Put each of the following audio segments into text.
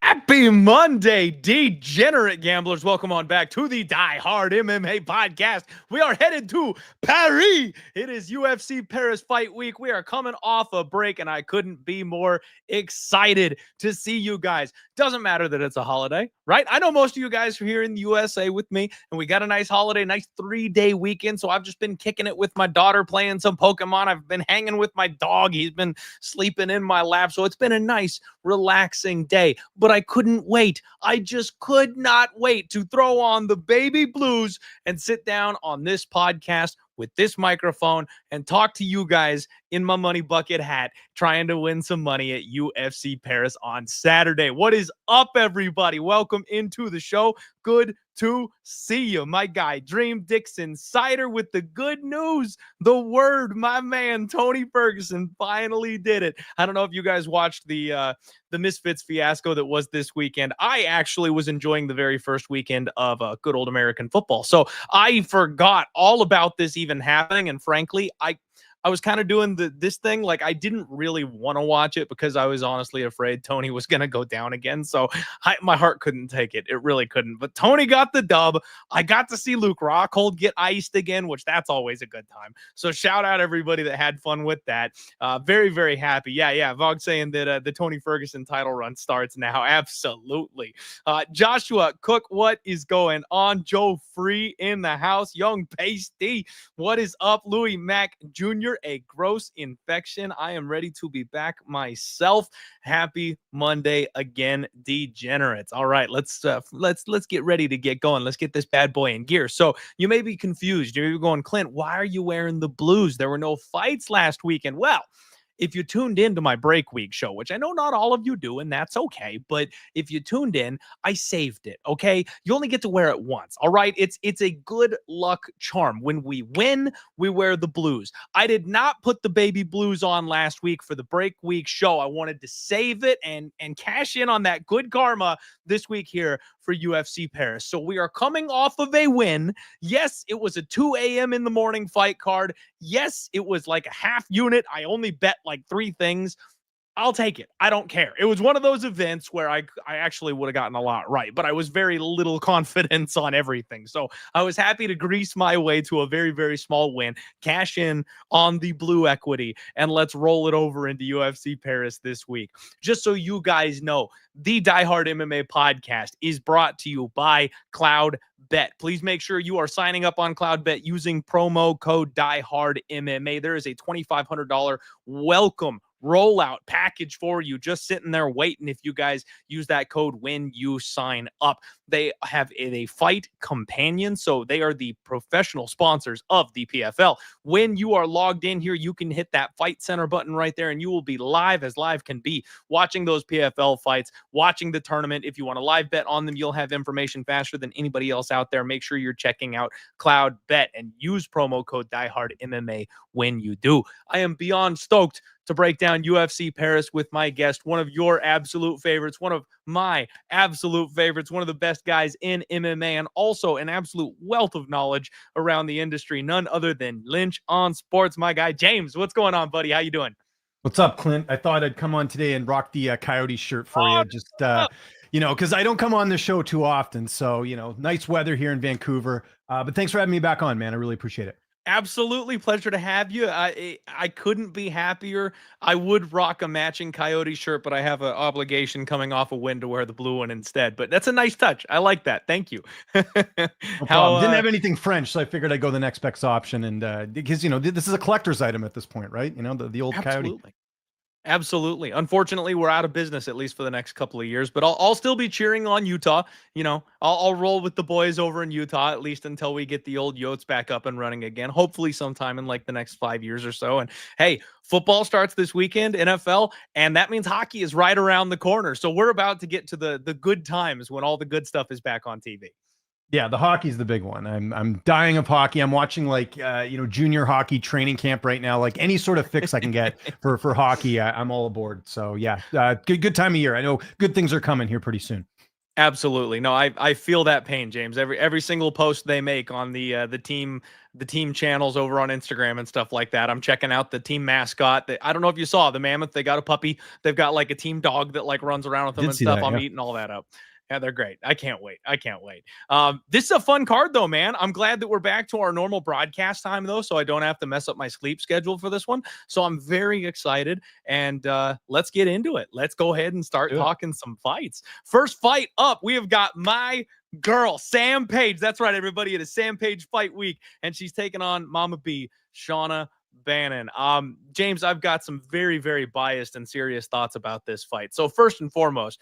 Happy Monday, degenerate gamblers. Welcome on back to the Die Hard MMA podcast. We are headed to Paris. It is UFC Paris Fight Week. We are coming off a break, and I couldn't be more excited to see you guys. Doesn't matter that it's a holiday, right? I know most of you guys are here in the USA with me, and we got a nice holiday, nice 3-day weekend. So I've just been kicking it with my daughter, playing some Pokemon. I've been hanging with my dog. He's been sleeping in my lap. So it's been a nice, relaxing day. But I couldn't wait. I just could not wait to throw on the baby blues and sit down on this podcast with this microphone and talk to you guys in my money bucket hat, trying to win some money at UFC Paris on Saturday. What is up, everybody? Welcome into the show. Good to see you. My guy, Dream Dixon, Cider with the good news. The word, my man, Tony Ferguson finally did it. I don't know if you guys watched the Misfits fiasco that was this weekend. I actually was enjoying the very first weekend of good old American football. So I forgot all about this even happening. And frankly, I was kind of doing this thing. Like, I didn't really want to watch it because I was honestly afraid Tony was going to go down again. So my heart couldn't take it. It really couldn't. But Tony got the dub. I got to see Luke Rockhold get iced again, which that's always a good time. So shout out everybody that had fun with that. Very, very happy. Yeah. Vog saying that the Tony Ferguson title run starts now. Absolutely. Joshua Cook, what is going on? Joe Free in the house. Young Pasty, what is up? Louis Mack Jr., a gross infection. I am ready to be back myself. Happy Monday again, degenerates. All right, let's get ready to get going. Let's get this bad boy in gear. So you may be confused. You're going, Clint, why are you wearing the blues? There were no fights last weekend. Well, if you tuned into my break week show, which I know not all of you do, and that's okay, but if you tuned in, I saved it, okay? You only get to wear it once, all right? It's a good luck charm. When we win, we wear the blues. I did not put the baby blues on last week for the break week show. I wanted to save it and cash in on that good karma this week here for UFC Paris. So we are coming off of a win. Yes, it was a 2 a.m. in the morning fight card. Yes, it was like a half unit. I only bet like 3 things. I'll take it. I don't care. It was one of those events where I actually would have gotten a lot right, but I was very little confidence on everything. So I was happy to grease my way to a very, very small win, cash in on the blue equity, and let's roll it over into UFC Paris this week. Just so you guys know, the Die Hard MMA podcast is brought to you by Cloud Bet. Please make sure you are signing up on Cloud Bet using promo code DieHardMMA. There is a $2,500 welcome rollout package for you, just sitting there waiting if you guys use that code when you sign up. They have a fight companion, so they are the professional sponsors of the PFL. When you are logged in here, you can hit that Fight Center button right there, and you will be live as live can be, watching those PFL fights, watching the tournament. If you want to live bet on them, you'll have information faster than anybody else out there. Make sure you're checking out Cloud Bet and use promo code DieHardMMA when you do. I am beyond stoked to break down UFC Paris with my guest, one of your absolute favorites, one of my absolute favorites, one of the best guys in MMA, and also an absolute wealth of knowledge around the industry, none other than Lynch on Sports. My guy, James, what's going on, buddy? How you doing? What's up, Clint? I thought I'd come on today and rock the Coyote shirt for you. Just, because I don't come on the show too often. So, nice weather here in Vancouver. But thanks for having me back on, man. I really appreciate it. Absolutely. Pleasure to have you. I couldn't be happier. I would rock a matching Coyote shirt, but I have an obligation coming off a win to wear the blue one instead. But that's a nice touch. I like that. Thank you. No problem. Didn't have anything French, so I figured I'd go the next best option. And because, this is a collector's item at this point, right? The old Absolutely. Coyote. Absolutely. Unfortunately, we're out of business, at least for the next couple of years, but I'll still be cheering on Utah. I'll roll with the boys over in Utah, at least until we get the old Yotes back up and running again, hopefully sometime in like the next 5 years or so. And hey, football starts this weekend, NFL, and that means hockey is right around the corner. So we're about to get to the good times when all the good stuff is back on TV. Yeah, the hockey's the big one. I'm dying of hockey. I'm watching like junior hockey training camp right now. Like any sort of fix I can get for hockey, I'm all aboard. So yeah, good time of year. I know good things are coming here pretty soon. Absolutely. No, I feel that pain, James. Every single post they make on the team channels over on Instagram and stuff like that. I'm checking out the team mascot. I don't know if you saw the mammoth. They got a puppy. They've got like a team dog that like runs around with them and stuff. I'm eating all that up. Yeah, they're great. I can't wait. This is a fun card, though, man. I'm glad that we're back to our normal broadcast time, though, so I don't have to mess up my sleep schedule for this one. So I'm very excited, and let's get into it. Let's go ahead and start talking some fights. First fight up, we have got my girl, Sam Page. That's right, everybody. It is Sam Page Fight Week, and she's taking on Mama B, Shauna Bannon. James, I've got some very, very biased and serious thoughts about this fight. So first and foremost,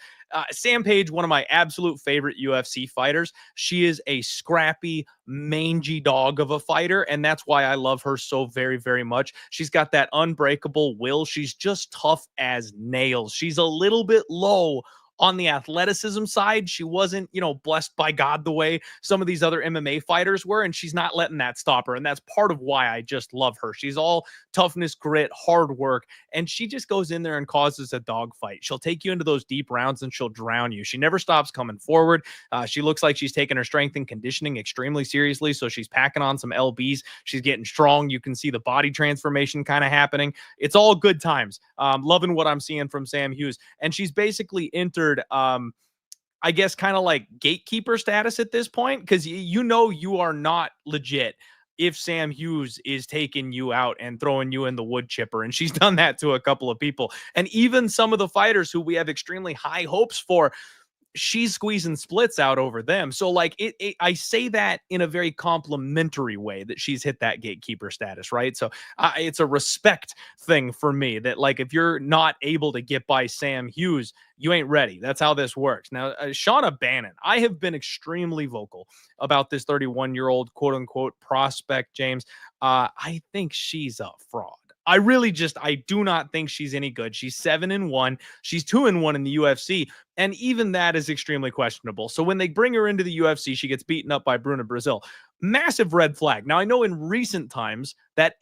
Sam Page, one of my absolute favorite UFC fighters. She is a scrappy, mangy dog of a fighter, and that's why I love her so very, very much. She's got that unbreakable will. She's just tough as nails. She's a little bit low on the athleticism side. She wasn't, blessed by God the way some of these other MMA fighters were, and she's not letting that stop her. And that's part of why I just love her. She's all toughness, grit, hard work, and she just goes in there and causes a dogfight. She'll take you into those deep rounds and she'll drown you. She never stops coming forward. She looks like she's taking her strength and conditioning extremely seriously, so she's packing on some LBs. She's getting strong. You can see the body transformation kind of happening. It's all good times. Loving what I'm seeing from Sam Hughes, and she's basically entered I guess kind of like gatekeeper status at this point, because you are not legit if Sam Hughes is taking you out and throwing you in the wood chipper. And she's done that to a couple of people. And even some of the fighters who we have extremely high hopes for, she's squeezing splits out over them. So like I say that in a very complimentary way, that she's hit that gatekeeper status, right? So it's a respect thing for me, that like, if you're not able to get by Sam Hughes, you ain't ready. That's how this works. Now, Shauna Bannon, I have been extremely vocal about this 31-year-old quote unquote prospect, James. I think she's a fraud. I do not think she's any good. She's 7-1. She's 2-1 in the UFC. And even that is extremely questionable. So when they bring her into the UFC, she gets beaten up by Bruna Brazil. Massive red flag. Now, I know in recent times that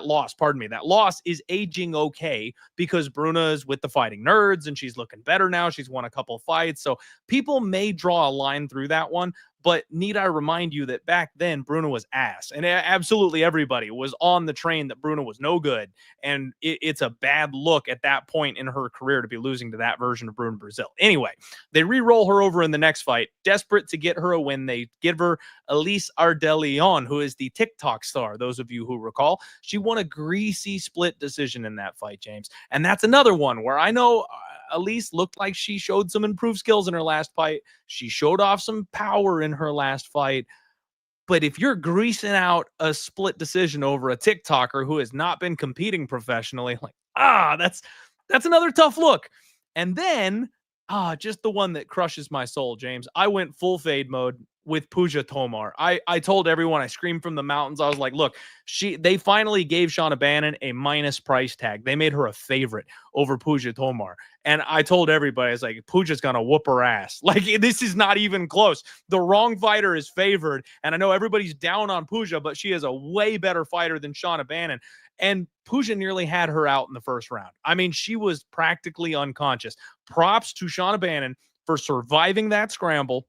loss is aging okay, because Bruna is with the Fighting Nerds and she's looking better now. She's won a couple fights. So people may draw a line through that one. But need I remind you that back then Bruna was ass, and absolutely everybody was on the train that Bruna was no good. And it's a bad look at that point in her career to be losing to that version of Bruna Brazil. Anyway, they re-roll her over in the next fight. Desperate to get her a win, they give her Elise Ardeleon, who is the TikTok star. Those of you who recall, she won a greasy split decision in that fight, James. And that's another one where I know Elise looked like she showed some improved skills in her last fight. She showed off some power in her last fight. But if you're greasing out a split decision over a TikToker who has not been competing professionally, like, that's another tough look. And then, just the one that crushes my soul, James. I went full fade mode with Puja Tomar. I told everyone, I screamed from the mountains. I was like, look, they finally gave Shauna Bannon a minus price tag. They made her a favorite over Puja Tomar. And I told everybody, I was like, Puja's going to whoop her ass. Like, this is not even close. The wrong fighter is favored. And I know everybody's down on Puja, but she is a way better fighter than Shauna Bannon. And Puja nearly had her out in the first round. I mean, she was practically unconscious. Props to Shauna Bannon for surviving that scramble.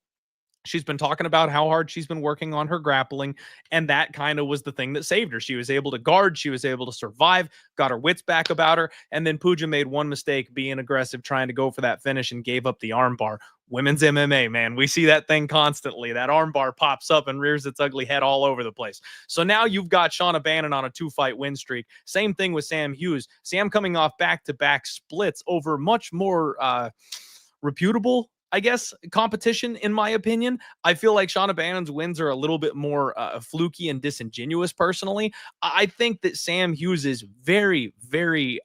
She's been talking about how hard she's been working on her grappling, and that kind of was the thing that saved her. She was able to guard, she was able to survive, got her wits back about her, and then Puja made one mistake, being aggressive, trying to go for that finish, and gave up the armbar. Women's MMA, man, we see that thing constantly. That armbar pops up and rears its ugly head all over the place. So now you've got Shauna Bannon on a 2-fight win streak. Same thing with Sam Hughes. Sam coming off back-to-back splits over much more reputable I guess, competition, in my opinion. I feel like Shauna Bannon's wins are a little bit more fluky and disingenuous, personally. I think that Sam Hughes is very, very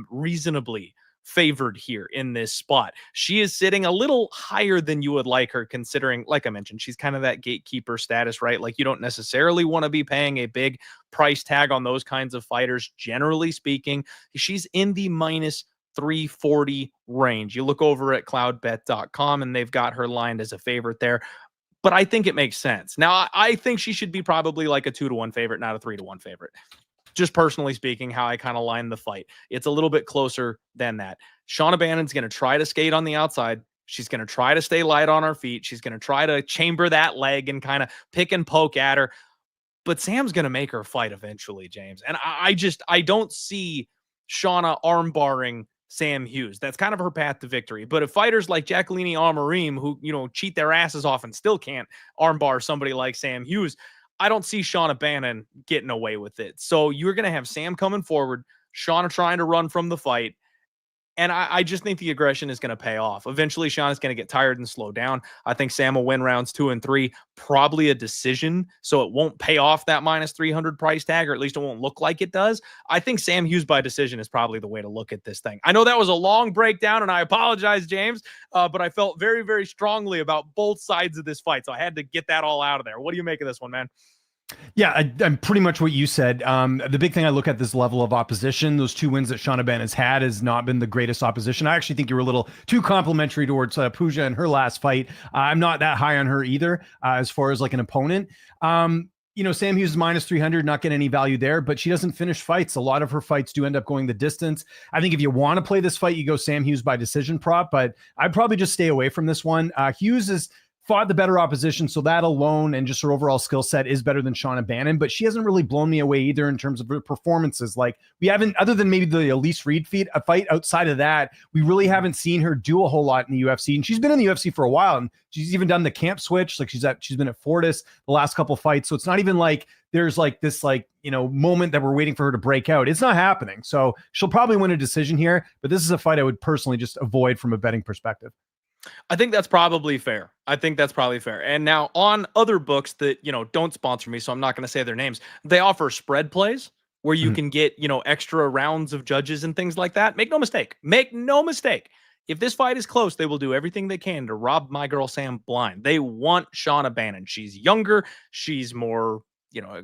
reasonably favored here in this spot. She is sitting a little higher than you would like her, considering, like I mentioned, she's kind of that gatekeeper status, right? Like, you don't necessarily want to be paying a big price tag on those kinds of fighters, generally speaking. She's in the minus 340 range. You look over at cloudbet.com and they've got her lined as a favorite there. But I think it makes sense. Now, I think she should be probably like a 2-1 favorite, not a 3-1 favorite. Just personally speaking, how I kind of line the fight. It's a little bit closer than that. Shauna Bannon's going to try to skate on the outside. She's going to try to stay light on her feet. She's going to try to chamber that leg and kind of pick and poke at her. But Sam's going to make her fight eventually, James. And I don't see Shauna armbarring Sam Hughes. That's kind of her path to victory. But if fighters like Jacqueline Almarim, who, cheat their asses off and still can't armbar somebody like Sam Hughes, I don't see Shauna Bannon getting away with it. So you're going to have Sam coming forward, Shauna trying to run from the fight. And I just think the aggression is going to pay off. Eventually, Shauna's going to get tired and slow down. I think Sam will win rounds 2 and 3, probably a decision. So it won't pay off that minus 300 price tag, or at least it won't look like it does. I think Sam Hughes by decision is probably the way to look at this thing. I know that was a long breakdown, and I apologize, James, but I felt very, very strongly about both sides of this fight. So I had to get that all out of there. What do you make of this one, man? Yeah, I'm pretty much what you said. The big thing I look at this level of opposition. Those 2 wins that Shauna Bannon has not been the greatest opposition. I actually think you were a little too complimentary towards Pooja in her last fight. I'm not that high on her either as far as like an opponent. Sam Hughes is minus 300, not getting any value there, but she doesn't finish fights. A lot of her fights do end up going the distance. I think if you want to play this fight, you go Sam Hughes by decision prop, but I'd probably just stay away from this one. Hughes is fought the better opposition, so that alone and just her overall skill set is better than Shauna Bannon, but she hasn't really blown me away either in terms of her performances. Like, we haven't, other than maybe the Elise Reed a fight outside of that, we really haven't seen her do a whole lot in the UFC, and she's been in the UFC for a while, and she's even done the camp switch. Like, she's been at Fortis the last couple fights, so it's not even like there's like this moment that we're waiting for her to break out. It's not happening, so she'll probably win a decision here, but this is a fight I would personally just avoid from a betting perspective. I think that's probably fair. And now on other books that, don't sponsor me, so I'm not going to say their names, they offer spread plays where you can get, extra rounds of judges and things like that. Make no mistake. If this fight is close, they will do everything they can to rob my girl Sam blind. They want Shauna Bannon. She's younger. She's more,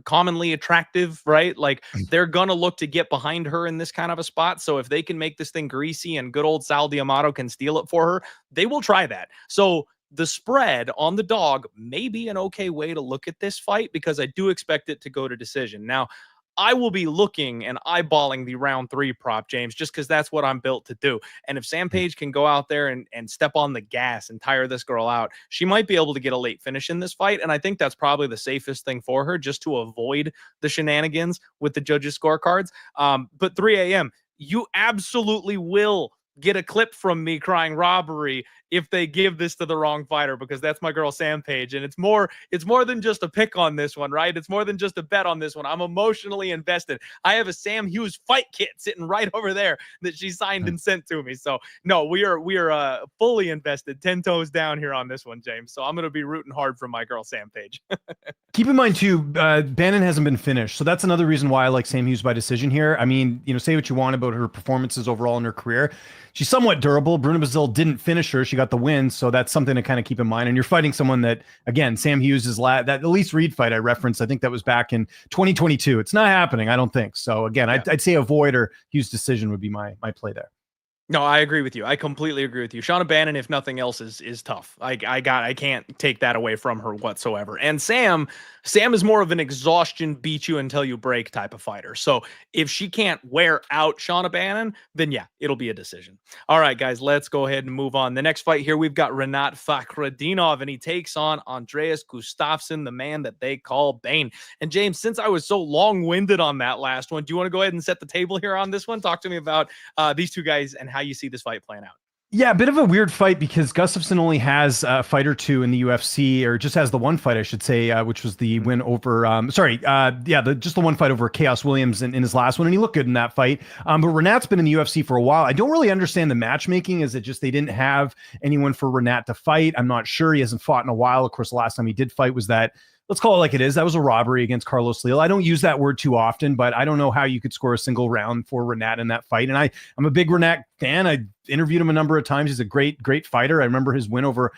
commonly attractive, right? Like, they're going to look to get behind her in this kind of a spot. So if they can make this thing greasy and good old Sal D'Amato can steal it for her, they will try that. So the spread on the dog may be an okay way to look at this fight, because I do expect it to go to decision. Now, I will be looking and eyeballing the round 3 prop, James, just because that's what I'm built to do. And if Sam Page can go out there and step on the gas and tire this girl out, she might be able to get a late finish in this fight. And I think that's probably the safest thing for her, just to avoid the shenanigans with the judges' scorecards. But 3 a.m., you absolutely will get a clip from me crying robbery if they give this to the wrong fighter, because that's my girl Sam Page, and it's more than just a pick on this one, right? It's more than just a bet on this one. I'm emotionally invested. I have a Sam Hughes fight kit sitting right over there that she signed and sent to me. So no, we are fully invested, 10 toes down here on this one, James. So I'm going to be rooting hard for my girl Sam Page. Keep in mind too, Bannon hasn't been finished, so that's another reason why I like Sam Hughes by decision here. I mean, say what you want about her performances overall in her career. She's somewhat durable. Bruna Brazil didn't finish her. She got the win, so that's something to kind of keep in mind. And you're fighting someone that, again, Sam Hughes is that Elise Reed fight I referenced. I think that was back in 2022. It's not happening, I don't think. So again, yeah. I'd say avoid or Hughes decision would be my play there. No, I agree with you. I completely agree with you. Shauna Bannon, if nothing else, is tough. I can't take that away from her whatsoever. And Sam is more of an exhaustion, beat you until you break type of fighter. So if she can't wear out Shauna Bannon, then yeah, it'll be a decision. All right, guys, let's go ahead and move on. The next fight here, we've got Rinat Fakhretdinov, and he takes on Andreas Gustafsson, the man that they call Bane. And James, since I was so long-winded on that last one, do you want to go ahead and set the table here on this one? Talk to me about these two guys and how you see this fight playing out. Yeah, a bit of a weird fight because Gustafsson only has a fight or two in the UFC, or just has the one fight, I should say, which was the win over, just the one fight over Chaos Williams in his last one, and he looked good in that fight. But Rinat's been in the UFC for a while. I don't really understand the matchmaking. Is it just they didn't have anyone for Rinat to fight? I'm not sure. He hasn't fought in a while. Of course, the last time he did fight was that, let's call it like it is, that was a robbery against Carlos Leal. I don't use that word too often, but I don't know how you could score a single round for Rinat in that fight. And I'm a big Rinat fan. I interviewed him a number of times. He's a great fighter. I remember his win over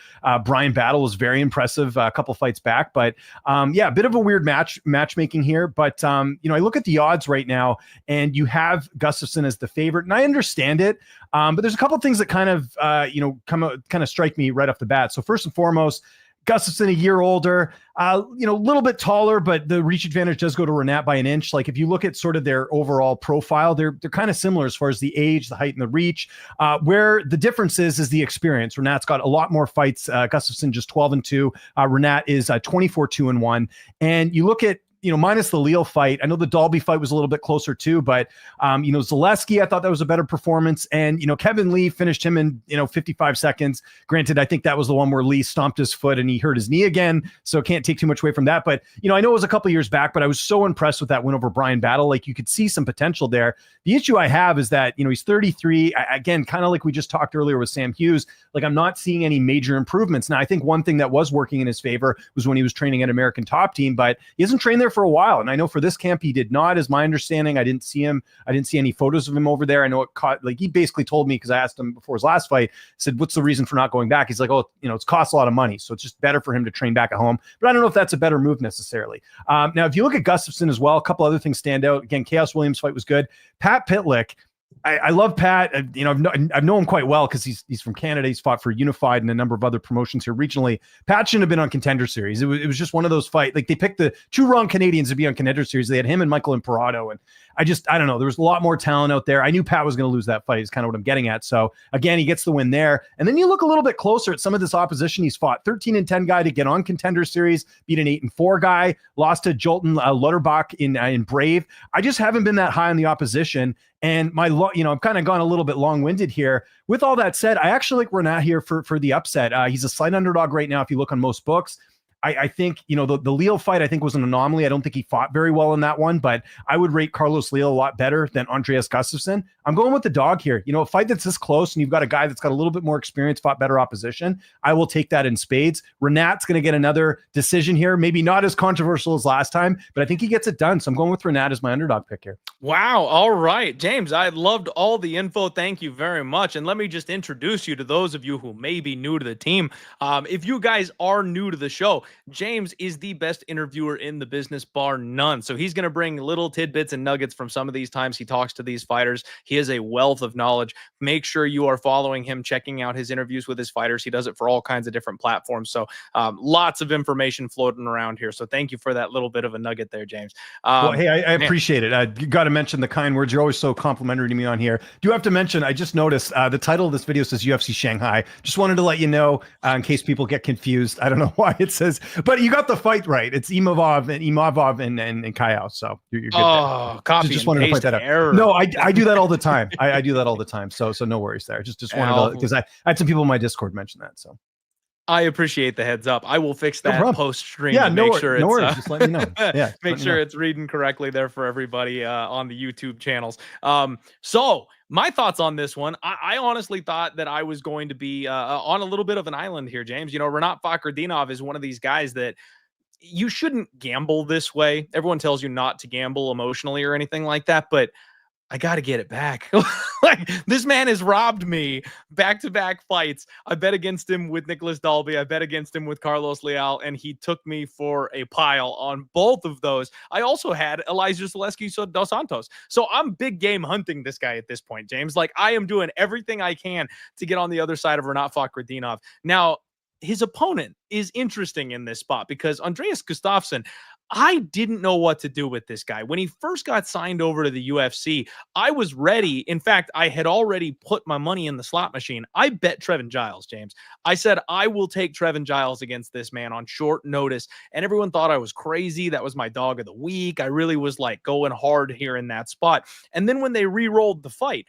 Brian Battle was very impressive a couple fights back. But a bit of a weird matchmaking here. But I look at the odds right now, and you have Gustafsson as the favorite, and I understand it. But there's a couple of things that kind of strike me right off the bat. So first and foremost, Gustafsson, a year older, a little bit taller, but the reach advantage does go to Rinat by an inch. Like if you look at sort of their overall profile, they're kind of similar as far as the age, the height, and the reach. Where the difference is the experience. Rinat's got a lot more fights. Gustafsson just 12-2. Rinat is 24-2-1. And you look at, minus the Leal fight. I know the Dalby fight was a little bit closer too, but, Zaleski, I thought that was a better performance. And, Kevin Lee finished him in, 55 seconds. Granted, I think that was the one where Lee stomped his foot and he hurt his knee again. So can't take too much away from that. But, I know it was a couple years back, but I was so impressed with that win over Brian Battle. Like you could see some potential there. The issue I have is that, he's 33. Again, kind of like we just talked earlier with Sam Hughes. Like I'm not seeing any major improvements. Now, I think one thing that was working in his favor was when he was training at American Top Team, but he hasn't trained there for a while. And I know for this camp, he did not, is my understanding. I didn't see any photos of him over there. I know he basically told me, because I asked him before his last fight, said, what's the reason for not going back? He's like, it's cost a lot of money. So it's just better for him to train back at home. But I don't know if that's a better move necessarily. Now, if you look at Gustafsson as well, a couple other things stand out. Again, Chaos Williams fight was good. Pat Pitlick, I love Pat. I've known him quite well because he's from Canada. He's fought for Unified and a number of other promotions here regionally. Pat shouldn't have been on Contender Series. It was just one of those fights. Like they picked the two wrong Canadians to be on Contender Series. They had him and Michael Imperato, and I don't know. There was a lot more talent out there. I knew Pat was going to lose that fight. Is kind of what I'm getting at. So again, he gets the win there. And then you look a little bit closer at some of this opposition he's fought. 13-10 guy to get on Contender Series, beat an 8-4 guy, lost to Jolton Lutterbach in Brave. I just haven't been that high on the opposition. And I've kind of gone a little bit long-winded here. With all that said, I actually like Rinat here for the upset. He's a slight underdog right now if you look on most books. I think, the Leal fight, I think, was an anomaly. I don't think he fought very well in that one, but I would rate Carlos Leal a lot better than Andreas Gustafsson. I'm going with the dog here. A fight that's this close and you've got a guy that's got a little bit more experience, fought better opposition. I will take that in spades. Rinat's going to get another decision here. Maybe not as controversial as last time, but I think he gets it done. So I'm going with Rinat as my underdog pick here. Wow. All right, James, I loved all the info. Thank you very much. And let me just introduce you to those of you who may be new to the team. If you guys are new to the show, James is the best interviewer in the business, bar none. So he's going to bring little tidbits and nuggets from some of these times he talks to these fighters. He is a wealth of knowledge. Make sure you are following him, checking out his interviews with his fighters. He does it for all kinds of different platforms. So lots of information floating around here. So thank you for that little bit of a nugget there, James. Well, hey, I appreciate it. You got to mention the kind words. You're always so complimentary to me on here. Do have to mention, I just noticed the title of this video says UFC Shanghai. Just wanted to let you know in case people get confused. I don't know why it says, but you got the fight right. It's Imavov and Caio. So you're good. Oh, copy. Just wanted to point that out. Error. No, I do that all the time. I do that all the time. So no worries there. Just wanted to, because I had some people in my Discord mention that. So I appreciate the heads up. I will fix that post stream. Yeah, make sure it's, no worries. Just let me know. Yeah, make sure it's reading correctly there for everybody on the YouTube channels. So my thoughts on this one, I honestly thought that I was going to be on a little bit of an island here, James. Rinat Fakhretdinov is one of these guys that you shouldn't gamble this way. Everyone tells you not to gamble emotionally or anything like that, but I got to get it back. Like this man has robbed me back-to-back fights. I bet against him with Nicholas Dalby. I bet against him with Carlos Leal, and he took me for a pile on both of those. I also had Elijah Zaleski dos Santos. So I'm big game hunting this guy at this point, James. Like I am doing everything I can to get on the other side of Rinat Fakhretdinov. Now, his opponent is interesting in this spot because Andreas Gustafsson, I didn't know what to do with this guy. When he first got signed over to the UFC, I was ready. In fact, I had already put my money in the slot machine. I bet Trevin Giles, James. I said, I will take Trevin Giles against this man on short notice. And everyone thought I was crazy. That was my dog of the week. I really was like going hard here in that spot. And then when they re-rolled the fight,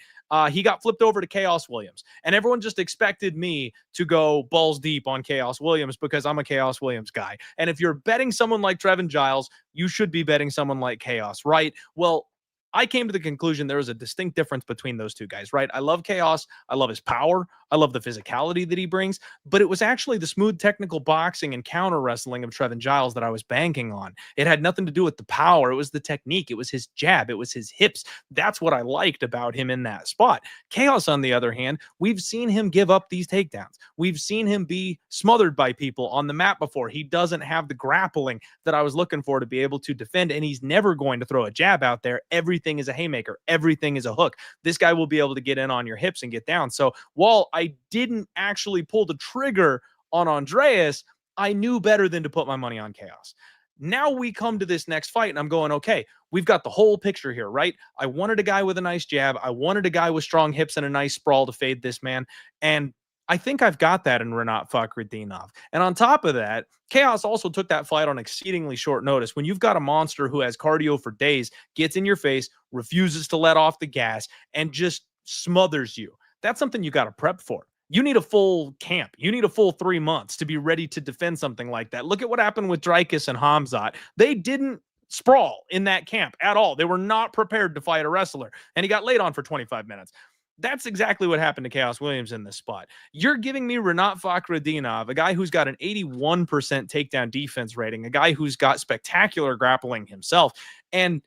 he got flipped over to Chaos Williams. And everyone just expected me to go balls deep on Chaos Williams because I'm a Chaos Williams guy. And if you're betting someone like Trevin Giles, you should be betting someone like Chaos, right? Well, I came to the conclusion there was a distinct difference between those two guys, right? I love Chaos. I love his power. I love the physicality that he brings, but it was actually the smooth technical boxing and counter wrestling of Trevin Giles that I was banking on. It had nothing to do with the power. It was the technique. It was his jab. It was his hips. That's what I liked about him in that spot. Chaos, on the other hand, we've seen him give up these takedowns. We've seen him be smothered by people on the mat before. He doesn't have the grappling that I was looking for to be able to defend, and he's never going to throw a jab out there. Everything is a haymaker. Everything is a hook. This guy will be able to get in on your hips and get down. So while I didn't actually pull the trigger on Andreas, I knew better than to put my money on Chaos. Now we come to this next fight and I'm going, okay, we've got the whole picture here, right? I wanted a guy with a nice jab. I wanted a guy with strong hips and a nice sprawl to fade this man. And I think I've got that in Rinat Fakhretdinov. And on top of that, Chaos also took that fight on exceedingly short notice. When you've got a monster who has cardio for days, gets in your face, refuses to let off the gas, and just smothers you, that's something you got to prep for. You need a full camp. You need a full 3 months to be ready to defend something like that. Look at what happened with Dreykus and Hamzat. They didn't sprawl in that camp at all. They were not prepared to fight a wrestler, and he got laid on for 25 minutes. That's exactly what happened to Chaos Williams in this spot. You're giving me Rinat Fakhretdinov, a guy who's got an 81% takedown defense rating, a guy who's got spectacular grappling himself, and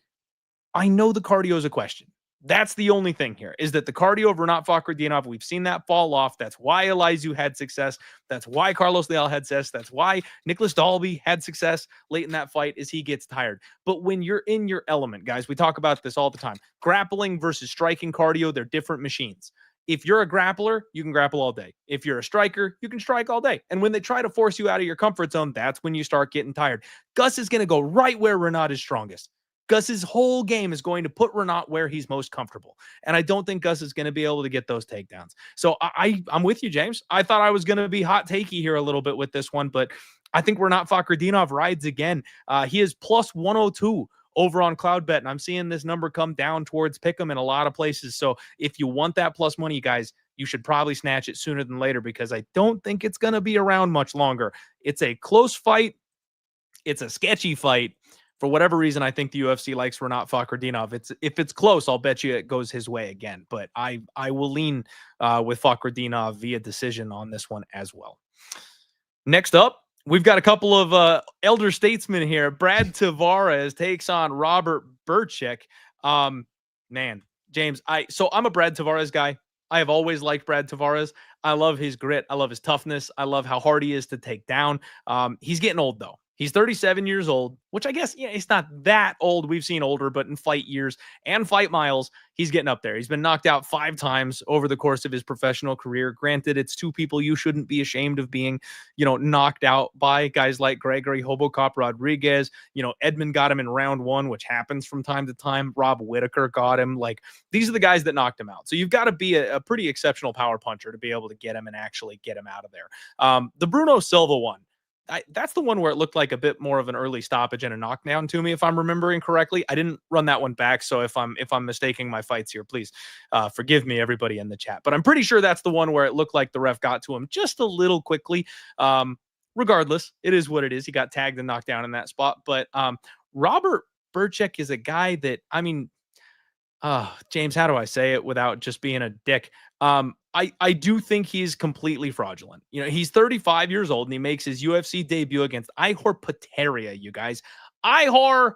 I know the cardio is a question. That's the only thing here, is that the cardio of Rinat Fakhretdinov, we've seen that fall off. That's why Elizu had success. That's why Carlos Leal had success. That's why Nicholas Dalby had success late in that fight, is he gets tired. But when you're in your element, guys, we talk about this all the time. Grappling versus striking cardio, they're different machines. If you're a grappler, you can grapple all day. If you're a striker, you can strike all day. And when they try to force you out of your comfort zone, that's when you start getting tired. Gus is going to go right where Rinat is strongest. Gus's whole game is going to put Rinat where he's most comfortable. And I don't think Gus is going to be able to get those takedowns. So I'm with you, James. I thought I was going to be hot takey here a little bit with this one, but I think Rinat Fakhretdinov rides again. He is plus 102 over on Cloudbet, and I'm seeing this number come down towards Pick'em in a lot of places. So if you want that plus money, guys, you should probably snatch it sooner than later, because I don't think it's going to be around much longer. It's a close fight. It's a sketchy fight. For whatever reason, I think the UFC likes Rinat Fakhretdinov. If it's close, I'll bet you it goes his way again. But I will lean with Fakhretdinov via decision on this one as well. Next up, we've got a couple of elder statesmen here. Brad Tavares takes on Robert Burchek. Man, James, I'm a Brad Tavares guy. I have always liked Brad Tavares. I love his grit. I love his toughness. I love how hard he is to take down. He's getting old, though. He's 37 years old, which I guess, yeah, it's not that old. We've seen older, but in fight years and fight miles, he's getting up there. He's been knocked out 5 times over the course of his professional career. Granted, it's 2 people you shouldn't be ashamed of being, knocked out by, guys like Gregory Hobocop Rodriguez. Edmund got him in round 1, which happens from time to time. Rob Whitaker got him. Like, these are the guys that knocked him out. So you've got to be a pretty exceptional power puncher to be able to get him and actually get him out of there. The Bruno Silva one, that's the one where it looked like a bit more of an early stoppage and a knockdown to me, if I'm remembering correctly. I didn't run that one back, so if I'm mistaking my fights here, please forgive me, everybody in the chat. But I'm pretty sure that's the one where it looked like the ref got to him just a little quickly. Regardless, it is what it is. He got tagged and knocked down in that spot. But Robert Burchek is a guy that, James, how do I say it without just being a dick? I do think he's completely fraudulent. He's 35 years old and he makes his UFC debut against Ihor Potieria, you guys. Ihor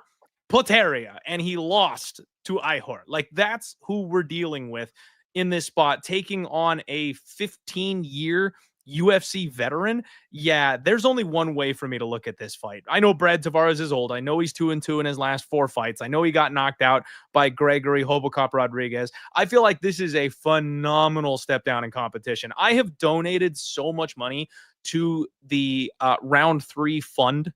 Potieria. And he lost to Ihor. Like, that's who we're dealing with in this spot, taking on a 15-year UFC veteran. Yeah, there's only one way for me to look at this fight. I know Brad Tavares is old. I know he's 2-2 in his last 4 fights. I know he got knocked out by Gregory Hobocop Rodriguez. I feel like this is a phenomenal step down in competition. I have donated so much money to the round 3 fund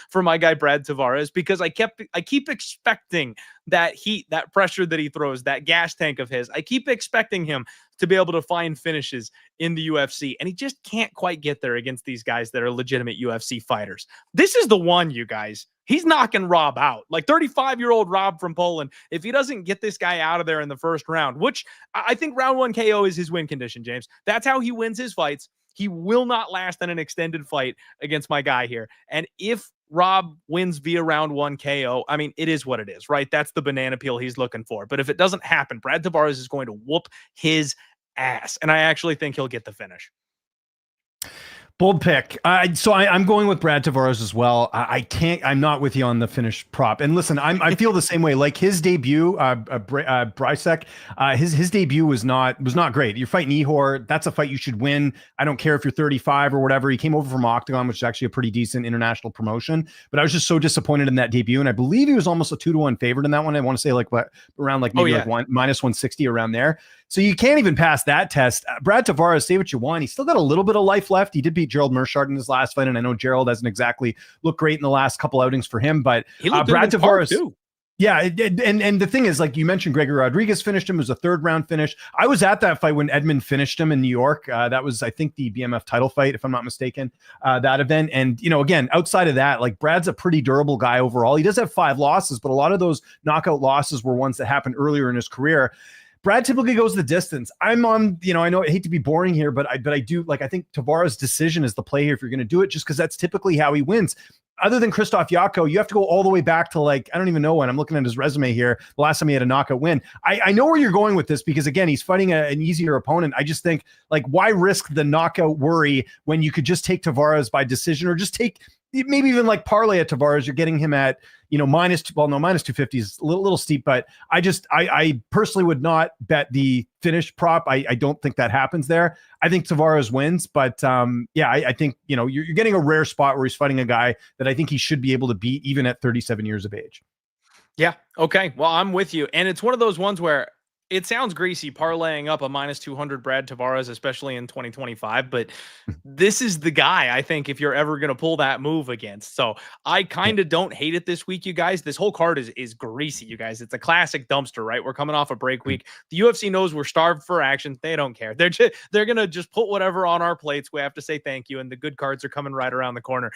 for my guy Brad Tavares, because I keep expecting that heat, that pressure that he throws, that gas tank of his. I keep expecting him to be able to find finishes in the UFC, and he just can't quite get there against these guys that are legitimate UFC fighters. This is the one, you guys. He's knocking Rob out. Like 35-year-old Rob from Poland, if he doesn't get this guy out of there in the first round, which I think round 1 KO is his win condition, James. That's how he wins his fights. He will not last in an extended fight against my guy here. And if Rob wins via round 1 KO, I mean, it is what it is, right? That's the banana peel he's looking for. But if it doesn't happen, Brad Tavares is going to whoop his ass. And I actually think he'll get the finish. Bold pick. So I'm going with Brad Tavares as well. I'm not with you on the finish prop. And listen, I feel the same way. Like his debut, Brysek, his debut was not great. You're fighting Ihor. That's a fight you should win. I don't care if you're 35 or whatever. He came over from Octagon, which is actually a pretty decent international promotion. But I was just so disappointed in that debut. And I believe he was almost a 2-1 favorite in that one. I want to say around like maybe like minus 160 around there. So you can't even pass that test. Brad Tavares, say what you want. He's still got a little bit of life left. He did beat Gerald Meerschaert in his last fight, and I know Gerald hasn't exactly looked great in the last couple outings for him, but Brad Tavares too. Yeah, and the thing is, like you mentioned, Gregory Rodriguez finished him. It was a 3rd round finish. I was at that fight when Edmund finished him in New York. That was, I think, the BMF title fight, if I'm not mistaken, that event. And, again, outside of that, like Brad's a pretty durable guy overall. He does have 5 losses, but a lot of those knockout losses were ones that happened earlier in his career. Brad typically goes the distance. I'm on, I know I hate to be boring here, but I do, like, I think Tavares' decision is the play here if you're going to do it, just because that's typically how he wins. Other than Krzysztof Jotko, you have to go all the way back to, like, I don't even know when. I'm looking at his resume here. The last time he had a knockout win. I know where you're going with this because, again, he's fighting an easier opponent. I just think, like, why risk the knockout worry when you could just take Tavares by decision, or just take maybe even like parlay at Tavares? You're getting him at, minus 250 is a little steep, but I personally would not bet the finish prop. I don't think that happens there. I think Tavares wins, but I think, you're getting a rare spot where he's fighting a guy that I think he should be able to beat even at 37 years of age. Yeah. Okay. Well, I'm with you. And it's one of those ones where it sounds greasy parlaying up a minus 200 Brad Tavares, especially in 2025, but this is the guy, I think, if you're ever going to pull that move against. So I kind of don't hate it this week, you guys. This whole card is greasy, you guys. It's a classic dumpster, right? We're coming off a break week. The UFC knows we're starved for action. They don't care. They're going to just put whatever on our plates. We have to say thank you. And the good cards are coming right around the corner.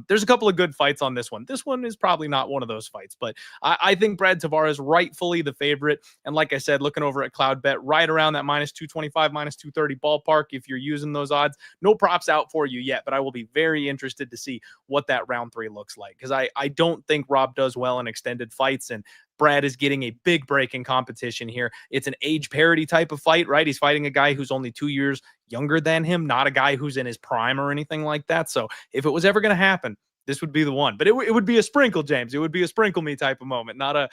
There's a couple of good fights on this one. This one is probably not one of those fights, but I think Brad Tavares rightfully the favorite. And like I said, looking over at CloudBet, right around that minus 225, minus 230 ballpark. If you're using those odds, no props out for you yet, but I will be very interested to see what that round 3 looks like, because I don't think Rob does well in extended fights, and Brad is getting a big break in competition here. It's an age parity type of fight, right? He's fighting a guy who's only 2 years younger than him, not a guy who's in his prime or anything like that. So if it was ever going to happen, this would be the one. But it would be a sprinkle, James. It would be a sprinkle me type of moment, not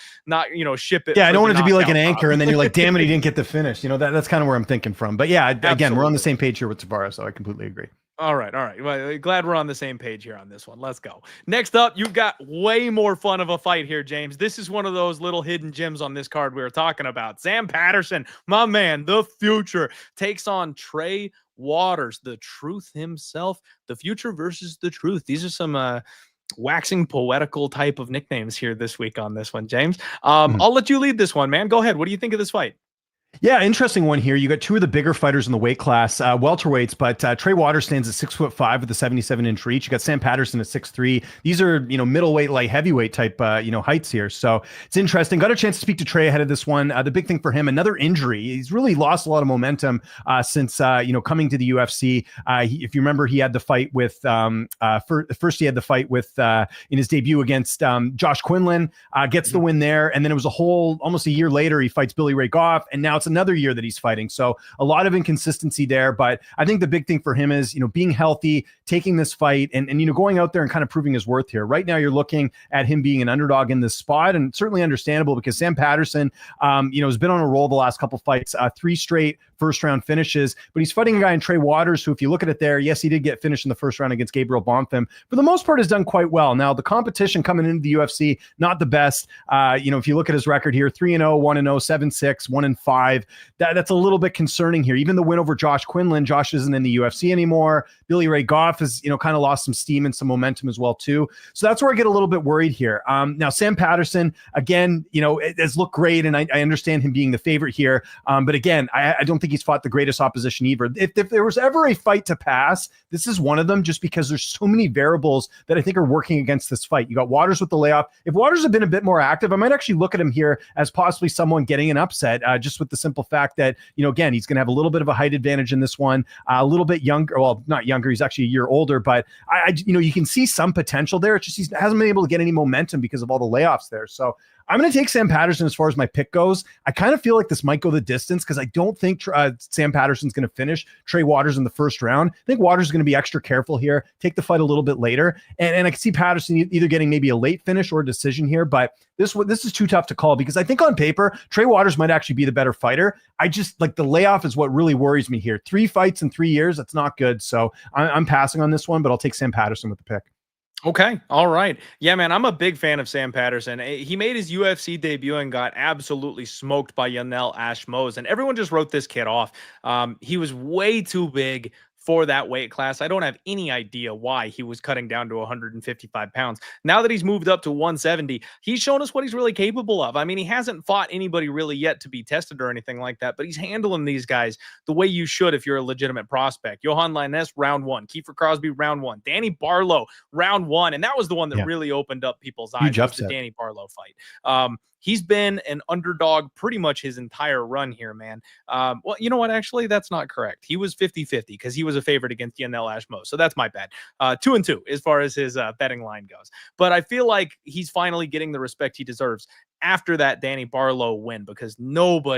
ship it. Yeah, I don't want it to be like an anchor and then you're like, damn it, he didn't get the finish. That's kind of where I'm thinking from. But yeah, again, Absolutely. We're on the same page here with Tavares, so I completely agree. All right. Well, glad we're on the same page here on this one. Let's go. Next up, you've got way more fun of a fight here, James. This is one of those little hidden gems on this card we were talking about. Sam Patterson, my man, the future, takes on Trey Waters, the truth himself. The future versus the truth. These are some waxing poetical type of nicknames here this week on this one, James. I'll let you lead this one, man. Go ahead. What do you think of this fight? Yeah, interesting one here. You got two of the bigger fighters in the weight class, welterweights, but Trey Waters stands at 6'5" with a 77-inch reach. You got Sam Patterson at 6'3". These are, middleweight, light heavyweight type, heights here. So it's interesting. Got a chance to speak to Trey ahead of this one. The big thing for him, another injury. He's really lost a lot of momentum since, coming to the UFC. If you remember, he had the fight with, first he had the fight with, in his debut against Josh Quinlan, gets the win there. And then it was almost a year later, he fights Billy Ray Goff. And now it's another year that he's fighting. So a lot of inconsistency there, but I think the big thing for him is, being healthy, taking this fight and going out there and kind of proving his worth here. Right now you're looking at him being an underdog in this spot, and certainly understandable because Sam Patterson, has been on a roll the last couple fights, 3 straight first round finishes, but he's fighting a guy in Trey Waters, who, if you look at it there, yes, he did get finished in the first round against Gabriel Bonfim. For the most part, has done quite well. Now, the competition coming into the UFC, not the best. If you look at his record here, 3-0, 1-0, 7-6, 1-5. That's a little bit concerning here. Even the win over Josh Quinlan, Josh isn't in the UFC anymore. Billy Ray Goff has, kind of lost some steam and some momentum as well, too. So that's where I get a little bit worried here. Now, Sam Patterson, again, it has looked great, and I understand him being the favorite here. But again, I don't think he's fought the greatest opposition either. If there was ever a fight to pass, this is one of them, just because there's so many variables that I think are working against this fight. You got Waters with the layoff. If Waters had been a bit more active, I might actually look at him here as possibly someone getting an upset, just with the simple fact that, again, he's going to have a little bit of a height advantage in this one, a little bit younger. Well, not younger. He's actually a year older, but you can see some potential there. It's just he hasn't been able to get any momentum because of all the layoffs there. So I'm going to take Sam Patterson as far as my pick goes. I kind of feel like this might go the distance because I don't think Sam Patterson's going to finish Trey Waters in the first round. I think Waters is going to be extra careful here, take the fight a little bit later. And I can see Patterson either getting maybe a late finish or a decision here, but this is too tough to call because I think on paper, Trey Waters might actually be the better fighter. I just like the layoff is what really worries me here. 3 fights in 3 years, that's not good. So I'm passing on this one, but I'll take Sam Patterson with the pick. Okay. All right. Yeah, man, I'm a big fan of Sam Patterson. He made his UFC debut and got absolutely smoked by Yanel Ashmose, and everyone just wrote this kid off. He was way too big for that weight class. I don't have any idea why he was cutting down to 155 pounds. Now that he's moved up to 170, he's shown us what he's really capable of. I mean, he hasn't fought anybody really yet to be tested or anything like that, but he's handling these guys the way you should if you're a legitimate prospect. Johan Linus, round 1. Kiefer Crosby, round 1. Danny Barlow, round 1. And that was the one that really opened up people's eyes, was the Danny Barlow fight. He's been an underdog pretty much his entire run here, man. Well, you know what? Actually, that's not correct. He was 50-50 because he was a favorite against Yanel Ashmose. So that's my bad. 2-2 as far as his betting line goes. But I feel like he's finally getting the respect he deserves after that Danny Barlow win, because not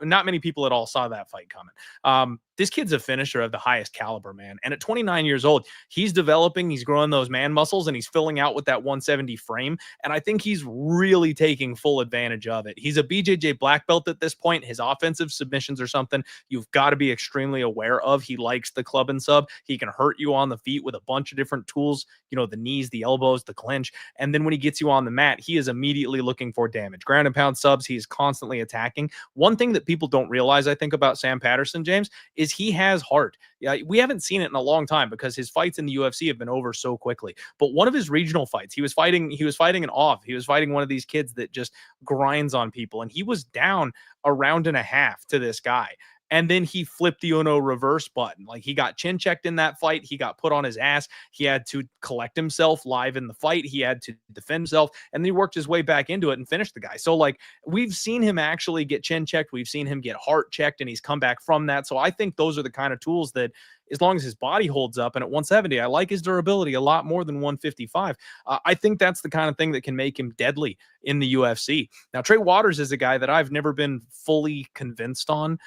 many people at all saw that fight coming. This kid's a finisher of the highest caliber, man. And at 29 years old, he's developing, he's growing those man muscles, and he's filling out with that 170 frame. And I think he's really taking full advantage of it. He's a BJJ black belt at this point. His offensive submissions are something you've got to be extremely aware of. He likes the club and sub. He can hurt you on the feet with a bunch of different tools, the knees, the elbows, the clinch. And then when he gets you on the mat, he is immediately looking for damage. Ground and pound subs, he is constantly attacking. One thing that people don't realize, I think, about Sam Patterson, James, is he has heart. Yeah, we haven't seen it in a long time because his fights in the UFC have been over so quickly. But one of his regional fights, he was fighting an off. He was fighting one of these kids that just grinds on people, and he was down a round and a half to this guy. And then he flipped the Uno reverse button. Like, he got chin checked in that fight. He got put on his ass. He had to collect himself live in the fight. He had to defend himself. And then he worked his way back into it and finished the guy. So, like, we've seen him actually get chin checked. We've seen him get heart checked, and he's come back from that. So I think those are the kind of tools that, as long as his body holds up, and at 170, I like his durability a lot more than 155. I think that's the kind of thing that can make him deadly in the UFC. Now, Trey Waters is a guy that I've never been fully convinced on.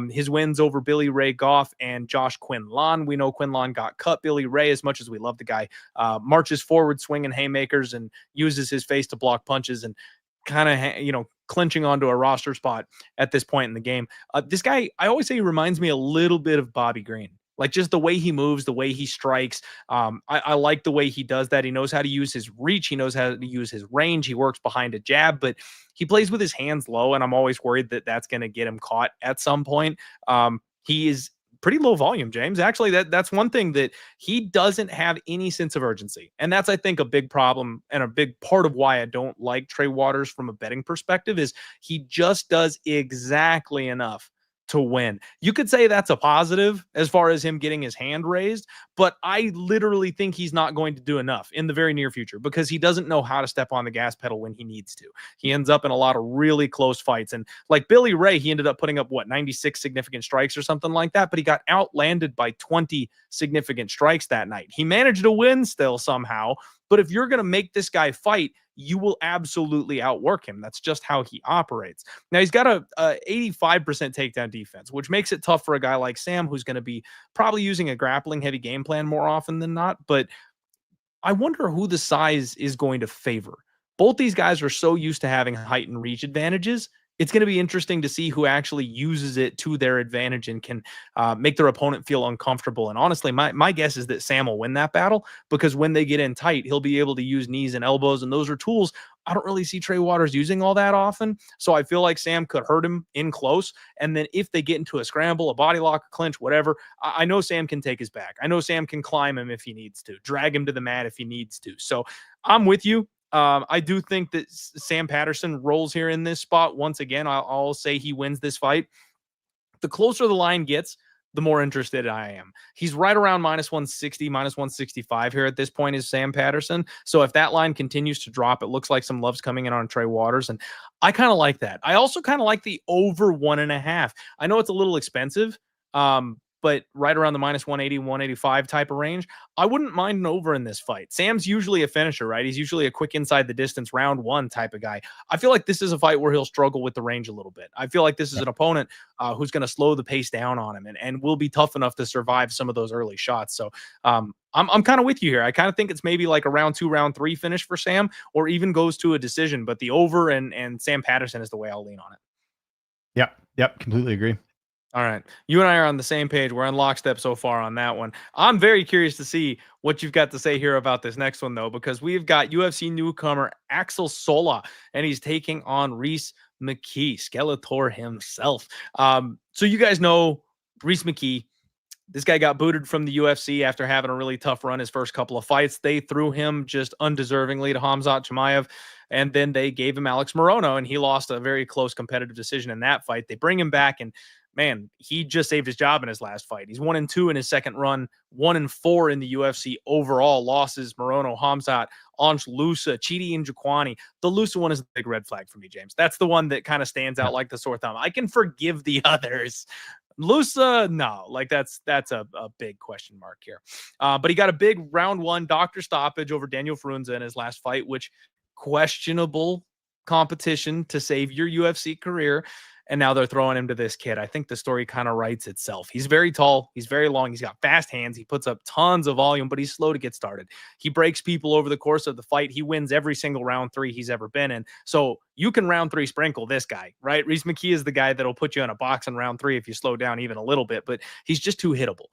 His wins over Billy Ray Goff and Josh Quinlan. We know Quinlan got cut. Billy Ray, as much as we love the guy, marches forward swinging haymakers and uses his face to block punches and kind of, clinching onto a roster spot at this point in the game. This guy, I always say, he reminds me a little bit of Bobby Green. Like, just the way he moves, the way he strikes. I like the way he does that. He knows how to use his reach. He knows how to use his range. He works behind a jab, but he plays with his hands low, and I'm always worried that that's going to get him caught at some point. He is pretty low volume, James. Actually, that's one thing that he doesn't have any sense of urgency. And that's, I think, a big problem and a big part of why I don't like Trey Waters from a betting perspective is he just does exactly enough to win. You could say that's a positive as far as him getting his hand raised, but I literally think he's not going to do enough in the very near future because he doesn't know how to step on the gas pedal when he needs to. He ends up in a lot of really close fights. And like Billy Ray, he ended up putting up 96 significant strikes or something like that, but he got outlanded by 20 significant strikes that night. He managed to win still somehow, but if you're going to make this guy fight, you will absolutely outwork him. That's just how he operates. Now, he's got a 85% takedown defense, which makes it tough for a guy like Sam, who's going to be probably using a grappling heavy game plan more often than not. But I wonder who the size is going to favor. Both these guys are so used to having height and reach advantages. it's going to be interesting to see who actually uses it to their advantage and can make their opponent feel uncomfortable. And honestly, my guess is that Sam will win that battle, because when they get in tight, he'll be able to use knees and elbows, and those are tools I don't really see Trey Waters using all that often. So I feel like Sam could hurt him in close. And then if they get into a scramble, a body lock, a clinch, whatever, I know Sam can take his back. I know Sam can climb him if he needs to, drag him to the mat if he needs to. So I'm with you. I do think that Sam Patterson rolls here in this spot. Once again, I'll say he wins this fight. The closer the line gets, the more interested I am. He's right around -160, -165 here at this point is Sam Patterson. So if that line continues to drop, it looks like some love's coming in on Trey Waters. And I kind of like that. I also kind of like the over 1.5. I know it's a little expensive, but right around the -180, 185 type of range, I wouldn't mind an over in this fight. Sam's usually a finisher, right? He's usually a quick inside the distance round one type of guy. I feel like this is a fight where he'll struggle with the range a little bit. I feel like this is an opponent who's going to slow the pace down on him and will be tough enough to survive some of those early shots. So I'm kind of with you here. I kind of think it's maybe like a round 2, round 3 finish for Sam, or even goes to a decision, but the over and Sam Patterson is the way I'll lean on it. Yep. Completely agree. All right. You and I are on the same page. We're on lockstep so far on that one. I'm very curious to see what you've got to say here about this next one, though, because we've got UFC newcomer Axel Sola, and he's taking on Rhys McKee, Skeletor himself. So you guys know Rhys McKee. This guy got booted from the UFC after having a really tough run his first couple of fights. They threw him just undeservingly to Khamzat Chimaev, and then they gave him Alex Morono, and he lost a very close competitive decision in that fight. They bring him back, and man, he just saved his job in his last fight. He's 1-2 in his second run, 1-4 in the UFC overall. Losses: Morono, Khamzat, Ansh Lusa, Chidi and Jaquani. The Lusa one is the big red flag for me, James. That's the one that kind of stands out like the sore thumb. I can forgive the others. Lusa, no, like that's a big question mark here. But he got a big round 1 doctor stoppage over Daniel Frunze in his last fight, which questionable competition to save your UFC career. And now they're throwing him to this kid. I think the story kind of writes itself. He's very tall. He's very long. He's got fast hands. He puts up tons of volume, but he's slow to get started. He breaks people over the course of the fight. He wins every single round 3 he's ever been in. So you can round 3 sprinkle this guy, right? Rhys McKee is the guy that'll put you in a box in round 3 if you slow down even a little bit, but he's just too hittable.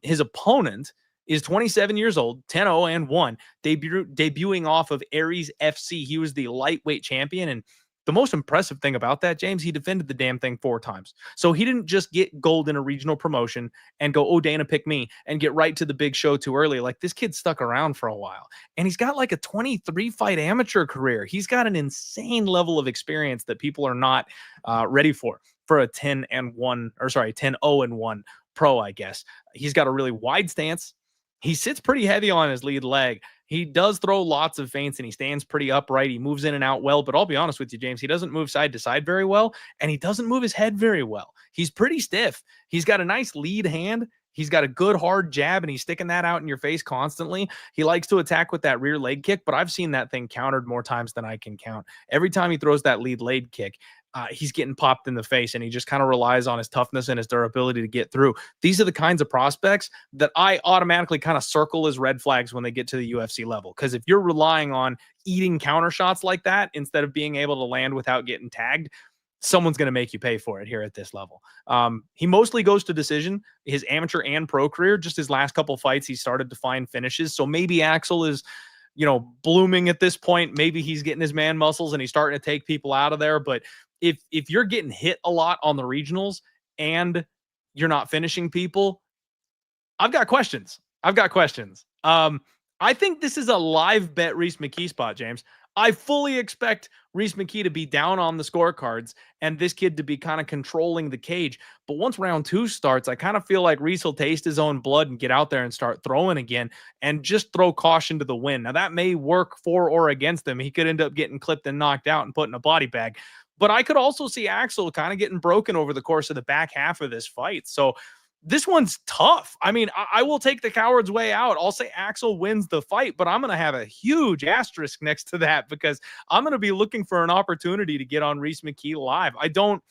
His opponent is 27 years old, 10-0-1, debuting off of Aries FC. He was the lightweight champion, and the most impressive thing about that, James, he defended the damn thing 4 times. So he didn't just get gold in a regional promotion and go, oh, Dana, pick me, and get right to the big show too early. Like, this kid stuck around for a while, and he's got like a 23-fight amateur career. He's got an insane level of experience that people are not ready for a 10-0-1 pro, I guess. He's got a really wide stance. He sits pretty heavy on his lead leg. He does throw lots of feints, and he stands pretty upright. He moves in and out well, but I'll be honest with you, James, he doesn't move side to side very well, and he doesn't move his head very well. He's pretty stiff. He's got a nice lead hand. He's got a good hard jab, and he's sticking that out in your face constantly. He likes to attack with that rear leg kick, but I've seen that thing countered more times than I can count. Every time he throws that lead leg kick, he's getting popped in the face, and he just kind of relies on his toughness and his durability to get through. These are the kinds of prospects that I automatically kind of circle as red flags when they get to the UFC level. Because if you're relying on eating counter shots like that instead of being able to land without getting tagged, someone's going to make you pay for it here at this level. He mostly goes to decision, his amateur and pro career. Just his last couple fights, he started to find finishes. So maybe Axel is, blooming at this point. Maybe he's getting his man muscles and he's starting to take people out of there. But if you're getting hit a lot on the regionals and you're not finishing people, I've got questions. I think this is a live bet Rhys McKee spot, James. I fully expect Rhys McKee to be down on the scorecards and this kid to be kind of controlling the cage. But once round 2 starts, I kind of feel like Rhys will taste his own blood and get out there and start throwing again and just throw caution to the wind. Now, that may work for or against him. He could end up getting clipped and knocked out and put in a body bag. But I could also see Axel kind of getting broken over the course of the back half of this fight. So this one's tough. I mean, I will take the coward's way out. I'll say Axel wins the fight, but I'm going to have a huge asterisk next to that because I'm going to be looking for an opportunity to get on Rhys McKee live. I don't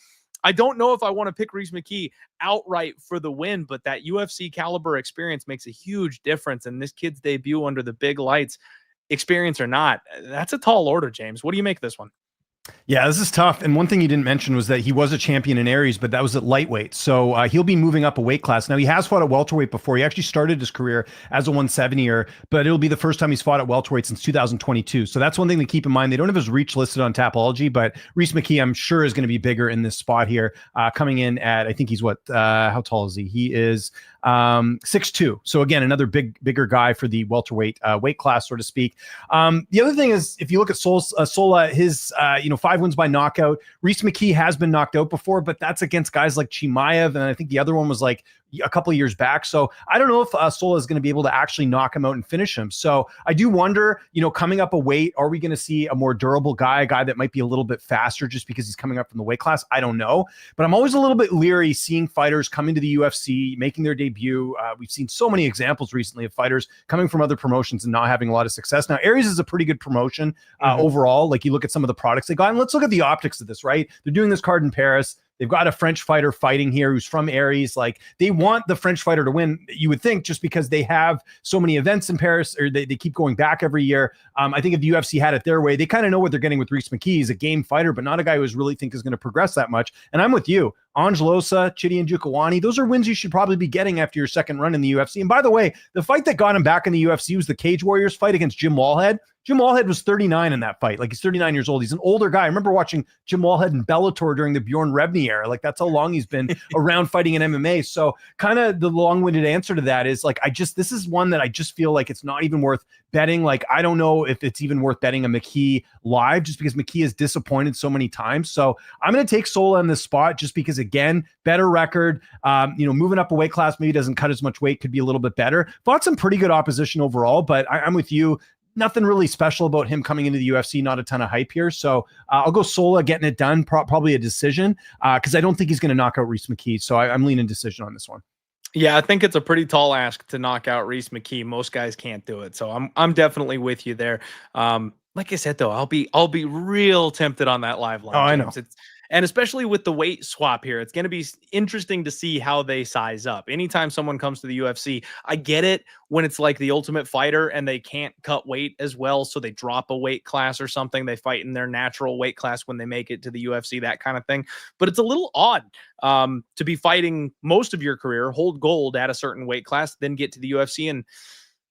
know if I want to pick Rhys McKee outright for the win, but that UFC caliber experience makes a huge difference. And this kid's debut under the big lights, experience or not, that's a tall order, James. What do you make of this one? Yeah, this is tough. And one thing you didn't mention was that he was a champion in Aries, but that was at lightweight. So he'll be moving up a weight class. Now, he has fought at welterweight before. He actually started his career as a 170er, but it'll be the first time he's fought at welterweight since 2022. So that's one thing to keep in mind. They don't have his reach listed on Tapology, but Rhys McKee, I'm sure, is going to be bigger in this spot here, coming in at, I think he's how tall is he? He is 6'2". So again, another bigger guy for the welterweight weight class, so to speak. The other thing is, if you look at Sola, his 5 wins by knockout. Rhys McKee has been knocked out before, but that's against guys like Chimaev, and I think the other one was like a couple of years back. So I don't know if Sola is going to be able to actually knock him out and finish him. So I do wonder, coming up a weight, are we going to see a more durable guy, a guy that might be a little bit faster just because he's coming up from the weight class? I don't know. But I'm always a little bit leery seeing fighters come into the UFC, making their debut. We've seen so many examples recently of fighters coming from other promotions and not having a lot of success. Now, Aries is a pretty good promotion overall. Like, you look at some of the products they got, and let's look at the optics of this, right? They're doing this card in Paris. They've got a French fighter fighting here who's from Aries. Like, they want the French fighter to win, you would think, just because they have so many events in Paris, or they keep going back every year. I think if the UFC had it their way, they kind of know what they're getting with Rhys McKee. He's a game fighter, but not a guy who really think is going to progress that much. And I'm with you. Angelosa, Chidi and Njokuani, those are wins you should probably be getting after your second run in the UFC. And by the way, the fight that got him back in the UFC was the Cage Warriors fight against Jim Wallhead. Jim Wallhead was 39 in that fight. Like, he's 39 years old. He's an older guy. I remember watching Jim Wallhead in Bellator during the Bjorn Rebney era. Like, that's how long he's been around fighting in MMA. So kind of the long-winded answer to that is, like, this is one that I just feel like it's not even worth betting. Like, I don't know if it's even worth betting a McKee live, just because McKee has disappointed so many times. So I'm going to take Sola in this spot just because, again, better record, moving up a weight class, maybe doesn't cut as much weight, could be a little bit better. Fought some pretty good opposition overall, but I'm with you. Nothing really special about him coming into the UFC, not a ton of hype here. So I'll go Sola getting it done, probably a decision, because I don't think he's going to knock out Rhys McKee. So I'm leaning decision on this one. Yeah, I think it's a pretty tall ask to knock out Rhys McKee. Most guys can't do it. So I'm definitely with you there. Like I said, though, I'll be real tempted on that live line. Oh, James. I know. And especially with the weight swap here, it's going to be interesting to see how they size up. Anytime someone comes to the UFC, I get it when it's like the Ultimate Fighter and they can't cut weight as well, so they drop a weight class or something. They fight in their natural weight class when they make it to the UFC, that kind of thing. But it's a little odd to be fighting most of your career, hold gold at a certain weight class, then get to the UFC and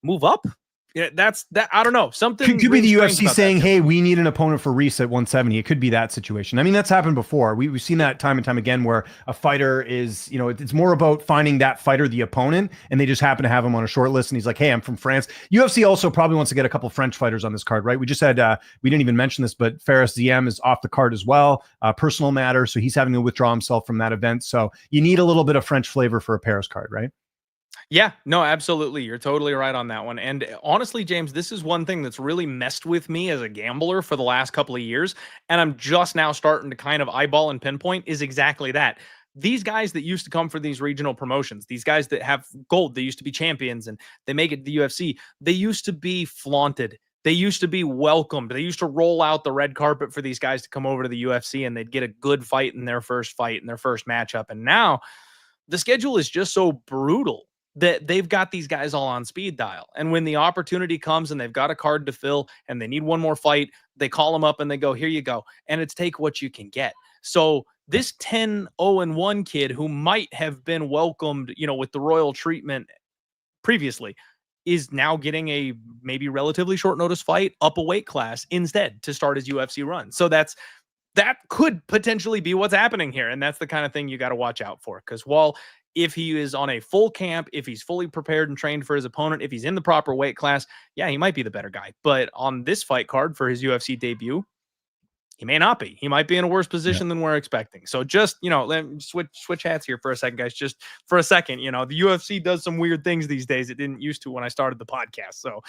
move up. Yeah, that's that. I don't know. Something could be the UFC saying, "Hey, we need an opponent for Rhys at 170." It could be that situation. I mean, that's happened before. We've seen that time and time again, where a fighter is, it's more about finding that fighter, the opponent, and they just happen to have him on a short list. And he's like, "Hey, I'm from France." UFC also probably wants to get a couple French fighters on this card, right? We just had, we didn't even mention this, but Fares Ziam is off the card as well. Personal matter, so he's having to withdraw himself from that event. So you need a little bit of French flavor for a Paris card, right? Yeah, no, absolutely. You're totally right on that one. And honestly, James, this is one thing that's really messed with me as a gambler for the last couple of years. And I'm just now starting to kind of eyeball and pinpoint is exactly that. These guys that used to come for these regional promotions, these guys that have gold, they used to be champions and they make it to the UFC. They used to be flaunted. They used to be welcomed. They used to roll out the red carpet for these guys to come over to the UFC, and they'd get a good fight in their first fight, in their first matchup. And now the schedule is just so brutal that they've got these guys all on speed dial. And when the opportunity comes and they've got a card to fill and they need one more fight, they call them up and they go, "Here you go." And it's take what you can get. So this 10-0-1 kid who might have been welcomed, with the royal treatment previously, is now getting a maybe relatively short notice fight up a weight class instead to start his UFC run. So that could potentially be what's happening here. And that's the kind of thing you got to watch out for. Because if he is on a full camp, if he's fully prepared and trained for his opponent, if he's in the proper weight class, yeah, he might be the better guy. But on this fight card for his UFC debut, he may not be. He might be in a worse position than we're expecting. So just, let me switch hats here for a second, guys. Just for a second, the UFC does some weird things these days it didn't used to when I started the podcast. So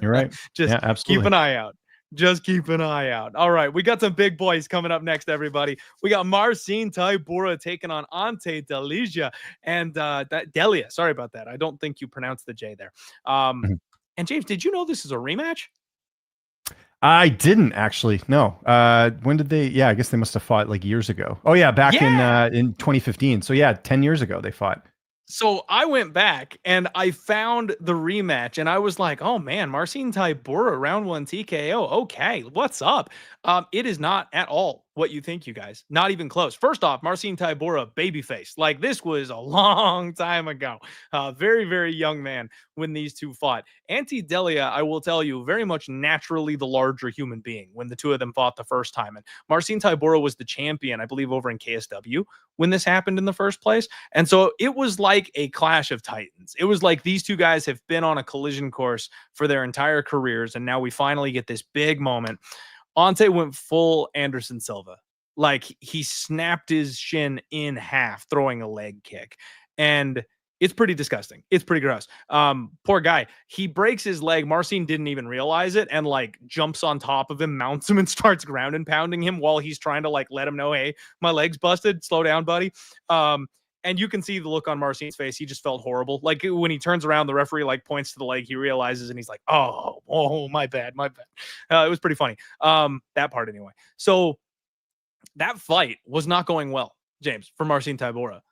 you're right. Just absolutely. Keep an eye out. Just keep an eye out. All right, we got some big boys coming up next, everybody. We got Marcin Tybura taking on Ante Delija and Delija. Sorry about that. I don't think you pronounced the J there. And James, did you know this is a rematch? I didn't actually. No. When did they? Yeah, I guess they must have fought like years ago. Oh yeah, back in 2015. So yeah, 10 years ago they fought. So I went back and I found the rematch and I was like, oh man, Marcin Tybura round 1 TKO. Okay, what's up? It is not at all what you think, you guys. Not even close. First off, Marcin Tybura, babyface. Like this was a long time ago. Very, very young man when these two fought. Ante Delija, I will tell you, very much naturally the larger human being when the two of them fought the first time. And Marcin Tybura was the champion, I believe, over in KSW when this happened in the first place. And so it was like a clash of titans. It was like these two guys have been on a collision course for their entire careers. And now we finally get this big moment. Ante went full Anderson Silva. Like he snapped his shin in half, throwing a leg kick. And it's pretty disgusting. It's pretty gross. Poor guy. He breaks his leg. Marcin didn't even realize it and like jumps on top of him, mounts him, and starts ground and pounding him while he's trying to like let him know, hey, my leg's busted. Slow down, buddy. And you can see the look on Marcin's face. He just felt horrible. Like when he turns around, the referee like points to the leg. He realizes and he's like, oh, my bad. It was pretty funny. That part anyway. So that fight was not going well, James, for Marcin Tybura.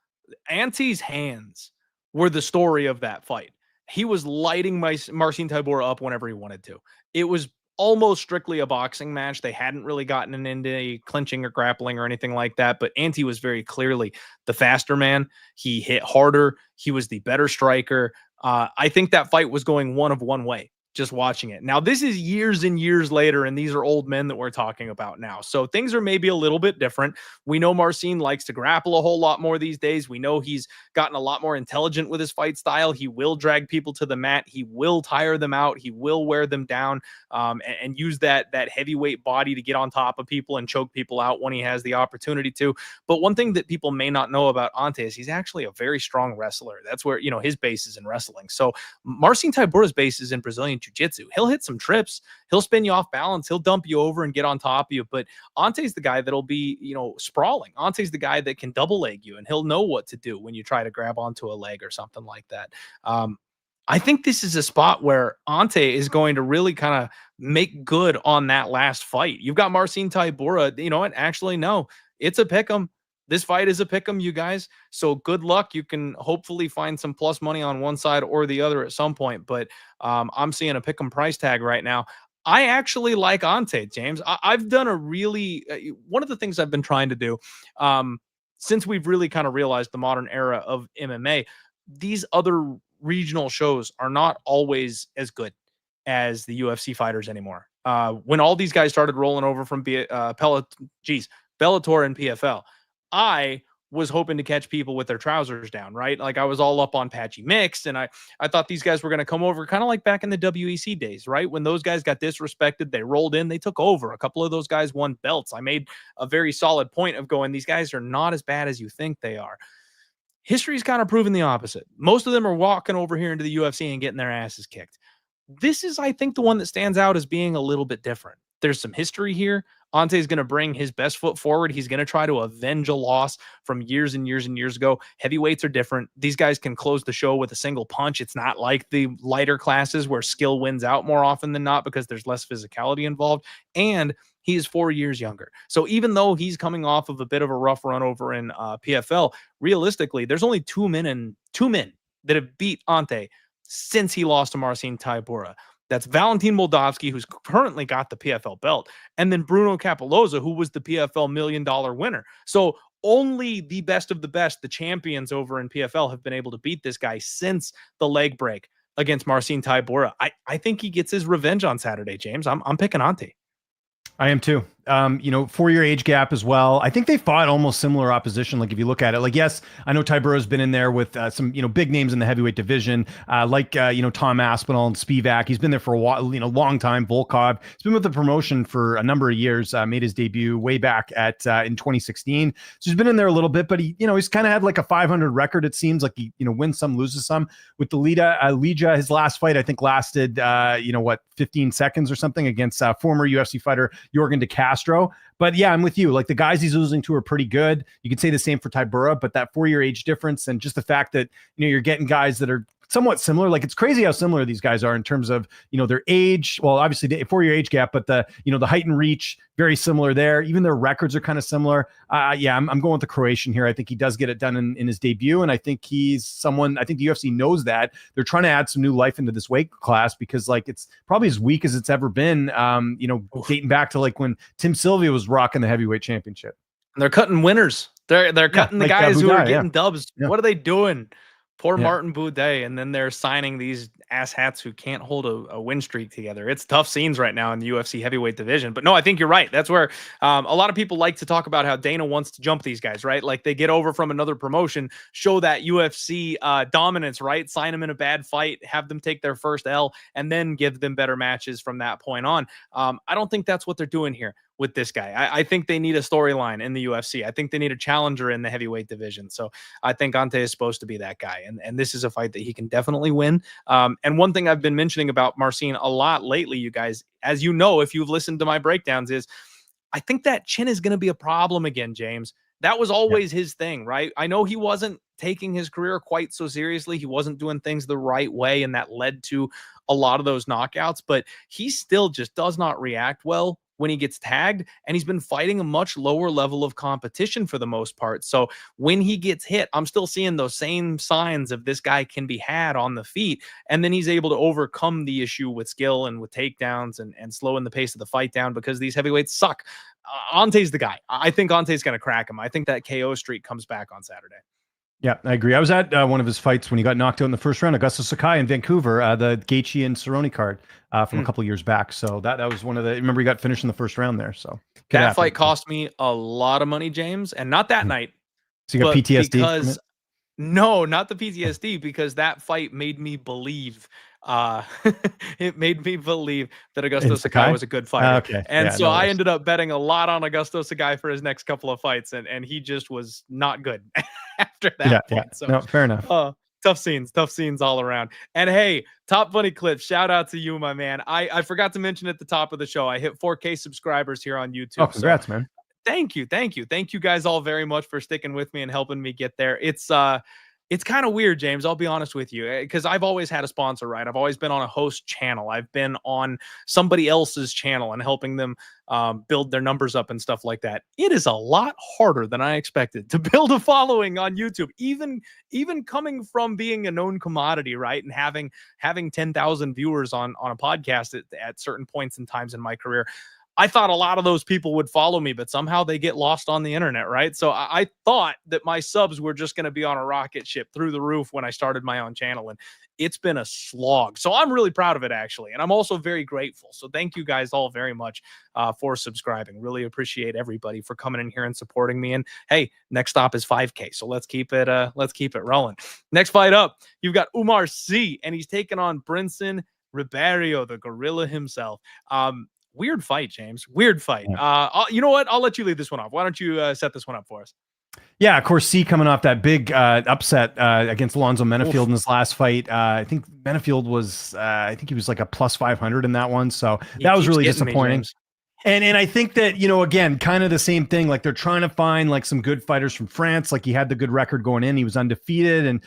Ante's hands were the story of that fight. He was lighting Marcin Tybura up whenever he wanted to. It was almost strictly a boxing match. They hadn't really gotten into any clinching or grappling or anything like that, but Ante was very clearly the faster man. He hit harder. He was the better striker. I think that fight was going one of one way. Just watching it. Now, this is years and years later, and these are old men that we're talking about now. So things are maybe a little bit different. We know Marcin likes to grapple a whole lot more these days. We know he's gotten a lot more intelligent with his fight style. He will drag people to the mat. He will tire them out. He will wear them down and use that heavyweight body to get on top of people and choke people out when he has the opportunity to. But one thing that people may not know about Ante is he's actually a very strong wrestler. That's where, his base is in wrestling. So Marcin Tybura's base is in Brazilian Jiu-Jitsu. He'll hit some trips. He'll spin you off balance. He'll dump you over and get on top of you. But Ante's the guy that'll be, sprawling. Ante's the guy that can double leg you, and he'll know what to do when you try to grab onto a leg or something like that. I think this is a spot where Ante is going to really kind of make good on that last fight. You've got Marcin Tybura. You know what? Actually, no, it's a pick'em. This fight is a pick'em, you guys. So good luck. You can hopefully find some plus money on one side or the other at some point. But I'm seeing a pick'em price tag right now. I actually like Ante, James. I've done a really one of the things I've been trying to do since we've really kind of realized the modern era of MMA. These other regional shows are not always as good as the UFC fighters anymore. When all these guys started rolling over from Bellator and PFL, I was hoping to catch people with their trousers down, right? Like I was all up on Patchy Mixed, and I thought these guys were going to come over kind of like back in the WEC days, right? When those guys got disrespected, they rolled in, they took over. A couple of those guys won belts. I made a very solid point of going, these guys are not as bad as you think they are. History's kind of proven the opposite. Most of them are walking over here into the UFC and getting their asses kicked. This is, I think, the one that stands out as being a little bit different. There's some history here. Ante is going to bring his best foot forward. He's going to try to avenge a loss from years and years and years ago. Heavyweights are different. These guys can close the show with a single punch. It's not like the lighter classes where skill wins out more often than not because there's less physicality involved. And he is 4 years younger. So even though he's coming off of a bit of a rough run over in PFL, realistically, there's only two men that have beat Ante since he lost to Marcin Tybura. That's Valentin Moldavsky, who's currently got the PFL belt, and then Bruno Capoloza, who was the PFL $1 million winner. So only the best of the best, the champions over in PFL, have been able to beat this guy since the leg break against Marcin Tybura. I think he gets his revenge on Saturday, James. I'm picking Ante. I am too. 4-year age gap as well. I think they fought almost similar opposition. Like if you look at it, like, yes, I know Tybura's been in there with some, big names in the heavyweight division, Tom Aspinall and Spivak. He's been there for a while, long time. Volkov. He's been with the promotion for a number of years, made his debut way back in 2016. So he's been in there a little bit, but he's kind of had like a 500 record. It seems like he, wins some, loses some with the Delija. His last fight, I think lasted, 15 seconds or something against former UFC fighter Jorgen De Castro. But yeah, I'm with you. Like the guys he's losing to are pretty good. You could say the same for Tybura, but that 4-year age difference and just the fact that, you're getting guys that are somewhat similar. Like, it's crazy how similar these guys are in terms of, their age. Well, obviously the 4-year age gap, but the height and reach, very similar there. Even their records are kind of similar. I'm going with the Croatian here. I think he does get it done in his debut. And I think he's someone, I think the UFC knows that. They're trying to add some new life into this weight class because, like, it's probably as weak as it's ever been, dating back to, like, when Tim Sylvia was rocking the heavyweight championship. They're cutting winners. They're cutting the guys who are getting dubs. Yeah. What are they doing? Poor Martin Boudet, and then they're signing these asshats who can't hold a win streak together. It's tough scenes right now in the UFC heavyweight division. But no, I think you're right. That's where a lot of people like to talk about how Dana wants to jump these guys, right? Like, they get over from another promotion, show that UFC dominance, right? Sign them in a bad fight, have them take their first L, and then give them better matches from that point on. I don't think that's what they're doing here with this guy. I think they need a storyline in the UFC. I think they need a challenger in the heavyweight division. So I think Ante is supposed to be that guy. And this is a fight that he can definitely win. And one thing I've been mentioning about Marcin a lot lately, you guys, as you know, if you've listened to my breakdowns, is I think that chin is going to be a problem again, James. That was always his thing, right? I know he wasn't taking his career quite so seriously. He wasn't doing things the right way, and that led to a lot of those knockouts, but he still just does not react well when he gets tagged, and he's been fighting a much lower level of competition for the most part. So when he gets hit, I'm still seeing those same signs of this guy can be had on the feet, and then he's able to overcome the issue with skill and with takedowns and slowing the pace of the fight down because these heavyweights suck. Ante's the guy. I think Ante's going to crack him. I think that KO streak comes back on Saturday. Yeah, I agree. I was at one of his fights when he got knocked out in the first round, Augusto Sakai in Vancouver, the Gaethje and Cerrone card from a couple of years back. So that was one of the, remember, he got finished in the first round there. So that fight cost me a lot of money, James, and not that night. So you got PTSD? Because, no, not the PTSD, because that fight made me believe it made me believe that Augusto Sakai was a good fighter. Okay. And so I ended up betting a lot on Augusto Sakai for his next couple of fights, and he just was not good after that point. Yeah. So no, fair enough. Tough scenes all around. And hey, top funny clips. Shout out to you, my man. I forgot to mention at the top of the show, I hit 4K subscribers here on YouTube. Oh, congrats, man. Thank you guys all very much for sticking with me and helping me get there. It's kind of weird, James. I'll be honest with you, because I've always had a sponsor, right? I've always been on a host channel. I've been on somebody else's channel and helping them build their numbers up and stuff like that. It is a lot harder than I expected to build a following on YouTube, even coming from being a known commodity, right? And having 10,000 viewers on a podcast at certain points and times in my career. I thought a lot of those people would follow me, but somehow they get lost on the internet, right? So I thought that my subs were just going to be on a rocket ship through the roof when I started my own channel, and it's been a slog. So I'm really proud of it, actually, and I'm also very grateful. So thank you guys all very much for subscribing. Really appreciate everybody for coming in here and supporting me. And hey, next stop is 5K, so let's keep it rolling. Next fight up, you've got Oumar C, and he's taking on Brinson Ribeiro, the gorilla himself. Weird fight, James. Weird fight. You know what? I'll let you lead this one off. Why don't you set this one up for us? Yeah, of course, C coming off that big upset against Alonzo Menafield in his last fight. I think Menafield was, I think he was like a plus 500 in that one. So that was really disappointing. And I think that, again, kind of the same thing. Like, they're trying to find like some good fighters from France. Like, he had the good record going in. He was undefeated. And,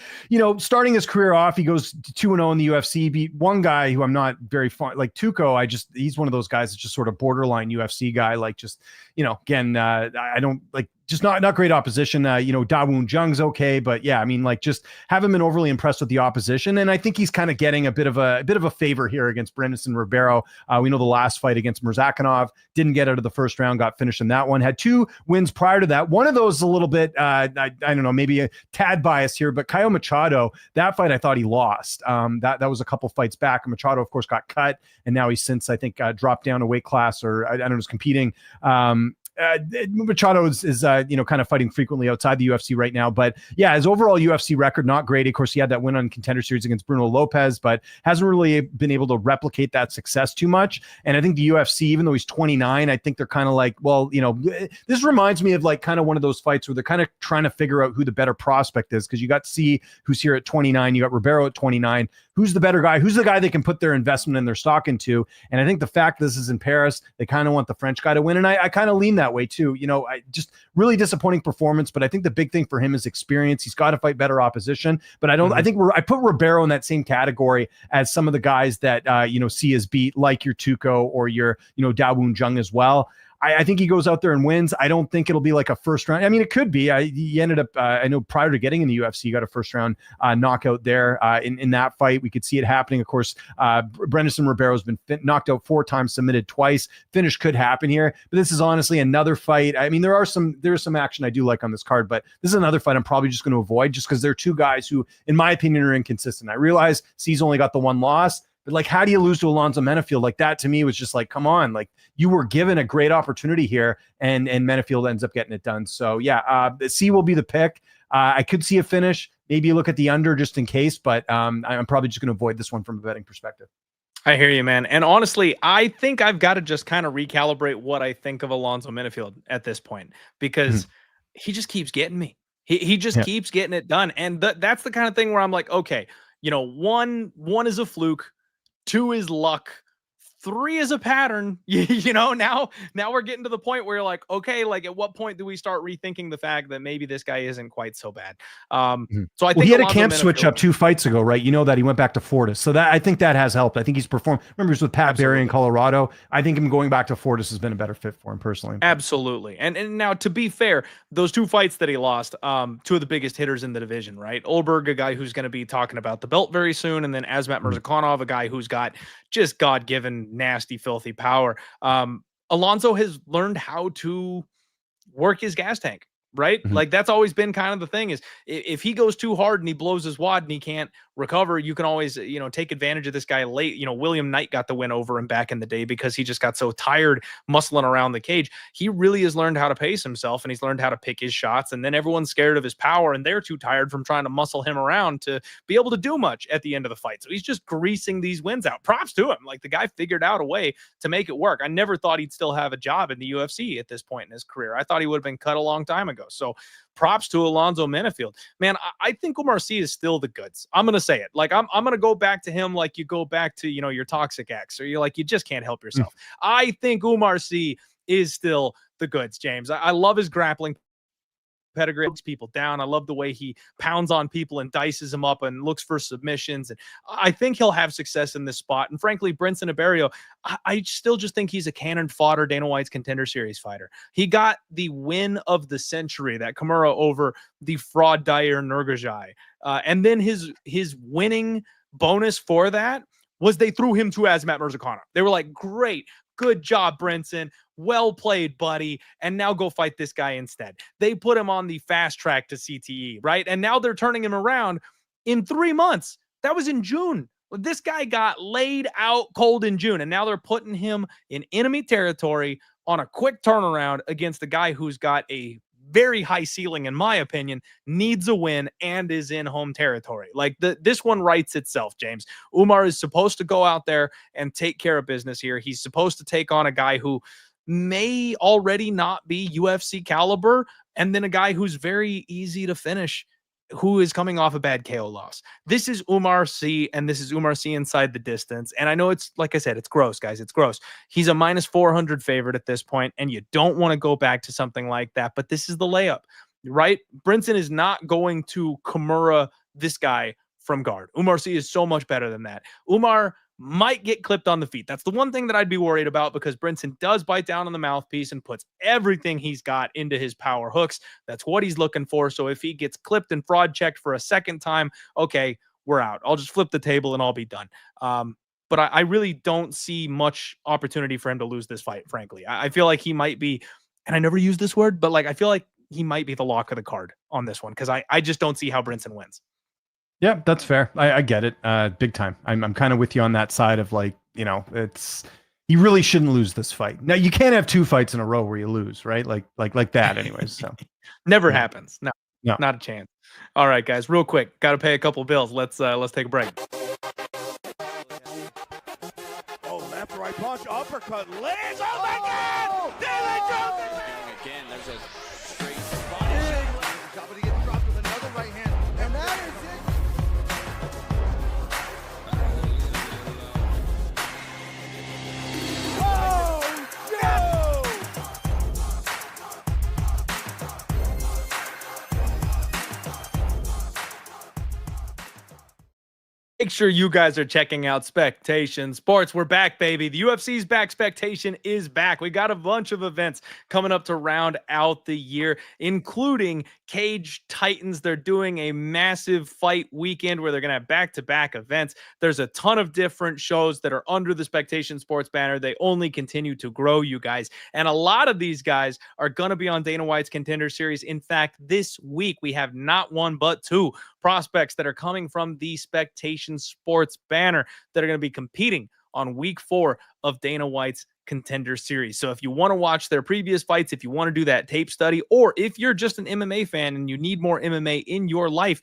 starting his career off, he goes 2-0 in the UFC, beat one guy who I'm not very fond, like Tuco. He's one of those guys that's just sort of borderline UFC guy. Like, just, again, I don't like, just not great opposition. Da Woon Jung's okay, but yeah, I mean, like, just haven't been overly impressed with the opposition. And I think he's kind of getting a bit of a favor here against Brinson Ribeiro. We know the last fight against Murzakanov didn't get out of the first round, got finished in that one. Had 2 wins prior to that. One of those is a little bit, I don't know, maybe a tad biased here, but Caio Machado, that fight I thought he lost. That was a couple fights back. Machado, of course, got cut, and now he's since, I think, dropped down a weight class, or I don't know, is competing. Machado is kind of fighting frequently outside the UFC right now, but yeah, his overall UFC record not great. Of course, he had that win on Contender Series against Bruno Lopez, but hasn't really been able to replicate that success too much. And I think the UFC, even though he's 29, I think they're kind of like, well, this reminds me of like kind of one of those fights where they're kind of trying to figure out who the better prospect is, because you got C, who's here at 29, you got Ribeiro at 29. Who's the better guy? Who's the guy they can put their investment and their stock into? And I think the fact this is in Paris, they kind of want the French guy to win, and I kind of lean that way too. Just really disappointing performance, but I think the big thing for him is experience. He's got to fight better opposition, but I think I put Ribeiro in that same category as some of the guys that, see as beat, like your Tuco or your, Da Woon Jung as well. I think he goes out there and wins. I don't think it'll be like a first round. I mean, it could be. He ended up, I know prior to getting in the UFC, he got a first round knockout there in that fight. We could see it happening. Of course, Brenderson Ribeiro has been knocked out 4 times, submitted twice. Finish could happen here, but this is honestly another fight. I mean, there's some action I do like on this card, but this is another fight I'm probably just going to avoid just because they're 2 guys who, in my opinion, are inconsistent. I realize C's only got the 1 loss. But like, how do you lose to Alonzo Menefield? Like, that to me was just like, come on, like, you were given a great opportunity here, and Menefield ends up getting it done. So yeah, C will be the pick. I could see a finish. Maybe you look at the under just in case, but I'm probably just going to avoid this one from a betting perspective. I hear you, man. And honestly, I think I've got to just kind of recalibrate what I think of Alonzo Menefield at this point, because he just keeps getting me. He just keeps getting it done. And that's the kind of thing where I'm like, okay, one is a fluke. 2 is luck. 3 is a pattern. Now we're getting to the point where you're like, okay, like at what point do we start rethinking the fact that maybe this guy isn't quite so bad? So I think he had a camp switch up 2 fights ago, right? That he went back to Fortis. So that, I think that has helped. I think he's performed. Remember, he was with Pat Barry in Colorado. I think him going back to Fortis has been a better fit for him personally. Absolutely. And now, to be fair, those 2 fights that he lost, 2 of the biggest hitters in the division, right? Olberg, a guy who's going to be talking about the belt very soon, and then Azmat Mirzakhanov, a guy who's got just God-given nasty, filthy power. Alonzo has learned how to work his gas tank, right? Like, that's always been kind of the thing, is if he goes too hard and he blows his wad and he can't recover, you can always, take advantage of this guy late. William Knight got the win over him back in the day because he just got so tired muscling around the cage. He really has learned how to pace himself, and he's learned how to pick his shots. And then everyone's scared of his power, and they're too tired from trying to muscle him around to be able to do much at the end of the fight. So he's just greasing these wins out. Props to him. Like, the guy figured out a way to make it work. I never thought he'd still have a job in the UFC at this point in his career. I thought he would have been cut a long time ago. So props to Alonzo Menefield. Man, I think Oumar Sy is still the goods. I'm going to say it. Like, I'm going to go back to him like you go back to, your toxic ex, or you're like, you just can't help yourself. I think Oumar Sy is still the goods, James. I love his grappling pedigree, takes people down. I love the way he pounds on people and dices them up and looks for submissions. And I think he'll have success in this spot. And frankly, Brinson Iberio, I still just think he's a cannon fodder Dana White's Contender Series fighter. He got the win of the century, that Kimura over the fraud Dair Nurgajai. And then his winning bonus for that was they threw him to Azmat Mirzakhanov. They were like, great, good job, Brinson. Well played, buddy. And now go fight this guy instead. They put him on the fast track to CTE, right? And now they're turning him around in 3 months. That was in June. This guy got laid out cold in June, and now they're putting him in enemy territory on a quick turnaround against a guy who's got a very high ceiling, in my opinion, needs a win, and is in home territory. Like, this one writes itself, James. Oumar is supposed to go out there and take care of business here. He's supposed to take on a guy who may already not be UFC caliber, and then a guy who's very easy to finish, who is coming off a bad KO loss. This is Oumar Sy, and this is Oumar Sy inside the distance. And I know it's, like I said, it's gross, guys. It's gross. He's a minus 400 favorite at this point, and you don't want to go back to something like that. But this is the layup, right? Brinson is not going to Kimura this guy from guard. Oumar Sy is so much better than that. Oumar might get clipped on the feet. That's the one thing that I'd be worried about, because Brinson does bite down on the mouthpiece and puts everything he's got into his power hooks. That's what he's looking for. So if he gets clipped and fraud checked for a second time, okay, we're out. I'll just flip the table and I'll be done. But I really don't see much opportunity for him to lose this fight, frankly. I feel like he might be, and I never use this word, but like, I feel like he might be the lock of the card on this one, because I just don't see how Brinson wins. Yeah, that's fair. I get it. Big time. I'm kind of with you on that side of, like, it's, you really shouldn't lose this fight. Now, you can't have 2 fights in a row where you lose, right? Like that anyways. So never happens. No, not a chance. All right, guys, real quick. Got to pay a couple bills. Let's take a break. Oh, left, right punch, uppercut, lands. Oh my God! Dillinger! Again, there's a straight spot. Somebody gets dropped with another right hand, and that is it. Oh, no! sure you guys are checking out Spectation Sports. We're back, baby. The UFC's back. Spectation is back. We got a bunch of events coming up to round out the year, including Cage Titans. They're doing a massive fight weekend where they're going to have back-to-back events. There's a ton of different shows that are under the Spectation Sports banner. They only continue to grow, you guys. And a lot of these guys are going to be on Dana White's Contender Series. In fact, this week we have not one but two prospects that are coming from the Spectation Sports banner that are going to be competing on week 4 of Dana White's Contender Series. So if you want to watch their previous fights, if you want to do that tape study, or if you're just an MMA fan and you need more MMA in your life,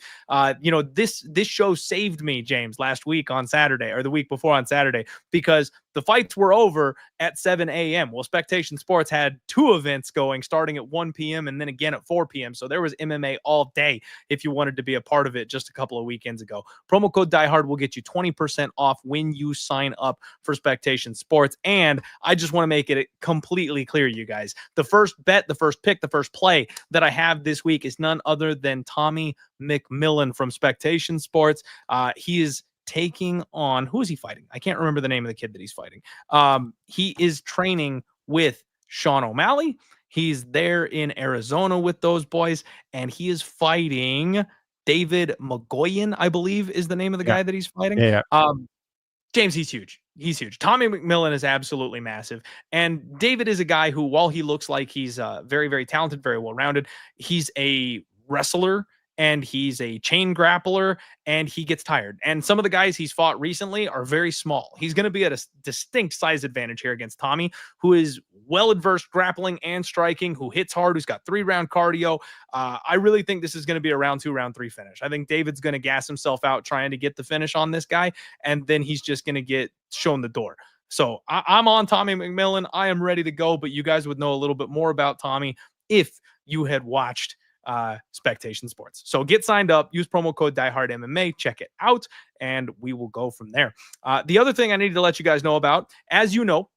this show saved me, James, last week on Saturday, or the week before on Saturday, because the fights were over at 7 a.m. Well, Spectation Sports had 2 events going, starting at 1 p.m. and then again at 4 p.m. So there was MMA all day if you wanted to be a part of it just a couple of weekends ago. Promo code DieHard will get you 20% off when you sign up for Spectation Sports. And I just want to make it completely clear, you guys. The first bet, the first pick, the first play that I have this week is none other than Tommy McMillan from Spectation Sports. He is taking on, who is he fighting? I can't remember the name of the kid that he's fighting. He is training with Sean O'Malley. He's there in Arizona with those boys, and he is fighting David Magoyan, I believe is the name of the guy that he's fighting. James, he's huge. He's huge. Tommy McMillan is absolutely massive. And David is a guy who, while he looks like he's very, very talented, very well-rounded, he's a wrestler and he's a chain grappler, and he gets tired. And some of the guys he's fought recently are very small. He's going to be at a distinct size advantage here against Tommy, who is well-adversed grappling and striking, who hits hard, who's got 3-round cardio. I really think this is going to be a round 2, round 3 finish. I think David's going to gas himself out trying to get the finish on this guy, and then he's just going to get shown the door. So I'm on Tommy McMillan. I am ready to go, but you guys would know a little bit more about Tommy if you had watched Spectation Sports. So get signed up, use promo code DieHardMMA, check it out, and we will go from there. The other thing I needed to let you guys know about, as you know,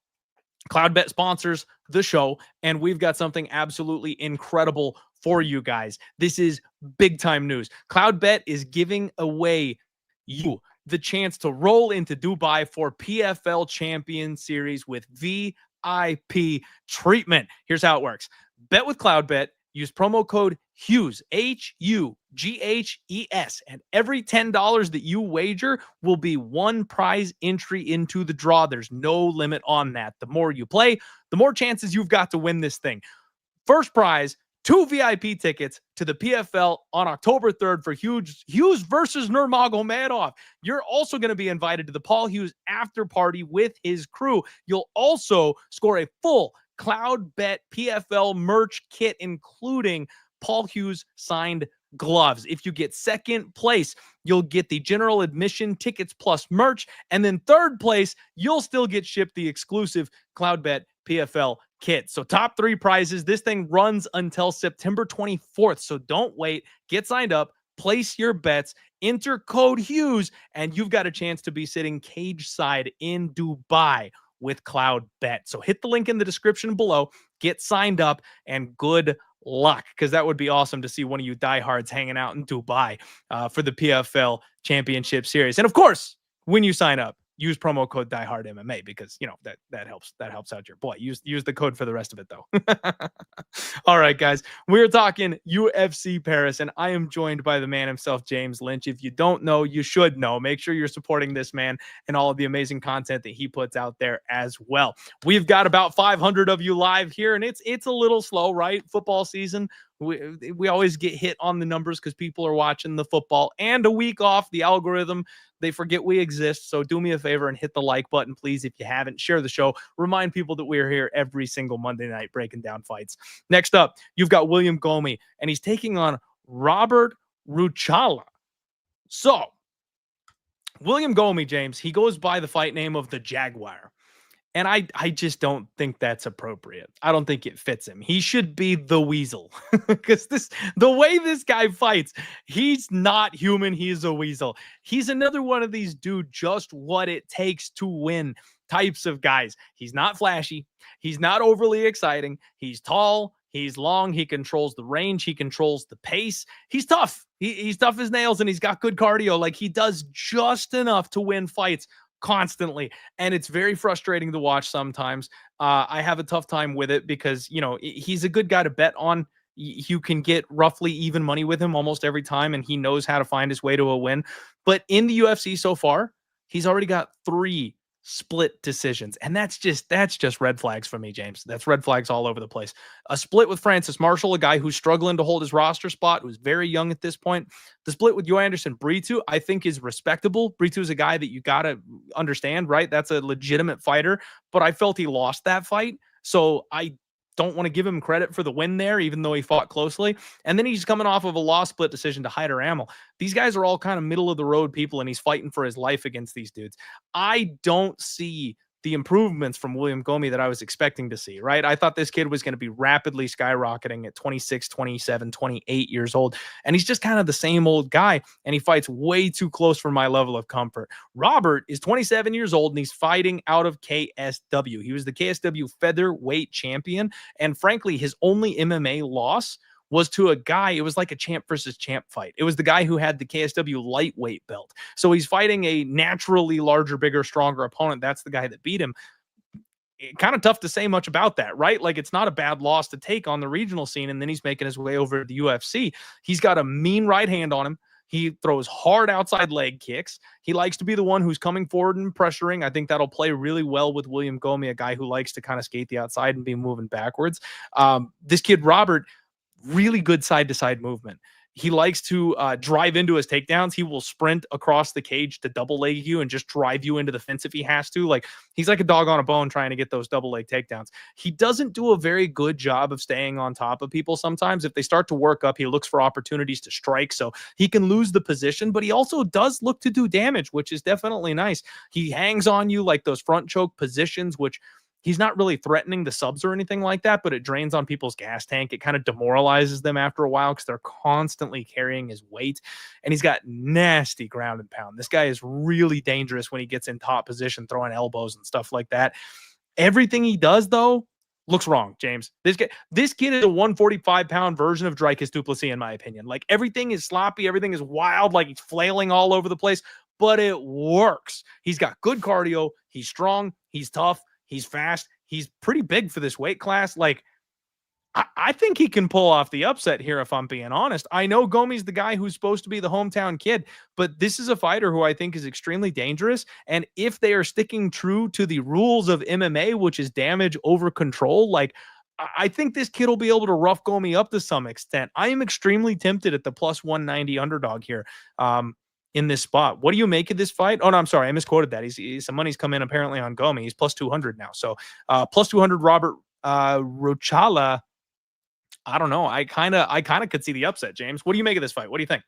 CloudBet sponsors the show, and we've got something absolutely incredible for you guys. This is big time news. CloudBet is giving away you the chance to roll into Dubai for PFL Champion Series with VIP treatment. Here's how it works. Bet with CloudBet. Use promo code Hughes, HUGHES, and every $10 that you wager will be one prize entry into the draw. There's no limit on that. The more you play, the more chances you've got to win this thing. First prize, 2 VIP tickets to the PFL on October 3rd for Hughes versus Nurmagomedov. You're also going to be invited to the Paul Hughes after party with his crew. You'll also score a full CloudBet PFL merch kit, including Paul Hughes signed gloves. If you get second place, you'll get the general admission tickets plus merch. And then third place, you'll still get shipped the exclusive CloudBet PFL kit. So top 3 prizes. This thing runs until September 24th. So don't wait. Get signed up. Place your bets. Enter code Hughes, and you've got a chance to be sitting cage side in Dubai with CloudBet. So hit the link in the description below, get signed up, and good luck, because that would be awesome to see one of you diehards hanging out in Dubai for the PFL Championship Series. And of course, when you sign up, use promo code DieHardMMA, because that helps out your boy. Use the code for the rest of it though. All right, guys, we're talking UFC Paris, and I am joined by the man himself, James Lynch. If you don't know, you should know. Make sure you're supporting this man and all of the amazing content that he puts out there as well. We've got about 500 of you live here, and it's a little slow, right? Football season. We always get hit on the numbers because people are watching the football, and a week off, the algorithm, they forget we exist. So do me a favor and hit the like button, please. If you haven't, share the show. Remind people that we're here every single Monday night breaking down fights. Next up, you've got William Gomis, and he's taking on Robert Ruchala. So William Gomis, James, he goes by the fight name of the Jaguar. And I just don't think that's appropriate. I don't think it fits him. He should be the Weasel, because the way this guy fights, he's not human. He's a weasel. He's another one of these do just what it takes to win types of guys. He's not flashy. He's not overly exciting. He's tall. He's long. He controls the range. He controls the pace. He's tough. He's tough as nails and he's got good cardio. Like, he does just enough to win fights constantly. And it's very frustrating to watch sometimes. I have a tough time with it because, he's a good guy to bet on. You can get roughly even money with him almost every time, and he knows how to find his way to a win. But in the UFC so far, he's already got 3 split decisions, and that's just red flags for me, James. That's red flags all over the place. A split with Francis Marshall, a guy who's struggling to hold his roster spot, who's very young at this point. The split with Joanderson Brito, I think, is respectable. Brito is a guy that you gotta understand, right? That's a legitimate fighter, but I felt he lost that fight, so I don't want to give him credit for the win there, even though he fought closely. And then he's coming off of a loss split decision to Hyder Amel. These guys are all kind of middle of the road people, and he's fighting for his life against these dudes. I don't see the improvements from William Gomis that I was expecting to see, right? I thought this kid was going to be rapidly skyrocketing at 26, 27, 28 years old. And he's just kind of the same old guy. And he fights way too close for my level of comfort. Robert is 27 years old and he's fighting out of KSW. He was the KSW featherweight champion. And frankly, his only MMA loss was to a guy. It was like a champ versus champ fight. It was the guy who had the KSW lightweight belt. So he's fighting a naturally larger, bigger, stronger opponent. That's the guy that beat him. Kind of tough to say much about that, right? Like, it's not a bad loss to take on the regional scene, and then he's making his way over to the UFC. He's got a mean right hand on him. He throws hard outside leg kicks. He likes to be the one who's coming forward and pressuring. I think that'll play really well with William Gomis, a guy who likes to kind of skate the outside and be moving backwards. This kid, Robert, really good side-to-side movement. He likes to drive into his takedowns. He will sprint across the cage to double leg you and just drive you into the fence if he has to. Like, he's like a dog on a bone trying to get those double leg takedowns. He doesn't do a very good job of staying on top of people sometimes. If they start to work up, he looks for opportunities to strike, so he can lose the position, but he also does look to do damage, which is definitely nice. He hangs on you like those front choke positions, which he's not really threatening the subs or anything like that, but it drains on people's gas tank. It kind of demoralizes them after a while because they're constantly carrying his weight. And he's got nasty ground and pound. This guy is really dangerous when he gets in top position, throwing elbows and stuff like that. Everything he does, though, looks wrong, James. This kid is a 145-pound version of Dricus du Plessis, in my opinion. Like, everything is sloppy. Everything is wild. Like, he's flailing all over the place, but it works. He's got good cardio. He's strong. He's tough. He's fast. He's pretty big for this weight class. Like, I think he can pull off the upset here, if I'm being honest. I know Gomis the guy who's supposed to be the hometown kid, but this is a fighter who I think is extremely dangerous. And if they are sticking true to the rules of MMA, which is damage over control, like, I think this kid will be able to rough Gomis up to some extent. I am extremely tempted at the plus 190 underdog here. In this spot. What do you make of this fight? Oh, no, I'm sorry. I misquoted that. He's some money's come in apparently on Gomis. He's plus 200 now. So plus 200 Robert Ruchala. I don't know. I kind of could see the upset, James. What do you make of this fight? What do you think?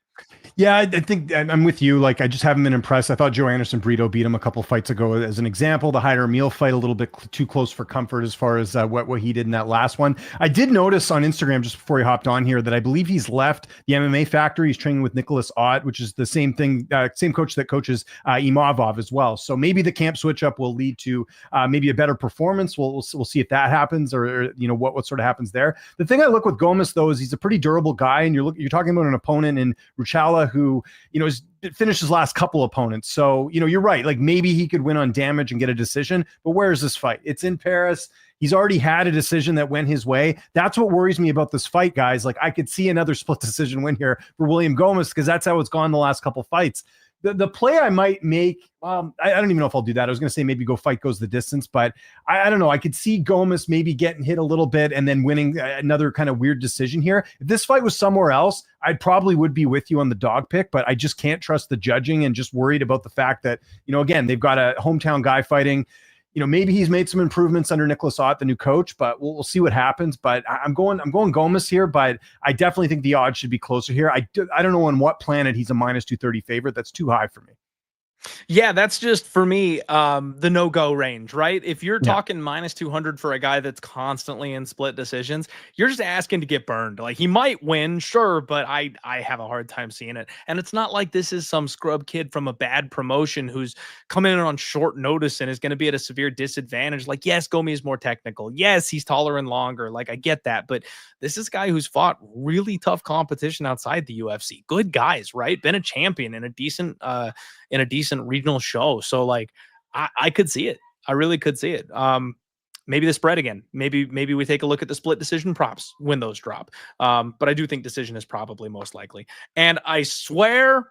Yeah, I think I'm with you. Like, I just haven't been impressed. I thought Joe Anderson Brito beat him a couple fights ago as an example. The Hyder Amel fight a little bit too close for comfort as far as what he did in that last one. I did notice on Instagram just before he hopped on here that I believe he's left the MMA Factory. He's training with Nicholas Ott, which is the same thing, same coach that coaches Imavov as well. So maybe the camp switch up will lead to maybe a better performance. We'll see if that happens, or what sort of happens there. The thing I look with Gomis though is he's a pretty durable guy, and you're talking about an opponent in Ruchala who is finished his last couple opponents. So you're right. Like, maybe he could win on damage and get a decision. But where is this fight? It's in Paris. He's already had a decision that went his way. That's what worries me about this fight, guys. Like, I could see another split decision win here for William Gomis because that's how it's gone the last couple fights. The play I might make, I don't even know if I'll do that. I was going to say maybe go fight goes the distance, but I don't know. I could see Gomis maybe getting hit a little bit and then winning another kind of weird decision here. If this fight was somewhere else, I probably would be with you on the dog pick, but I just can't trust the judging and just worried about the fact that, again, they've got a hometown guy fighting. Maybe he's made some improvements under Nicholas Ott, the new coach, but we'll see what happens. But I'm going Gomis here, but I definitely think the odds should be closer here. I don't know on what planet he's a minus 230 favorite. That's too high for me. Yeah, that's just for me the no-go range, right? If you're talking minus 200 for a guy that's constantly in split decisions, you're just asking to get burned. Like, he might win, sure, but I have a hard time seeing it. And it's not like this is some scrub kid from a bad promotion who's coming in on short notice and is going to be at a severe disadvantage. Like, yes, Gomis is more technical. Yes, he's taller and longer. Like, I get that, but this is a guy who's fought really tough competition outside the UFC. Good guys, right? Been a champion in a decent regional show. So like I could see it. I really could see it. Maybe the spread again. Maybe we take a look at the split decision props when those drop. But I do think decision is probably most likely. And I swear,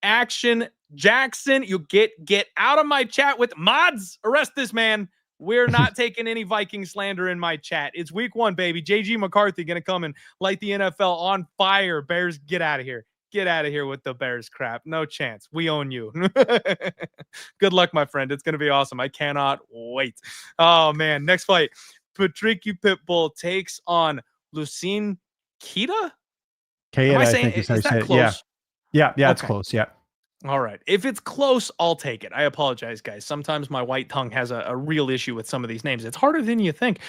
Action Jackson, you get out of my chat with mods. Arrest this man. We're not taking any Viking slander in my chat. It's week 1, baby. JG McCarthy going to come and light the NFL on fire. Bears, get out of here. Get out of here with the Bears crap. No chance. We own you. Good luck, my friend. It's going to be awesome. I cannot wait. Oh, man. Next fight. Patricio Pitbull takes on Losene Keita? Keita, I think is how you say it. Close? Yeah, it's close. Yeah. All right. If it's close, I'll take it. I apologize, guys. Sometimes my white tongue has a real issue with some of these names. It's harder than you think.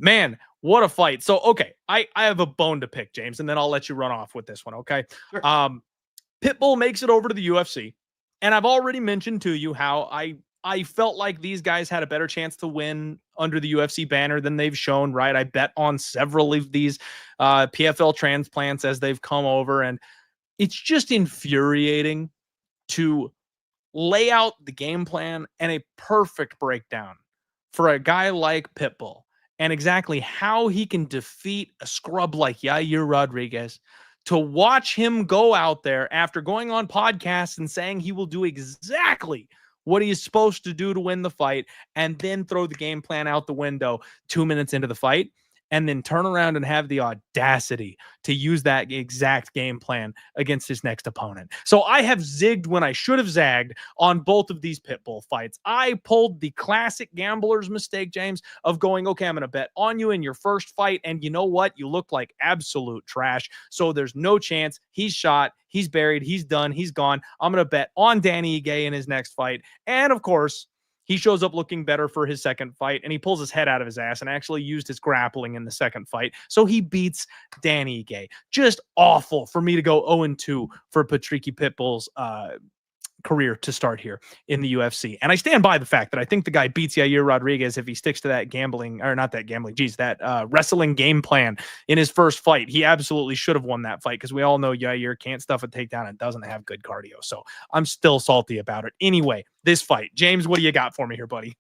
Man, what a fight. So, okay, I have a bone to pick, James, and then I'll let you run off with this one, okay? Sure. Pitbull makes it over to the UFC, and I've already mentioned to you how I felt like these guys had a better chance to win under the UFC banner than they've shown, right? I bet on several of these PFL transplants as they've come over, and it's just infuriating to lay out the game plan and a perfect breakdown for a guy like Pitbull and exactly how he can defeat a scrub like Yair Rodriguez, to watch him go out there after going on podcasts and saying he will do exactly what he is supposed to do to win the fight, and then throw the game plan out the window 2 minutes into the fight, and then turn around and have the audacity to use that exact game plan against his next opponent. So I have zigged when I should have zagged on both of these Pitbull fights. I pulled the classic gambler's mistake, James, of going, okay, I'm going to bet on you in your first fight, and you know what? You look like absolute trash, so there's no chance. He's shot, he's buried, he's done, he's gone. I'm going to bet on Danny Ige in his next fight. And of course, he shows up looking better for his second fight, and he pulls his head out of his ass and actually used his grappling in the second fight. So he beats Danny Ige. Just awful for me to go 0-2 for Patricio Pitbull's career to start here in the UFC. And I stand by the fact that I think the guy beats Yair Rodriguez if he sticks to that wrestling game plan in his first fight. He absolutely should have won that fight, because we all know Yair can't stuff a takedown and doesn't have good cardio. So I'm still salty about it. Anyway, this fight. James, what do you got for me here, buddy?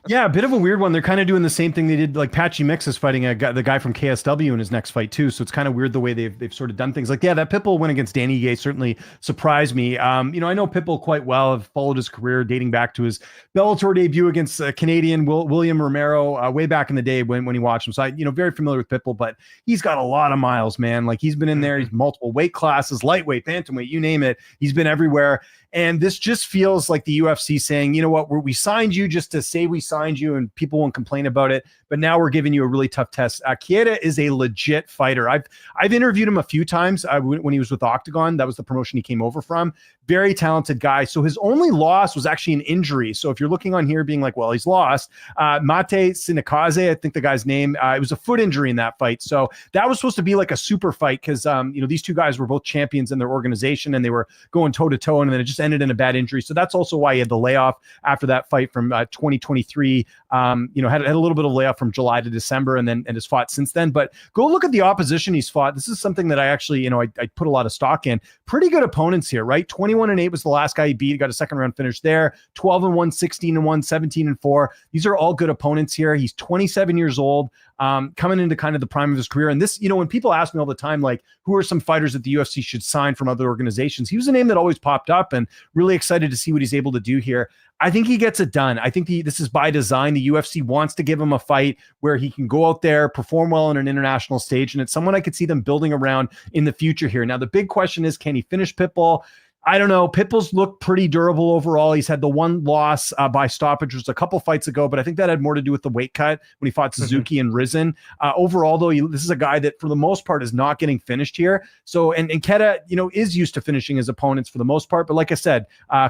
Yeah, a bit of a weird one. They're kind of doing the same thing they did, like Patchy Mix is fighting the guy from KSW in his next fight too. So it's kind of weird the way they've sort of done things. Like, yeah, that Pitbull win against Danny Ige certainly surprised me. I know Pitbull quite well. I've followed his career dating back to his Bellator debut against Canadian William Romero way back in the day when he watched him. So I, very familiar with Pitbull, but he's got a lot of miles, man. Like, he's been in there. He's multiple weight classes, lightweight, bantamweight, you name it. He's been everywhere. And this just feels like the UFC saying, you know what, we signed you just to say we signed you and people won't complain about it. But now we're giving you a really tough test. Keita is a legit fighter. I've interviewed him a few times when he was with Octagon. That was the promotion he came over from. Very talented guy. So his only loss was actually an injury. So if you're looking on here being like, well, he's lost. Mate Sinakaze, I think the guy's name, it was a foot injury in that fight. So that was supposed to be like a super fight because, these two guys were both champions in their organization and they were going toe to toe, and then it just ended in a bad injury. So that's also why he had the layoff after that fight from 2023. Had a little bit of layoff from July to December, and has fought since then. But go look at the opposition he's fought. This is something that I actually, I put a lot of stock in. Pretty good opponents here, right? 21-8 was the last guy he beat. He got a second round finish there. 12-1, 16-1, 17-4. These are all good opponents here. He's 27 years old, coming into kind of the prime of his career. And this, when people ask me all the time, like, who are some fighters that the UFC should sign from other organizations? He was a name that always popped up, and really excited to see what he's able to do here. I think he gets it done. I think this is by design. The UFC wants to give him a fight where he can go out there, perform well on an international stage, and it's someone I could see them building around in the future here. Now, the big question is, can he finish Pitbull? I don't know. Pitbull's looked pretty durable overall. He's had the one loss by stoppage, which was a couple fights ago, but I think that had more to do with the weight cut when he fought Suzuki and Rizin. Overall, though, this is a guy that for the most part is not getting finished here. So, and Keita, is used to finishing his opponents for the most part. But like I said, I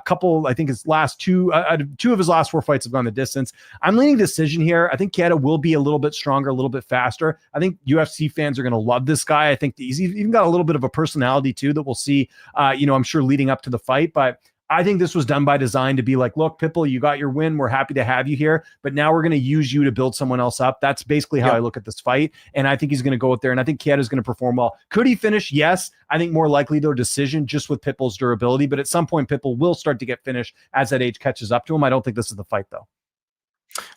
think his last two of his last 4 fights have gone the distance. I'm leaning decision here. I think Keita will be a little bit stronger, a little bit faster. I think UFC fans are going to love this guy. I think he's even got a little bit of a personality too that we'll see, I'm sure leading up to the fight. But I think this was done by design to be like, look, Pitbull, you got your win. We're happy to have you here, but now we're going to use you to build someone else up. That's basically how I look at this fight. And I think he's going to go out there, and I think Keita is going to perform well. Could he finish? Yes. I think more likely though decision just with Pitbull's durability, but at some point Pitbull will start to get finished as that age catches up to him. I don't think this is the fight though.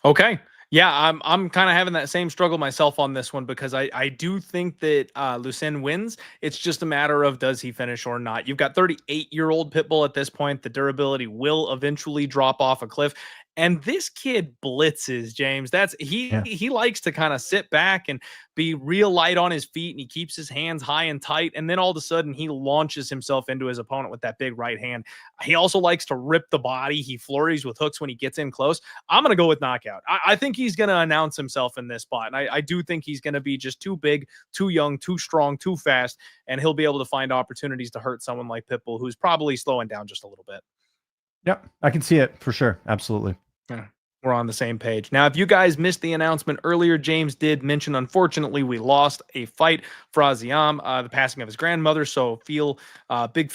Okay. Yeah, I'm kind of having that same struggle myself on this one because I do think that Losene wins. It's just a matter of does he finish or not. You've got 38-year-old Pitbull at this point. The durability will eventually drop off a cliff. And this kid blitzes, James. He likes to kind of sit back and be real light on his feet, and he keeps his hands high and tight. And then all of a sudden, he launches himself into his opponent with that big right hand. He also likes to rip the body. He flurries with hooks when he gets in close. I'm going to go with knockout. I think he's going to announce himself in this spot. And I do think he's going to be just too big, too young, too strong, too fast. And he'll be able to find opportunities to hurt someone like Pitbull, who's probably slowing down just a little bit. Yep, I can see it for sure. Absolutely. Yeah, we're on the same page. Now, if you guys missed the announcement earlier, James did mention, unfortunately, we lost a fight for Ziam, the passing of his grandmother. So big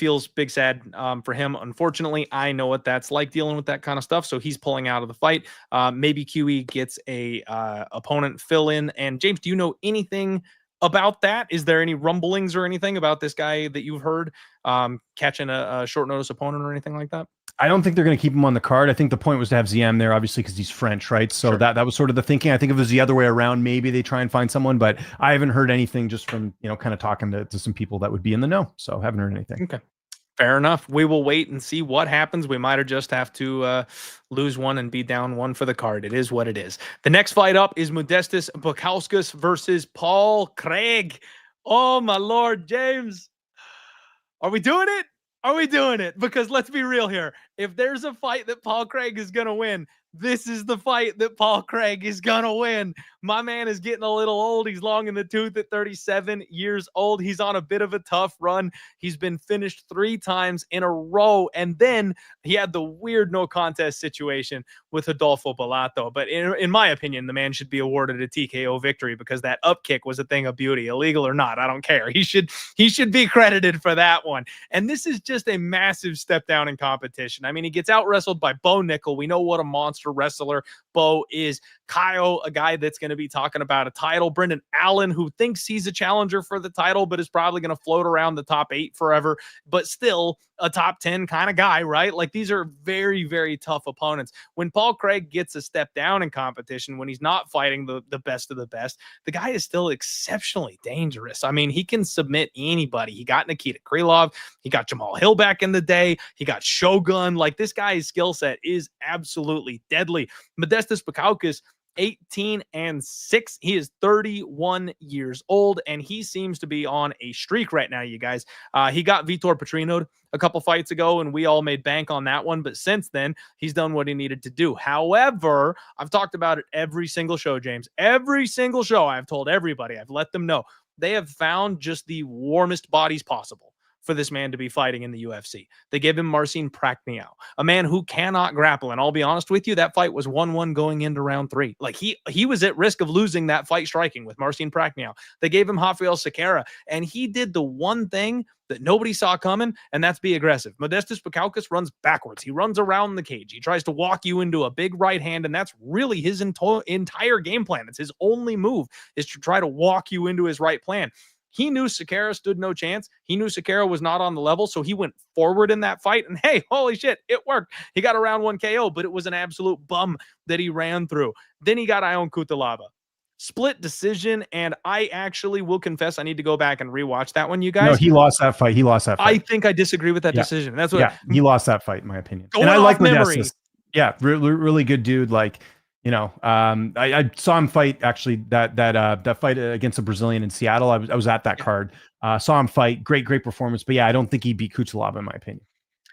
sad for him. Unfortunately, I know what that's like dealing with that kind of stuff. So he's pulling out of the fight. Maybe QE gets a opponent fill in. And James, do you know anything about that? Is there any rumblings or anything about this guy that you've heard catching a short notice opponent or anything like that? I don't think they're going to keep him on the card. I think the point was to have Ziam there, obviously, because he's French, right? So sure. that was sort of the thinking. I think if it was the other way around, maybe they try and find someone, but I haven't heard anything just from, kind of talking to some people that would be in the know. So haven't heard anything. Okay. Fair enough. We will wait and see what happens. We might just have to lose one and be down one for the card. It is what it is. The next fight up is Modestas Bukauskas versus Paul Craig. Oh, my Lord, James. Are we doing it? Are we doing it? Because let's be real here. If there's a fight that Paul Craig is going to win, this is the fight that Paul Craig is going to win. My man is getting a little old. He's long in the tooth at 37 years old. He's on a bit of a tough run. He's been finished 3 times in a row. And then he had the weird no contest situation with Adolfo Bellato. But in my opinion, the man should be awarded a TKO victory because that up kick was a thing of beauty. Illegal or not, I don't care. He should be credited for that one. And this is just a massive step down in competition. I mean, he gets out wrestled by Bo Nickel. We know what a monster wrestler Bo is. Caio, a guy that's going to be talking about a title. Brendan Allen, who thinks he's a challenger for the title, but is probably going to float around the top 8 forever, but still a top 10 kind of guy, right? Like, these are very, very tough opponents. When Paul Craig gets a step down in competition, when he's not fighting the best of the best, the guy is still exceptionally dangerous. I mean, he can submit anybody. He got Nikita Krylov. He got Jamal Hill back in the day. He got Shogun. Like, this guy's skill set is absolutely deadly. Modestas Bukauskas, 18-6. He is 31 years old, and he seems to be on a streak right now, you guys. He got Vitor Petrino'd a couple fights ago, and we all made bank on that one. But since then, he's done what he needed to do. However, I've talked about it every single show, James. Every single show, I've told everybody, I've let them know, they have found just the warmest bodies possible for this man to be fighting in the UFC. They gave him Marcin Prachnio, a man who cannot grapple. And I'll be honest with you, that fight was 1-1 going into round 3. Like, he was at risk of losing that fight striking with Marcin Prachnio. They gave him Rafael Sequeira, and he did the one thing that nobody saw coming, and that's be aggressive. Modestas Bukauskas runs backwards. He runs around the cage. He tries to walk you into a big right hand, and that's really his entire game plan. It's his only move, is to try to walk you into his right plan. He knew Sequeira stood no chance. He knew Sequeira was not on the level, so he went forward in that fight. And hey, holy shit, it worked. He got a round 1 KO, but it was an absolute bum that he ran through. Then he got Ion Cutelaba. Split decision, and I actually will confess I need to go back and rewatch that one, you guys. No, he lost that fight. I think I disagree with that decision. That's what. He lost that fight, in my opinion. And I like Modestas. Yeah, really good dude. Like, I saw him fight actually that fight against a Brazilian in Seattle. I was at that card. Saw him fight. Great performance. But yeah, I don't think he beat Cutelaba in my opinion.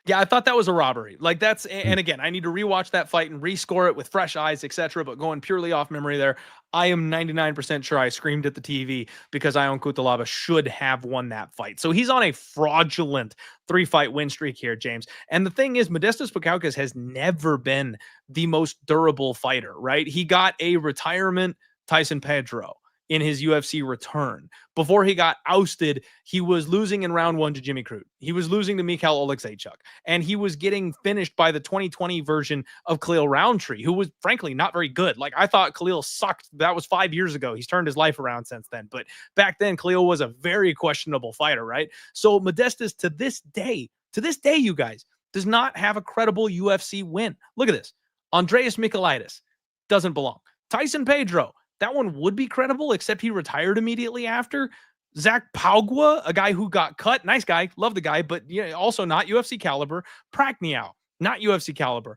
Yeah, I thought that was a robbery. Like that's, and again, I need to rewatch that fight and rescore it with fresh eyes, etc. But going purely off memory there, I am 99% sure I screamed at the TV because Ion Cutelaba should have won that fight. So he's on a fraudulent 3-fight win streak here, James. And the thing is, Modestas Bukauskas has never been the most durable fighter, right? He got a retirement Tyson Pedro in his UFC return. Before he got ousted, he was losing in round 1 to Jimmy Crute. He was losing to Mikhail Oleksiejczuk. And he was getting finished by the 2020 version of Khalil Roundtree, who was frankly not very good. Like, I thought Khalil sucked. That was 5 years ago. He's turned his life around since then. But back then, Khalil was a very questionable fighter, right? So Modestas, to this day, you guys, does not have a credible UFC win. Look at this. Andreas Michailidis doesn't belong. Tyson Pedro, that one would be credible, except he retired immediately after. Zach Paugua, a guy who got cut. Nice guy. Love the guy, but also not UFC caliber. Prakniau, not UFC caliber.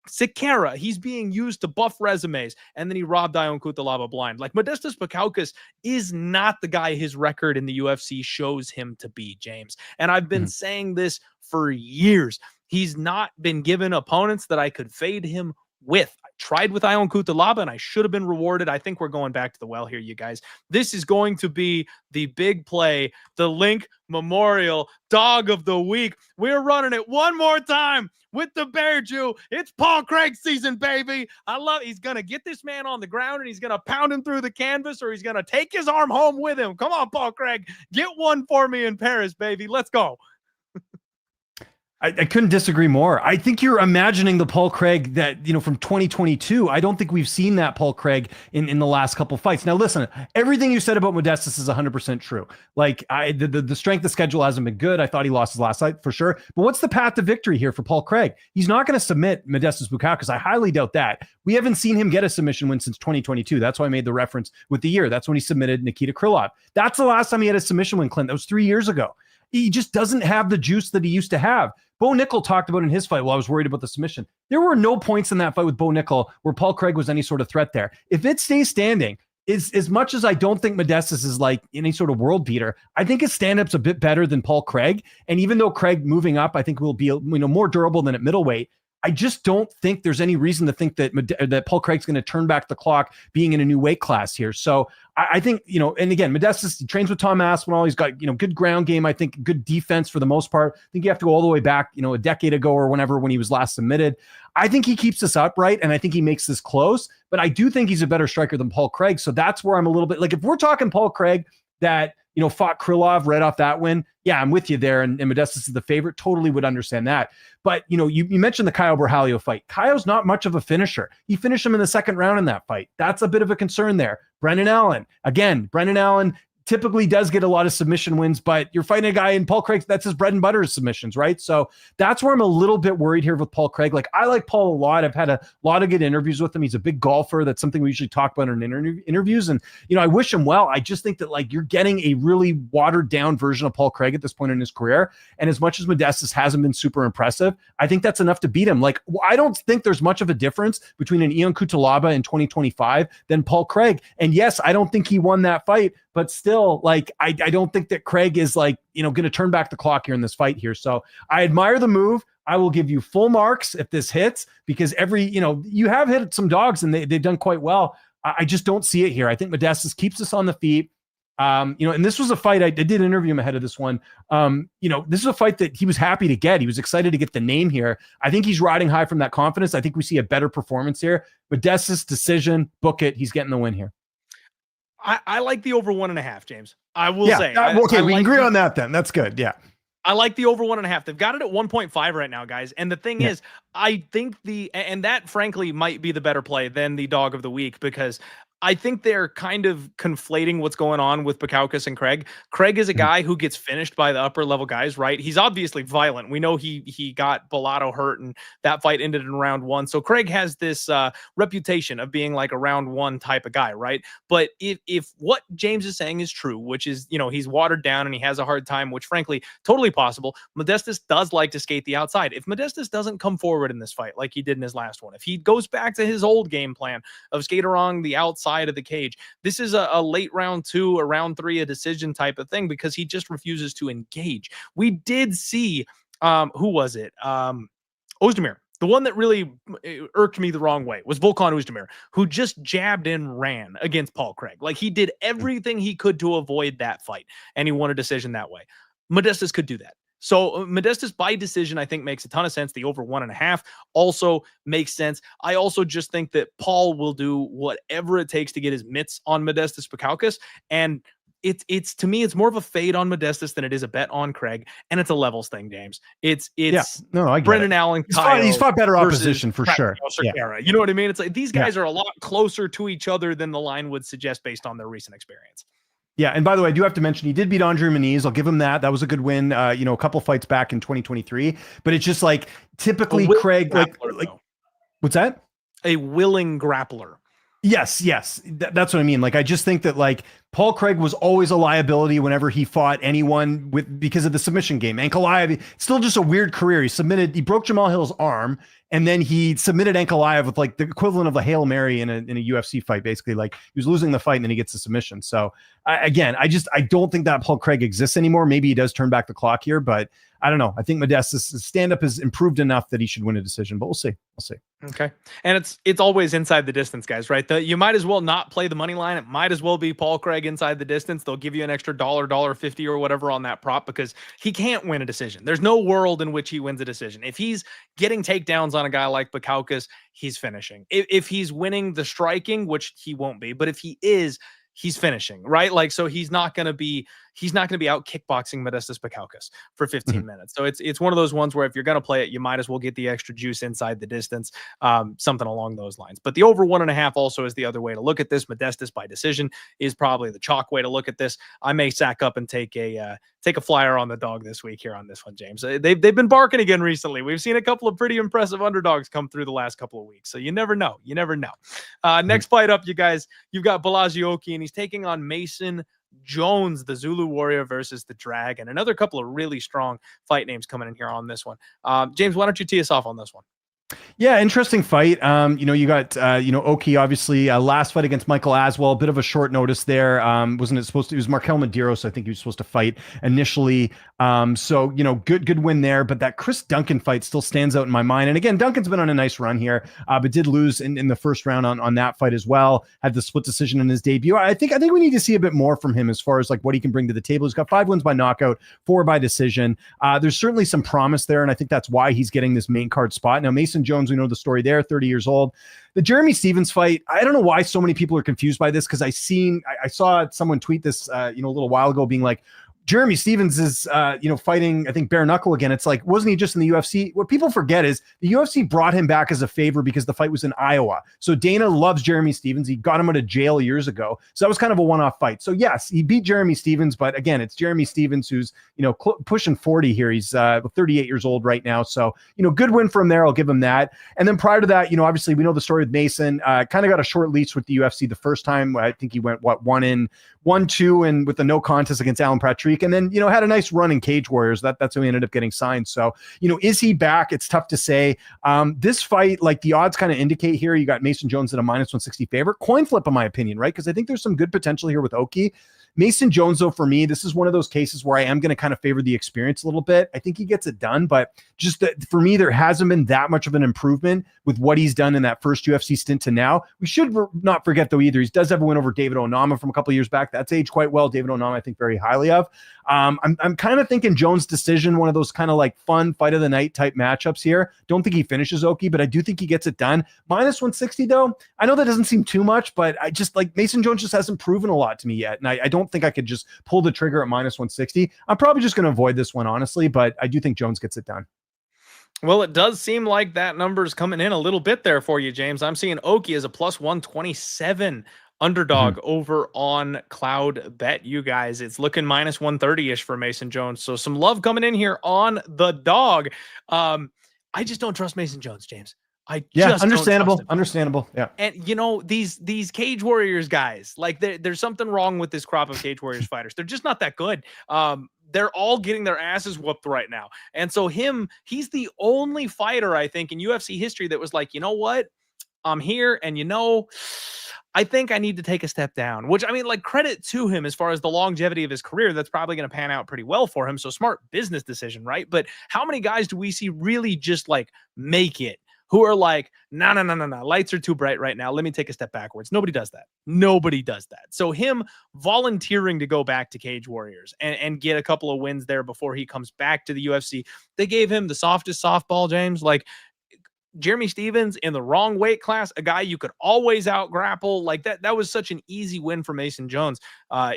Sikera, he's being used to buff resumes, and then he robbed Ion Cutelaba blind. Like, Modestas Bukauskas is not the guy his record in the UFC shows him to be, James. And I've been saying this for years. He's not been given opponents that I could fade him with. I tried with Ion Cutelaba, and I should have been rewarded. I think we're going back to the well here, you guys. This is going to be the big play, the Link Memorial Dog of the Week. We're running it one more time with the Bear Jew. It's Paul Craig season, baby. He's going to get this man on the ground, and he's going to pound him through the canvas, or he's going to take his arm home with him. Come on, Paul Craig. Get one for me in Paris, baby. Let's go. I couldn't disagree more. I think you're imagining the Paul Craig that, from 2022. I don't think we've seen that Paul Craig in the last couple fights. Now, listen, everything you said about Modestas is 100% true. Like, the strength of schedule hasn't been good. I thought he lost his last fight for sure. But what's the path to victory here for Paul Craig? He's not going to submit Modestas Bukauskas. I highly doubt that. We haven't seen him get a submission win since 2022. That's why I made the reference with the year. That's when he submitted Nikita Krylov. That's the last time he had a submission win, Clint. That was 3 years ago. He just doesn't have the juice that he used to have. Bo Nickel talked about in his fight, while I was worried about the submission, there were no points in that fight with Bo Nickel where Paul Craig was any sort of threat there. If it stays standing, as much as I don't think Modestas is like any sort of world beater, I think his stand-up's a bit better than Paul Craig. And even though Craig moving up, I think will be more durable than at middleweight, I just don't think there's any reason to think that Paul Craig's going to turn back the clock being in a new weight class here. So I think, and again, Modestas trains with Tom Aspinall. He's got, good ground game. I think good defense for the most part. I think you have to go all the way back, a decade ago or whenever when he was last submitted. I think he keeps this upright, and I think he makes this close, but I do think he's a better striker than Paul Craig. So that's where I'm a little bit like, if we're talking Paul Craig that, fought Krylov right off that win. Yeah, I'm with you there. And Modestas is the favorite. Totally would understand that. But, you mentioned the Caio Borralho fight. Caio's not much of a finisher. He finished him in the second round in that fight. That's a bit of a concern there. Brendan Allen typically does get a lot of submission wins, but you're fighting a guy in Paul Craig, that's his bread and butter is submissions, right? So that's where I'm a little bit worried here with Paul Craig. Like, I like Paul a lot. I've had a lot of good interviews with him. He's a big golfer. That's something we usually talk about in interviews. And, I wish him well. I just think that, like, you're getting a really watered down version of Paul Craig at this point in his career. And as much as Modestas hasn't been super impressive, I think that's enough to beat him. Like, I don't think there's much of a difference between an Ion Cutelaba in 2025 than Paul Craig. And yes, I don't think he won that fight, but still, like, I don't think that Craig is like, going to turn back the clock here in this fight here. So I admire the move. I will give you full marks if this hits, because you have hit some dogs and they've done quite well. I just don't see it here. I think Modestas keeps us on the feet. And this was a fight, I did interview him ahead of this one. This is a fight that he was happy to get. He was excited to get the name here. I think he's riding high from that confidence. I think we see a better performance here. Modestas decision, book it. He's getting the win here. I like the over 1.5, James. I will say. Okay, we can agree on that then. That's good. Yeah. I like the over 1.5. They've got it at 1.5 right now, guys. And the thing is, I think and that frankly might be the better play than the dog of the week, because I think they're kind of conflating what's going on with Bukauskas and Craig. Craig is a guy who gets finished by the upper level guys, right? He's obviously violent. We know he got Bolaji hurt, and that fight ended in round 1. So Craig has this reputation of being like a round 1 type of guy, right? But if what James is saying is true, which is, he's watered down and he has a hard time, which frankly, totally possible. Modestas does like to skate the outside. If Modestas doesn't come forward in this fight like he did in his last one, if he goes back to his old game plan of skate along the outside of the cage, this is a late round 2 or round 3 a decision type of thing, because he just refuses to engage. We did see Who was it? Ozdemir. The one that really irked me the wrong way was Volkan Ozdemir, who just jabbed and ran against Paul Craig. Like, he did everything he could to avoid that fight, and he won a decision that way. Modestas could do that. So Modestas by decision, I think, makes a ton of sense. The over 1.5 also makes sense. I also just think that Paul will do whatever it takes to get his mitts on Modestas Bukauskas, and it's to me, it's more of a fade on Modestas than it is a bet on Craig, and it's a levels thing, James. It's I Brendan Allen. He's fought better opposition for sure. Yeah. You know what I mean? It's like these guys are a lot closer to each other than the line would suggest based on their recent experience. Yeah, and by the way, I do have to mention he did beat Andre Muniz. I'll give him that. That was a good win. A couple fights back in 2023. But it's just like typically Craig, like what's that? A willing grappler. Yes. That's what I mean. Like, I just think that like Paul Craig was always a liability whenever he fought anyone because of the submission game. Ankalaev, still just a weird career. He broke Jamal Hill's arm, and then he submitted Ankalaev with like the equivalent of a Hail Mary in a UFC fight, basically. Like, he was losing the fight and then he gets the submission. So I don't think that Paul Craig exists anymore. Maybe he does turn back the clock here, but I don't know. I think Modestas' stand-up has improved enough that he should win a decision, but we'll see. Okay. And it's always inside the distance, guys, right? You might as well not play the money line. It might as well be Paul Craig inside the distance. They'll give you an extra $1.50 or whatever on that prop because he can't win a decision. There's no world in which he wins a decision. If he's getting takedowns on a guy like Bukauskas, he's finishing. If he's winning the striking, which he won't be, but if he is, he's finishing, right? Like, so he's not going to be out kickboxing Modestas Bukauskas for 15 minutes. So it's one of those ones where if you're going to play it, you might as well get the extra juice inside the distance, something along those lines. But the over 1.5 also is the other way to look at this. Modestas by decision is probably the chalk way to look at this. I may sack up and take a flyer on the dog this week here on this one, James. They've been barking again recently. We've seen a couple of pretty impressive underdogs come through the last couple of weeks. So you never know. Next fight up, you guys, you've got Bolaji Oki, and he's taking on Mason Jones, the Zulu Warrior versus the Dragon. Another couple of really strong fight names coming in here on this one. James, why don't you tee us off on this one? Yeah, interesting fight. You got Oki, obviously, last fight against Michael Aswell, a bit of a short notice there. Wasn't it supposed to? It was Markel Medeiros, I think he was supposed to fight initially. Good win there. But that Chris Duncan fight still stands out in my mind. And again, Duncan's been on a nice run here, but did lose in the first round on that fight as well. Had the split decision in his debut. I think we need to see a bit more from him as far as like what he can bring to the table. He's got 5 wins by knockout, 4 by decision. There's certainly some promise there, and I think that's why he's getting this main card spot. Now, Mason Jones, we know the story there, 30 years old. The Jeremy Stephens fight, I don't know why so many people are confused by this, because I saw someone tweet this a little while ago being like, Jeremy Stephens is, fighting, I think, bare knuckle again. It's like, wasn't he just in the UFC? What people forget is the UFC brought him back as a favor because the fight was in Iowa. So Dana loves Jeremy Stephens. He got him out of jail years ago. So that was kind of a one-off fight. So yes, he beat Jeremy Stephens, but again, it's Jeremy Stephens who's, pushing 40 here. He's 38 years old right now. So, good win from there. I'll give him that. And then prior to that, obviously we know the story with Mason, kind of got a short leash with the UFC the first time. I think he went, 1-2 and with the no contest against Alan Patrick. And then, had a nice run in Cage Warriors. That's how he ended up getting signed. So, is he back? It's tough to say. This fight, like the odds kind of indicate here, you got Mason Jones at a -160 favorite. Coin flip, in my opinion, right? Because I think there's some good potential here with Oki. Mason Jones, though, for me, this is one of those cases where I am going to kind of favor the experience a little bit. I think he gets it done, but just for me, there hasn't been that much of an improvement with what he's done in that first UFC stint to now. We should not forget, though, either. He does have a win over David Onama from a couple of years back. That's aged quite well. David Onama, I think, very highly of. I'm kind of thinking Jones' decision, one of those kind of like fun fight of the night type matchups here. Don't think he finishes Oki, but I do think he gets it done. -160, though, I know that doesn't seem too much, but I just like Mason Jones just hasn't proven a lot to me yet. And I don't think I could just pull the trigger at -160. I'm probably just going to avoid this one, honestly, but I do think Jones gets it done. Well, it does seem like that number's coming in a little bit there for you, James. I'm seeing Oki as a +127 underdog over on Cloud Bet. You guys, it's looking -130-ish for Mason Jones. So some love coming in here on the dog. I just don't trust Mason Jones, James. Understandable. Yeah. And these Cage Warriors guys, like there's something wrong with this crop of Cage Warriors fighters. They're just not that good. They're all getting their asses whooped right now. And so he's the only fighter, I think, in UFC history that was like, you know what? I'm here, and I think I need to take a step down, which, I mean, like, credit to him as far as the longevity of his career. That's probably going to pan out pretty well for him. So smart business decision, right? But how many guys do we see really just like make it, who are like, no, lights are too bright right now, let me take a step backwards? Nobody does that. Nobody does that. So him volunteering to go back to Cage Warriors and get a couple of wins there before he comes back to the UFC, they gave him the softest softball, James. Like, Jeremy Stephens in the wrong weight class, a guy you could always out grapple, like that was such an easy win for Mason Jones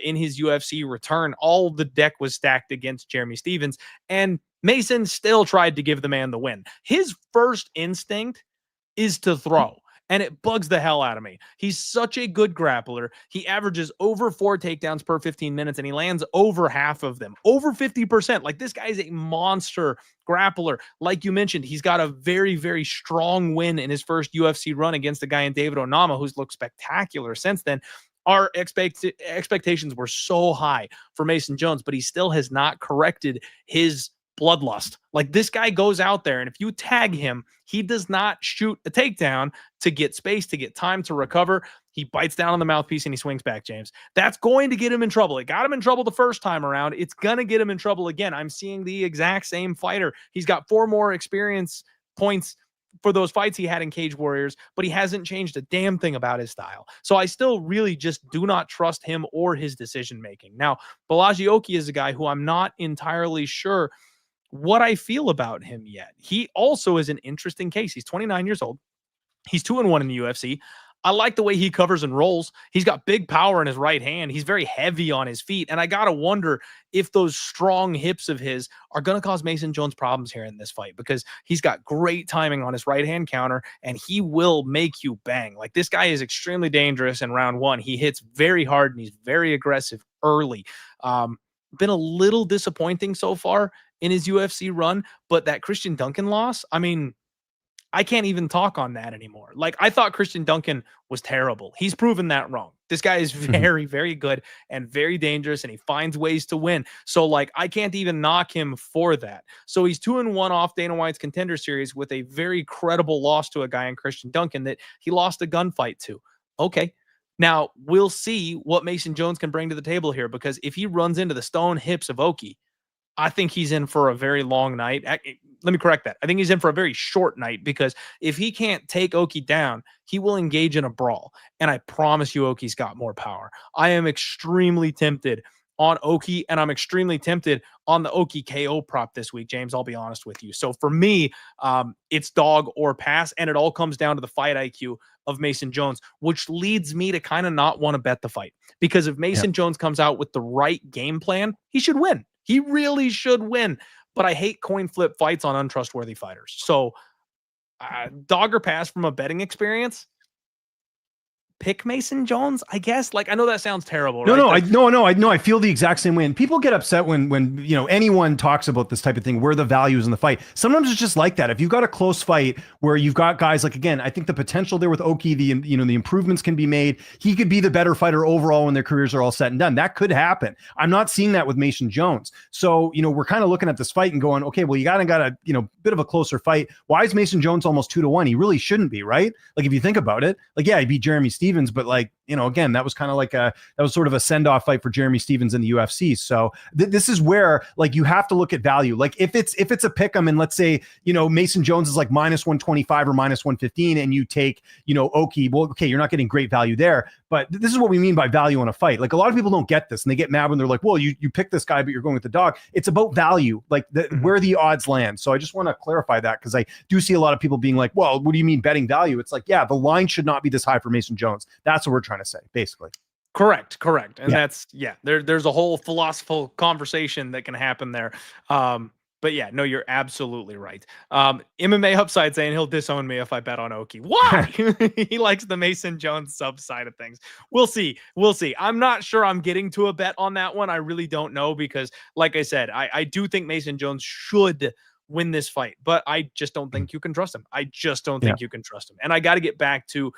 in his UFC return. All the deck was stacked against Jeremy Stephens, and Mason still tried to give the man the win. His first instinct is to throw, and it bugs the hell out of me. He's such a good grappler. He averages over 4 takedowns per 15 minutes, and he lands over half of them, over 50%. Like, this guy is a monster grappler. Like you mentioned, he's got a very, very strong win in his first UFC run against a guy in David Onama, who's looked spectacular since then. Our expectations were so high for Mason Jones, but he still has not corrected his bloodlust. Like, this guy goes out there, and if you tag him, he does not shoot a takedown to get space, to get time to recover. He bites down on the mouthpiece and he swings back, James. That's going to get him in trouble. It got him in trouble the first time around. It's going to get him in trouble again. I'm seeing the exact same fighter. He's got 4 more experience points for those fights he had in Cage Warriors, but he hasn't changed a damn thing about his style. So I still really just do not trust him or his decision-making. Now, Bolaji Oki is a guy who I'm not entirely sure what I feel about him yet. He also is an interesting case. He's 29 years old. He's 2-1 in the UFC. I like the way he covers and rolls. He's got big power in his right hand. He's very heavy on his feet. And I got to wonder if those strong hips of his are going to cause Mason Jones problems here in this fight, because he's got great timing on his right hand counter and he will make you bang. Like, this guy is extremely dangerous in round 1. He hits very hard and he's very aggressive early. Been a little disappointing so far in his UFC run, but that Christian Duncan loss, I mean, I can't even talk on that anymore. Like, I thought Christian Duncan was terrible. He's proven that wrong. This guy is very, very good and very dangerous, and he finds ways to win. So, like, I can't even knock him for that. So he's 2-1 off Dana White's Contender Series with a very credible loss to a guy in Christian Duncan that he lost a gunfight to. Okay. Now, we'll see what Mason Jones can bring to the table here, because if he runs into the stone hips of Oki, I think he's in for a very long night. Let me correct that. I think he's in for a very short night, because if he can't take Oki down, he will engage in a brawl. And I promise you, Oki's got more power. I am extremely tempted on Oki, and I'm extremely tempted on the Oki KO prop this week, James. I'll be honest with you. So for me, it's dog or pass, and it all comes down to the fight IQ of Mason Jones, which leads me to kind of not want to bet the fight, because if Mason Jones comes out with the right game plan, he should win. He really should win. But I hate coin flip fights on untrustworthy fighters. So dog or pass from a betting experience, pick Mason Jones, I guess. Like, I know that sounds terrible. Right? I feel the exact same way. And people get upset when anyone talks about this type of thing, where the value is in the fight. Sometimes it's just like that. If you've got a close fight where you've got guys like, again, I think the potential there with Oki, the improvements can be made. He could be the better fighter overall when their careers are all said and done. That could happen. I'm not seeing that with Mason Jones. So, we're kind of looking at this fight and going, okay, well, you got a, bit of a closer fight. Why is Mason Jones almost 2-1? He really shouldn't be, right? Like, if you think about it, like, yeah, he beat Jeremy Stephens, but like, again, that was kind of like that was sort of a send-off fight for Jeremy Stephens in the UFC. So this is where, like, you have to look at value. Like, if it's a pick 'em, and let's say, Mason Jones is like -125 or -115, and you take, Oki, well, okay, you're not getting great value there, but this is what we mean by value in a fight. Like, a lot of people don't get this, and they get mad when they're like, well, you pick this guy, but you're going with the dog. It's about value, like where the odds land. So I just want to clarify that, because I do see a lot of people being like, well, what do you mean betting value? It's like, yeah, the line should not be this high for Mason Jones. That's what we're trying to say, basically. Correct. And that's, there's a whole philosophical conversation that can happen there. But yeah, no, you're absolutely right. MMA Upside saying he'll disown me if I bet on Oki. Why? He likes the Mason Jones sub side of things. We'll see. I'm not sure I'm getting to a bet on that one. I really don't know, because like I said, I do think Mason Jones should win this fight, but I just don't think you can trust him. I just don't think you can trust him. And I got to get back to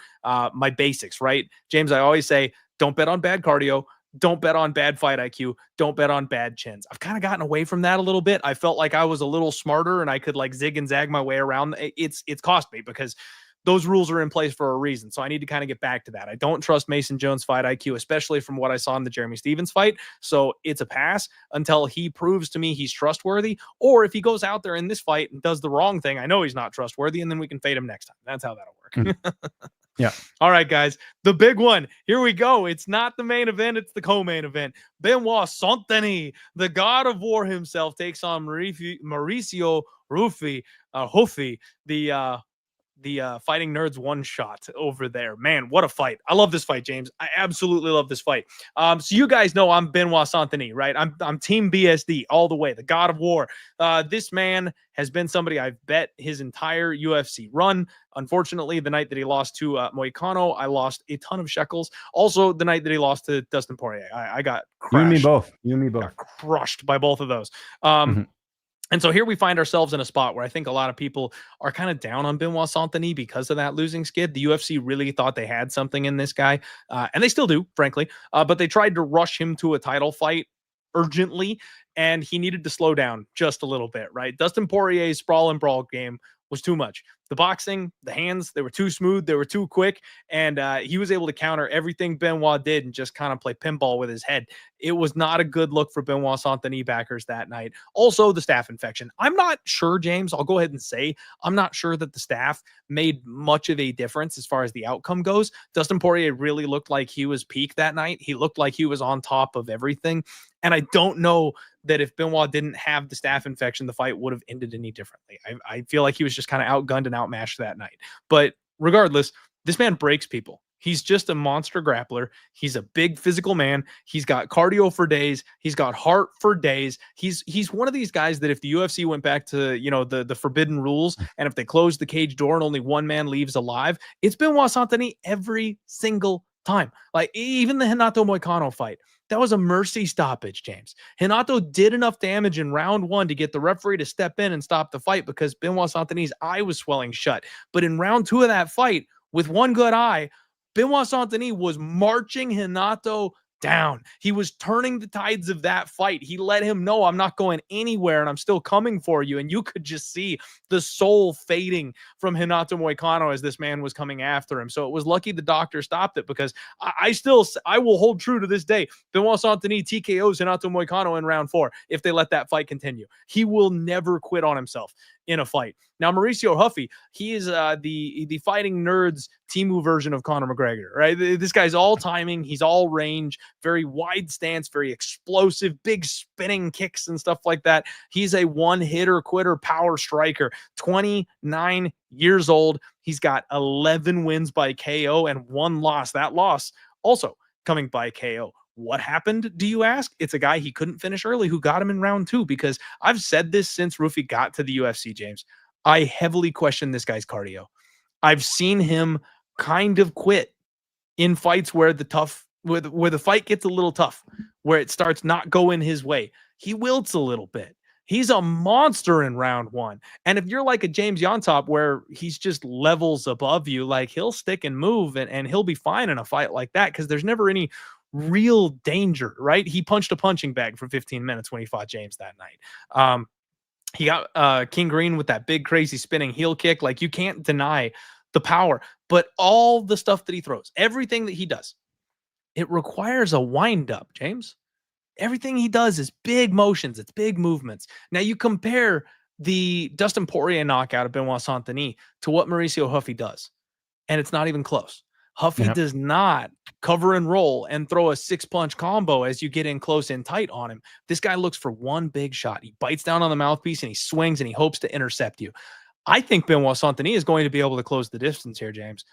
my basics, right? James, I always say, don't bet on bad cardio. Don't bet on bad fight IQ. Don't bet on bad chins. I've kind of gotten away from that a little bit. I felt like I was a little smarter and I could like zig and zag my way around. It's cost me, because those rules are in place for a reason. So I need to kind of get back to that. I don't trust Mason Jones' fight IQ, especially from what I saw in the Jeremy Stevens fight. So it's a pass until he proves to me he's trustworthy. Or if he goes out there in this fight and does the wrong thing, I know he's not trustworthy, and then we can fade him next time. That's how that'll work. Yeah. All right, guys. The big one. Here we go. It's not the main event. It's the co-main event. Benoit Saint-Denis, the God of War himself, takes on Mauricio Ruffy, the Fighting Nerds one shot over there. Man, what a fight. I love this fight, James. I absolutely love this fight. So you guys know I'm Benoit Saint-Denis, right? I'm team BSD all the way, the God of War. This man has been somebody I've bet his entire UFC run. Unfortunately, the night that he lost to Moicano, I lost a ton of shekels. Also, the night that he lost to Dustin Poirier, I got crushed. You and me both. You and me both. Got crushed by both of those. And so here we find ourselves in a spot where I think a lot of people are kind of down on Benoit Saint-Denis because of that losing skid. The UFC really thought they had something in this guy, and they still do, frankly. But they tried to rush him to a title fight urgently, and he needed to slow down just a little bit, right? Dustin Poirier's sprawl and brawl game was too much. The boxing, the hands, they were too smooth, they were too quick, and he was able to counter everything Benoit did and just kind of play pinball with his head. It was not a good look for Benoit Saint-Denis backers that night. Also, the staph infection. I'm not sure, James, I'll go ahead and say, I'm not sure that the staph made much of a difference as far as the outcome goes. Dustin Poirier really looked like he was peak that night. He looked like he was on top of everything. And I don't know that if Benoit didn't have the staph infection, the fight would have ended any differently. I feel like he was just kind of outgunned and outmatched that night. But regardless, this man breaks people. He's just a monster grappler. He's a big physical man. He's got cardio for days. He's got heart for days. He's one of these guys that if the UFC went back to, you know, the forbidden rules, and if they closed the cage door and only one man leaves alive, it's Benoit Saint-Denis every single time. Like even the Renato Moicano fight. That was a mercy stoppage, James. Renato did enough damage in round one to get the referee to step in and stop the fight because Benoit Saint-Denis' eye was swelling shut. But in round two of that fight, with one good eye, Benoit Saint-Denis was marching Renato down. He was turning the tides of that fight. He let him know, I'm not going anywhere and I'm still coming for you. And you could just see the soul fading from Renato Moicano as this man was coming after him. So it was lucky the doctor stopped it because I will hold true to this day. Benoit Saint-Denis TKOs Renato Moicano in round 4 if they let that fight continue. He will never quit on himself in a fight. Now, Mauricio Ruffy, he is the Fighting Nerds Temu version of Conor McGregor, right? This guy's all timing. He's all range, very wide stance, very explosive, big spinning kicks and stuff like that. He's a one-hitter quitter power striker, 29 years old. He's got 11 wins by KO and 1 loss. That loss also coming by KO. What happened, do you ask? It's a guy he couldn't finish early who got him in round 2, because I've said this since Ruffy got to the UFC, James. I heavily question this guy's cardio. I've seen him kind of quit in fights where the fight gets a little tough, where it starts not going his way. He wilts a little bit. He's a monster in round 1. And if you're like a James Yontop where he's just levels above you, like he'll stick and move and he'll be fine in a fight like that because there's never any real danger, right? He punched a punching bag for 15 minutes when he fought James that night. He got King Green with that big, crazy spinning heel kick. Like, you can't deny the power, but all the stuff that he throws, everything that he does, it requires a wind up, James. Everything he does is big motions. It's big movements. Now you compare the Dustin Poirier knockout of Benoit Saint-Denis to what Mauricio Ruffy does, and it's not even close. Ruffy does not cover and roll and throw a 6-punch combo as you get in close and tight on him. This guy looks for one big shot. He bites down on the mouthpiece and he swings and he hopes to intercept you. I think Benoit Saint-Denis is going to be able to close the distance here, James.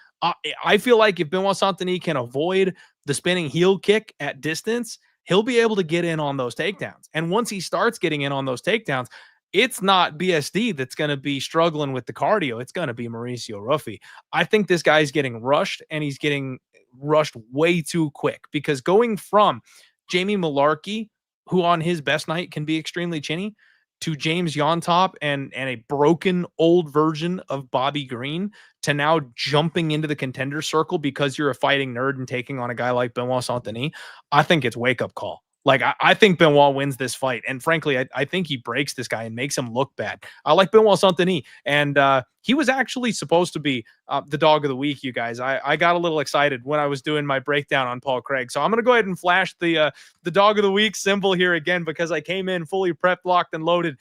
I feel like if Benoit Saint-Denis can avoid the spinning heel kick at distance, he'll be able to get in on those takedowns. And once he starts getting in on those takedowns, it's not BSD that's going to be struggling with the cardio. It's going to be Mauricio Ruffy. I think this guy's getting rushed, and he's getting rushed way too quick, because going from Jamie Malarkey, who on his best night can be extremely chinny, to James Yontop and a broken old version of Bobby Green, to now jumping into the contender circle because you're a fighting nerd and taking on a guy like Benoit Saint-Denis, I think it's wake-up call. Like, I think Benoit wins this fight. And frankly, I think he breaks this guy and makes him look bad. I like Benoit Saint-Denis. And he was actually supposed to be the dog of the week, you guys. I got a little excited when I was doing my breakdown on Paul Craig. So I'm going to go ahead and flash the dog of the week symbol here again, because I came in fully prepped, locked, and loaded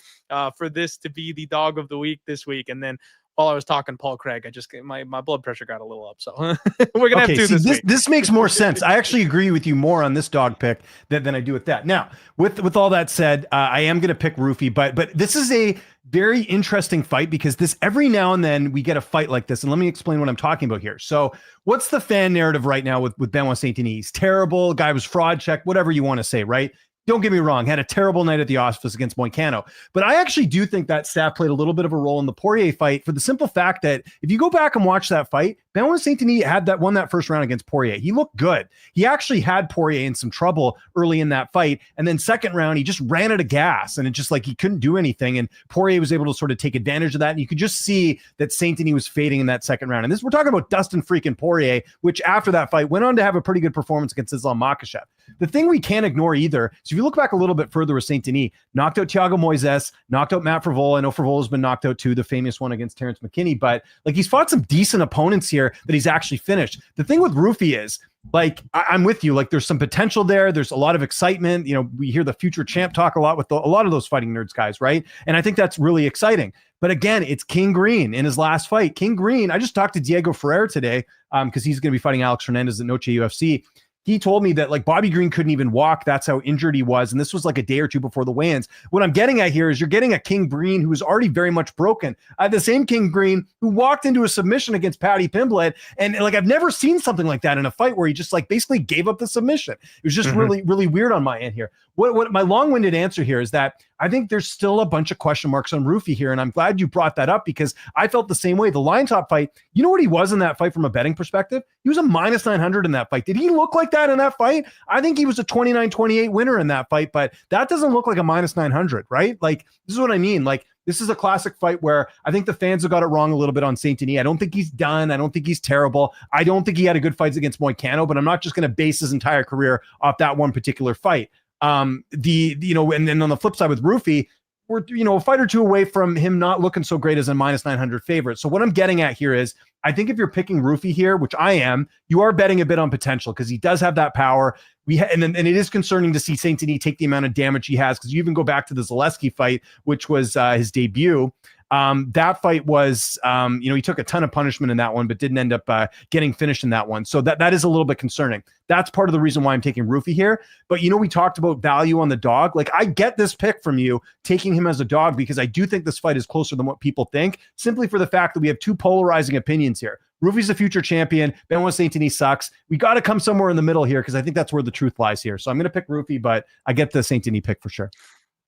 for this to be the dog of the week this week. And then while I was talking Paul Craig, I just my blood pressure got a little up. So we're gonna have two this makes more sense. I actually agree with you more on this dog pick than I do with that. Now, with all that said, I am gonna pick Ruffy, but this is a very interesting fight, because this every now and then we get a fight like this, and let me explain what I'm talking about here. So, what's the fan narrative right now with Benoit Saint-Denis? He's terrible. Guy was fraud checked, whatever you want to say, right? Don't get me wrong, had a terrible night at the office against Moicano. But I actually do think that staff played a little bit of a role in the Poirier fight, for the simple fact that if you go back and watch that fight, Benoit Saint-Denis won that first round against Poirier. He looked good. He actually had Poirier in some trouble early in that fight. And then second round, he just ran out of gas, and it just like he couldn't do anything. And Poirier was able to sort of take advantage of that. And you could just see that Saint-Denis was fading in that second round. And we're talking about Dustin freaking Poirier, which after that fight went on to have a pretty good performance against Islam Makhachev. The thing we can't ignore either, so if you look back a little bit further with Saint-Denis, knocked out Thiago Moises, knocked out Matt Frevola. I know Frevola's been knocked out too, the famous one against Terrence McKinney, but like he's fought some decent opponents here that he's actually finished. The thing with Ruffy is, like, I'm with you. Like, there's some potential there. There's a lot of excitement. You know, we hear the future champ talk a lot with a lot of those Fighting Nerds guys, right? And I think that's really exciting. But again, it's King Green in his last fight. King Green, I just talked to Diego Ferrer today because he's going to be fighting Alex Fernandes at Noche UFC. He told me that like Bobby Green couldn't even walk. That's how injured he was. And this was like a day or two before the weigh-ins. What I'm getting at here is you're getting a King Green who is already very much broken. The same King Green who walked into a submission against Paddy Pimblett. And like, I've never seen something like that in a fight where he just like basically gave up the submission. It was just really, really weird on my end here. What my long-winded answer here is that I think there's still a bunch of question marks on Ruffy here. And I'm glad you brought that up, because I felt the same way. The Lion Top fight, you know what he was in that fight from a betting perspective? He was a minus 900 in that fight. Did he look like that in that fight? I think he was a 29-28 winner in that fight, but that doesn't look like a minus 900, right? Like, this is what I mean. Like, this is a classic fight where I think the fans have got it wrong a little bit on Saint-Denis. I don't think he's done. I don't think he's terrible. I don't think he had a good fights against Moicano, but I'm not just going to base his entire career off that one particular fight. And then on the flip side with Ruffy, we're, a fight or two away from him not looking so great as a minus 900 favorite. So what I'm getting at here is, I think if you're picking Ruffy here, which I am, you are betting a bit on potential, because he does have that power. And it is concerning to see Saint-Denis take the amount of damage he has, because you even go back to the Zaleski fight, which was his debut. That fight was, he took a ton of punishment in that one, but didn't end up getting finished in that one. So that is a little bit concerning. That's part of the reason why I'm taking Ruffy here. But, we talked about value on the dog. Like, I get this pick from you, taking him as a dog, because I do think this fight is closer than what people think, simply for the fact that we have two polarizing opinions here. Ruffy's the future champion. Benoit Saint-Denis sucks. We got to come somewhere in the middle here, because I think that's where the truth lies here. So I'm going to pick Ruffy, but I get the Saint-Denis pick for sure.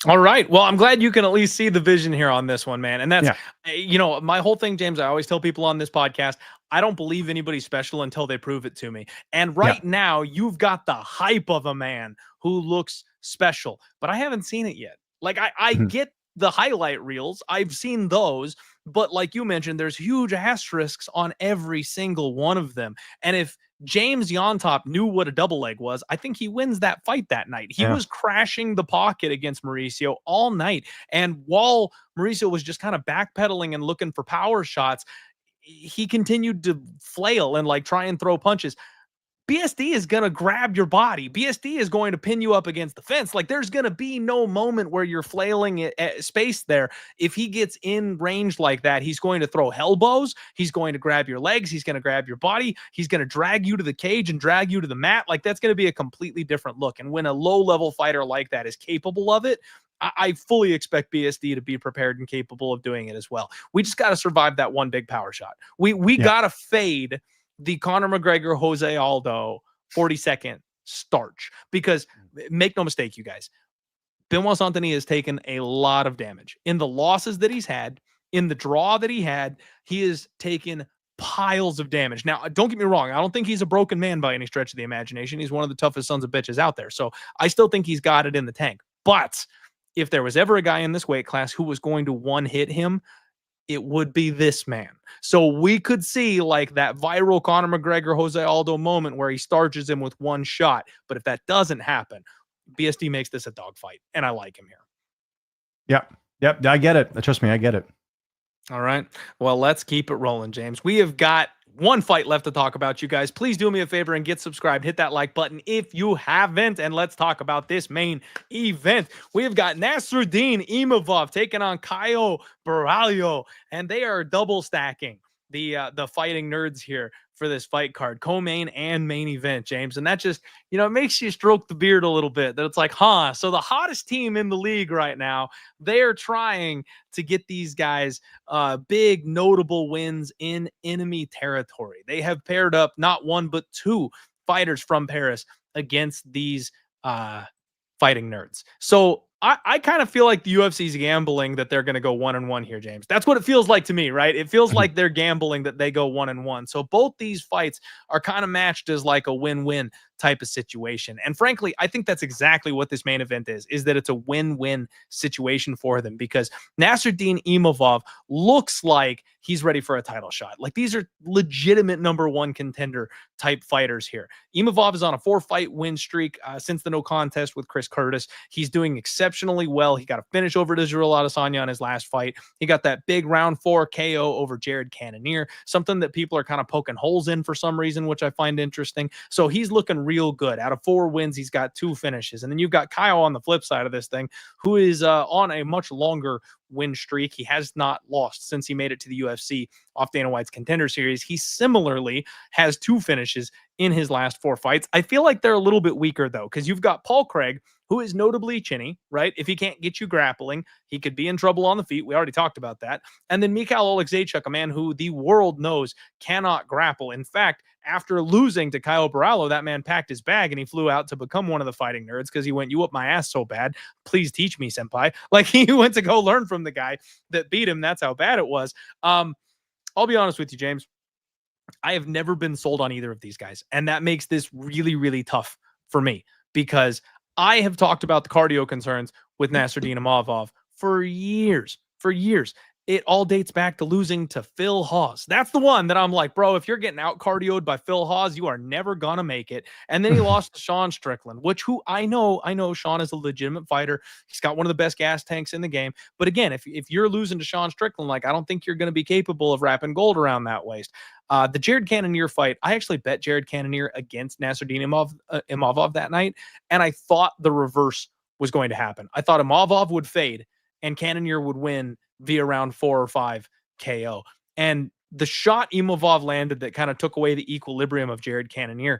All right. Well, I'm glad you can at least see the vision here on this one, man. And that's, my whole thing, James, I always tell people on this podcast, I don't believe anybody's special until they prove it to me. And right now, you've got the hype of a man who looks special, but I haven't seen it yet. Like, I get the highlight reels. I've seen those, but like you mentioned, there's huge asterisks on every single one of them. And if James Yontop knew what a double leg was, I think he wins that fight that night. He was crashing the pocket against Mauricio all night. And while Mauricio was just kind of backpedaling and looking for power shots, he continued to flail and like try and throw punches. BSD is going to grab your body. BSD is going to pin you up against the fence. Like, there's going to be no moment where you're flailing at space there. If he gets in range like that, he's going to throw elbows. He's going to grab your legs. He's going to grab your body. He's going to drag you to the cage and drag you to the mat. Like, that's going to be a completely different look. And when a low-level fighter like that is capable of it, I fully expect BSD to be prepared and capable of doing it as well. We just got to survive that one big power shot. We got to fade the Conor McGregor, Jose Aldo 40-second starch, because make no mistake, you guys, Benoit Saint-Denis has taken a lot of damage in the losses that he's had, in the draw that he had. He has taken piles of damage. Now, don't get me wrong. I don't think he's a broken man by any stretch of the imagination. He's one of the toughest sons of bitches out there. So I still think he's got it in the tank. But if there was ever a guy in this weight class who was going to one-hit him, it would be this man. So we could see like that viral Conor McGregor, Jose Aldo moment where he starches him with one shot. But if that doesn't happen, BSD makes this a dogfight, and I like him here. Yep. I get it. Trust me, I get it. All right. Well, let's keep it rolling, James. We have got one fight left to talk about, you guys. Please do me a favor and get subscribed. Hit that like button if you haven't. And let's talk about this main event. We have got Nassourdine Imavov taking on Caio Borralho, and they are double stacking the fighting nerds here for this fight card, co-main and main event, James. And that just, it makes you stroke the beard a little bit, that it's like, so the hottest team in the league right now, they're trying to get these guys big notable wins in enemy territory. They have paired up not one but two fighters from Paris against these fighting nerds. So I kind of feel like the UFC's gambling that they're going to go 1-1 here, James. That's what it feels like to me, right? It feels like they're gambling that they go 1-1. So both these fights are kind of matched as like a win-win type of situation. And frankly, I think that's exactly what this main event is that it's a win-win situation for them, because Nassourdine Imavov looks like he's ready for a title shot. Like, these are legitimate #1 contender type fighters here. Imavov is on a 4-fight win streak since the no contest with Chris Curtis. He's doing exceptionally well. He got a finish over Israel Adesanya on his last fight. He got that big round 4 KO over Jared Cannonier, something that people are kind of poking holes in for some reason, which I find interesting. So he's looking real good. Out of 4 wins, he's got 2 finishes. And then you've got Caio on the flip side of this thing, who is on a much longer win streak. He has not lost since he made it to the UFC off Dana White's Contender Series. He similarly has 2 finishes in his last 4 fights. I feel like they're a little bit weaker, though, because you've got Paul Craig, who is notably chinny, right? If he can't get you grappling, he could be in trouble on the feet. We already talked about that. And then Mikhail Oleksiejczuk, a man who the world knows cannot grapple. In fact, after losing to Caio Borralho, that man packed his bag and he flew out to become one of the fighting nerds, because he went, "You whipped my ass so bad. Please teach me, senpai." Like, he went to go learn from the guy that beat him. That's how bad it was. I'll be honest with you, James. I have never been sold on either of these guys. And that makes this really, really tough for me, because I have talked about the cardio concerns with Nassourdine Imavov for years. It all dates back to losing to Phil Hawes. That's the one that I'm like, bro, if you're getting out cardioed by Phil Hawes, you are never going to make it. And then he lost to Sean Strickland, who I know Sean is a legitimate fighter. He's got one of the best gas tanks in the game. But again, if you're losing to Sean Strickland, like, I don't think you're going to be capable of wrapping gold around that waist. The Jared Cannonier fight, I actually bet Jared Cannonier against Nassourdine Imavov that night, and I thought the reverse was going to happen. I thought Imavov would fade and Cannonier would win via round 4 or 5 KO. And the shot Imavov landed that kind of took away the equilibrium of Jared Cannonier,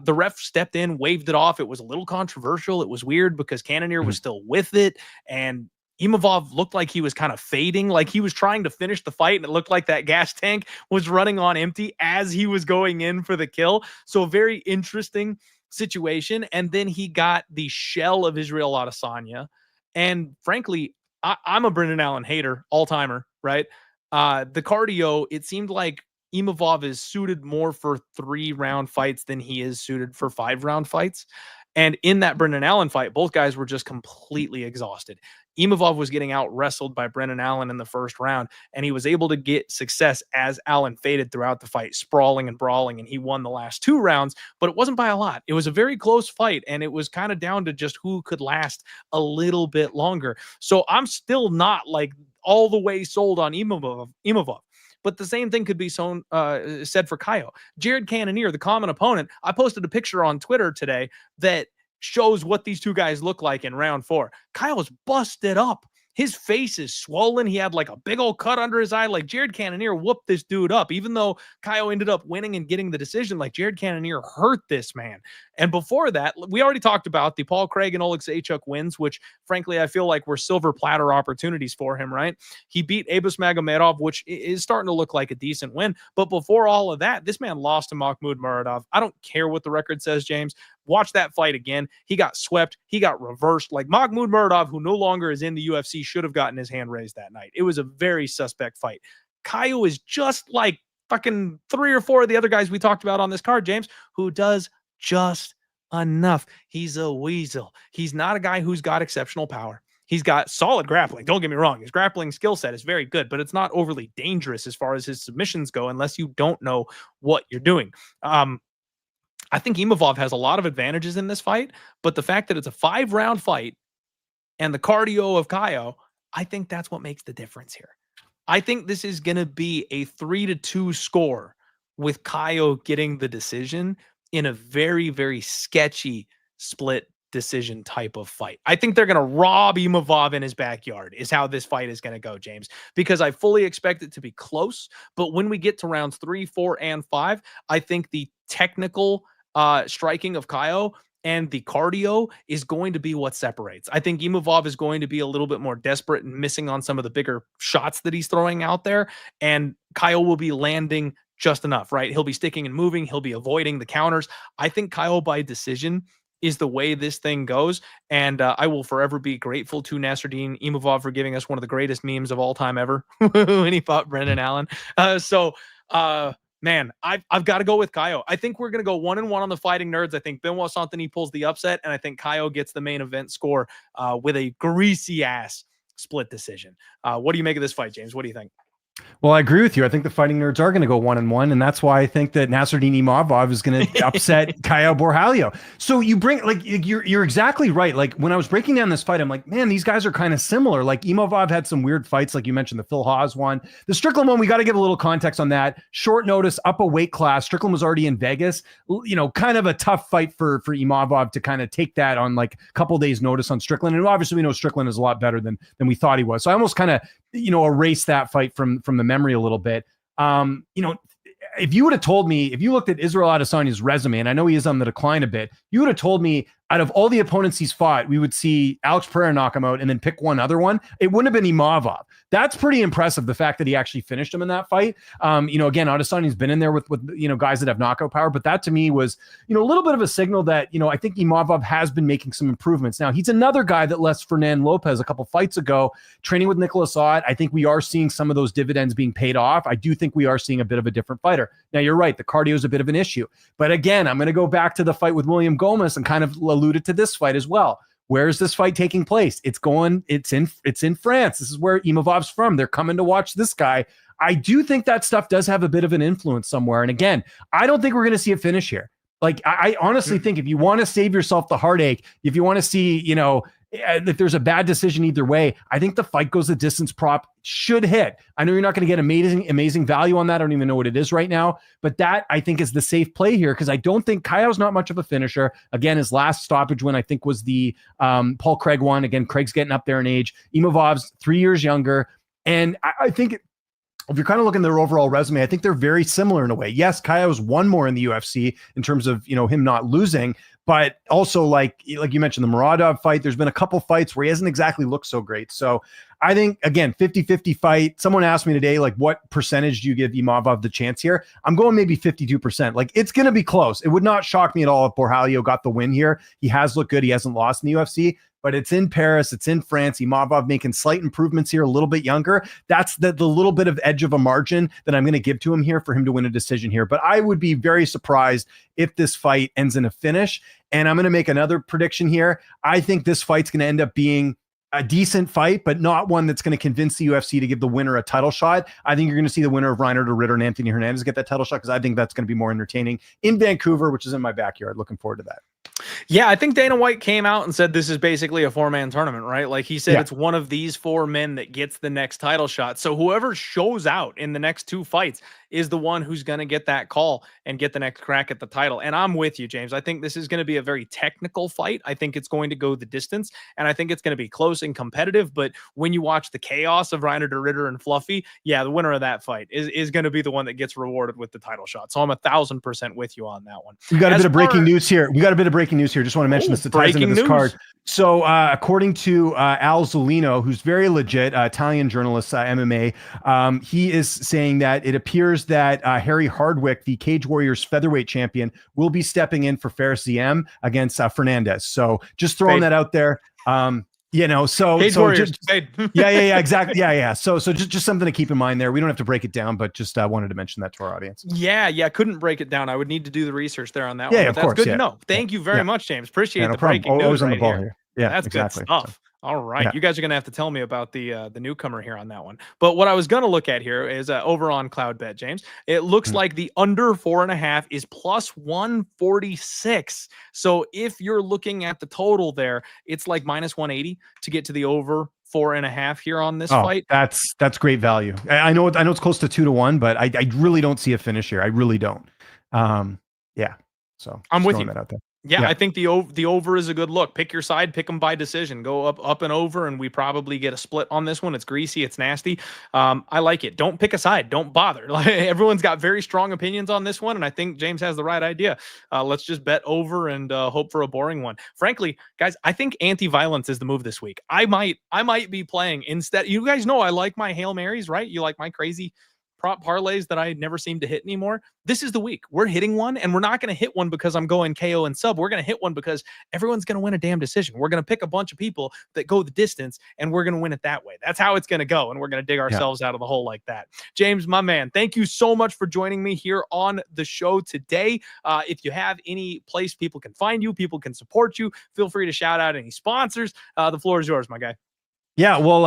the ref stepped in, waved it off. It was a little controversial. It was weird because Cannonier was still with it, and Imavov looked like he was kind of fading, like he was trying to finish the fight, and it looked like that gas tank was running on empty as he was going in for the kill. So a very interesting situation. And then he got the shell of Israel Adesanya. And frankly, I'm a Brendan Allen hater, all-timer, right? The cardio, it seemed like Imavov is suited more for 3-round fights than he is suited for 5-round fights. And in that Brendan Allen fight, both guys were just completely exhausted. Imavov was getting out wrestled by Brendan Allen in the first round, and he was able to get success as Allen faded throughout the fight, sprawling and brawling, and he won the last 2 rounds, but it wasn't by a lot. It was a very close fight, and it was kind of down to just who could last a little bit longer. So I'm still not like all the way sold on Imavov. But the same thing could be said for Caio. Jared Cannonier, the common opponent, I posted a picture on Twitter today that shows what these two guys look like in round 4. Caio's busted up. His face is swollen. He had like a big old cut under his eye. Like, Jared Cannonier whooped this dude up. Even though Caio ended up winning and getting the decision, like, Jared Cannonier hurt this man. And before that, we already talked about the Paul Craig and Oleksiejczuk wins, which frankly, I feel like were silver platter opportunities for him, right? He beat Abus Magomedov, which is starting to look like a decent win. But before all of that, this man lost to Mahmoud Muradov. I don't care what the record says, James. Watch that fight again. He got swept. He got reversed. Like, Mahmoud Muradov, who no longer is in the UFC, should have gotten his hand raised that night. It was a very suspect fight. Caio is just like fucking 3 or 4 of the other guys we talked about on this card, James, who does just enough. He's a weasel. He's not a guy who's got exceptional power. He's got solid grappling. Don't get me wrong. His grappling skill set is very good, but it's not overly dangerous as far as his submissions go unless you don't know what you're doing. I think Imavov has a lot of advantages in this fight, but the fact that it's a 5-round fight and the cardio of Caio, I think that's what makes the difference here. I think this is going to be a 3-2 score with Caio getting the decision in a very, very sketchy split decision type of fight. I think they're going to rob Imavov in his backyard is how this fight is going to go, James, because I fully expect it to be close. But when we get to rounds 3, 4, and 5, I think the technical striking of Caio and the cardio is going to be what separates. I think Imavov is going to be a little bit more desperate and missing on some of the bigger shots that he's throwing out there. And Caio will be landing just enough, right? He'll be sticking and moving. He'll be avoiding the counters. I think Caio by decision is the way this thing goes. And I will forever be grateful to Nassourdine Imavov for giving us one of the greatest memes of all time ever when he fought Brendan Allen. Man, I've got to go with Caio. I think we're going to go 1-1 on the Fighting Nerds. I think Benoit Saint-Denis pulls the upset, and I think Caio gets the main event score with a greasy-ass split decision. What do you make of this fight, James? What do you think? Well, I agree with you. I think the Fighting Nerds are going to go 1-1, and that's why I think that Nassourdine Imavov is going to upset Caio Borralho. So you bring, like, you're exactly right. Like, when I was breaking down this fight, I'm like, man, these guys are kind of similar. Like, Imavov had some weird fights, like you mentioned, the Phil Haas one. The Strickland one, we got to give a little context on that. Short notice, up a weight class. Strickland was already in Vegas. You know, kind of a tough fight for Imavov to kind of take that on, like, a couple days' notice on Strickland. And obviously, we know Strickland is a lot better than we thought he was. So I almost kind of, you know, erase that fight from the memory a little bit. You know, if you would have told me, if you looked at Israel Adesanya's resume, and I know he is on the decline a bit, you would have told me out of all the opponents he's fought, we would see Alex Pereira knock him out and then pick one other one. It wouldn't have been Imavov. That's pretty impressive, the fact that he actually finished him in that fight. You know, again, Adesanya's been in there with you know, guys that have knockout power, but that to me was, you know, a little bit of a signal that, you know, I think Imavov has been making some improvements. Now, he's another guy that left Fernand Lopez a couple fights ago, training with Nicolas Ott. I think we are seeing some of those dividends being paid off. I do think we are seeing a bit of a different fighter. Now, you're right, the cardio is a bit of an issue. But again, I'm going to go back to the fight with William Gomis and kind of alluded to this fight as well. Where is this fight taking place? It's in France. This is where Imavov's from. They're coming to watch this guy. I do think that stuff does have a bit of an influence somewhere. And again, I don't think we're going to see a finish here. Like, I honestly think if you want to save yourself the heartache, if you want to see, you know, if there's a bad decision either way, I think the fight goes the distance prop should hit. I know you're not going to get amazing value on that. I don't even know what it is right now, but that I think is the safe play here, because I don't think Caio's not much of a finisher. Again, his last stoppage win, I think, was the Paul Craig one. Again, Craig's getting up there in age. Imavov's 3 years younger. And I think if you're kind of looking at their overall resume, I think they're very similar in a way. Yes, Caio's won more in the UFC in terms of, you know, him not losing, but also like you mentioned, the Muradov fight, there's been a couple fights where he hasn't exactly looked so great. So I think, again, 50-50 fight. Someone asked me today, like, what percentage do you give Imavov the chance here? I'm going maybe 52%. Like, it's going to be close. It would not shock me at all if Borralho got the win here. He has looked good. He hasn't lost in the UFC, but it's in Paris. It's in France. Imavov making slight improvements here, a little bit younger. That's the little bit of edge of a margin that I'm going to give to him here for him to win a decision here. But I would be very surprised if this fight ends in a finish. And I'm going to make another prediction here. I think this fight's going to end up being a decent fight, but not one that's going to convince the UFC to give the winner a title shot. I think you're going to see the winner of Rinat or Ritter and Anthony Hernandez get that title shot, because I think that's going to be more entertaining in Vancouver, which is in my backyard. Looking forward to that. Yeah, I think Dana White came out and said this is basically a 4-man tournament, right? Like, he said, it's one of these 4 men that gets the next title shot. So whoever shows out in the next 2 fights is the one who's going to get that call and get the next crack at the title. And I'm with you, James. I think this is going to be a very technical fight. I think it's going to go the distance, and I think it's going to be close and competitive. But when you watch the chaos of Rinat or Ritter and Fluffy, yeah, the winner of that fight is going to be the one that gets rewarded with the title shot. So I'm 1,000% with you on that one. We got a bit of breaking news here. Just want to mention this to ties into this card. So according to Al Zolino, who's very legit, Italian journalist, MMA, he is saying that it appears that Harry Hardwick, the Cage Warriors featherweight champion, will be stepping in for Faris Ziam against Fernandes. So just throwing that out there. You know, so just, yeah, exactly. Yeah. So just something to keep in mind there. We don't have to break it down, but just wanted to mention that to our audience. Yeah. Couldn't break it down. I would need to do the research there on that one. Yeah, of course. That's good to know. Thank you very much, James. Appreciate the breaking news. Always on the ball here. Yeah, that's exactly. good stuff. All right, Yeah. you guys are gonna have to tell me about the newcomer here on that one. But what I was gonna look at here is over on Cloud Bet, James. It looks Mhm. like the under 4.5 is plus 146. So if you're looking at the total there, it's like minus 180 to get to the over 4.5 here on this Oh, fight. that's great value. I know it's close to 2-1, but I really don't see a finish here. I really don't. Yeah. So I'm just with throwing you. that out there. Yeah, Yeah. I think the over is a good look. Pick your side, pick them by decision. Go up and over, and we probably get a split on this one. It's greasy, it's nasty. I like it. Don't pick a side. Don't bother. Like, everyone's got very strong opinions on this one, and I think James has the right idea. Let's just bet over and hope for a boring one. Frankly, guys, I think anti-violence is the move this week. I might be playing instead. You guys know I like my Hail Marys, right? You like my crazy prop parlays that I never seem to hit anymore. This is the week. We're hitting one, and we're not going to hit one because I'm going KO and sub. We're going to hit one because everyone's going to win a damn decision. We're going to pick a bunch of people that go the distance, and we're going to win it that way. That's how it's going to go, and we're going to dig ourselves out of the hole like that. James, my man, thank you so much for joining me here on the show today. If you have any place people can find you, people can support you, feel free to shout out any sponsors. The floor is yours, my guy. Yeah, well,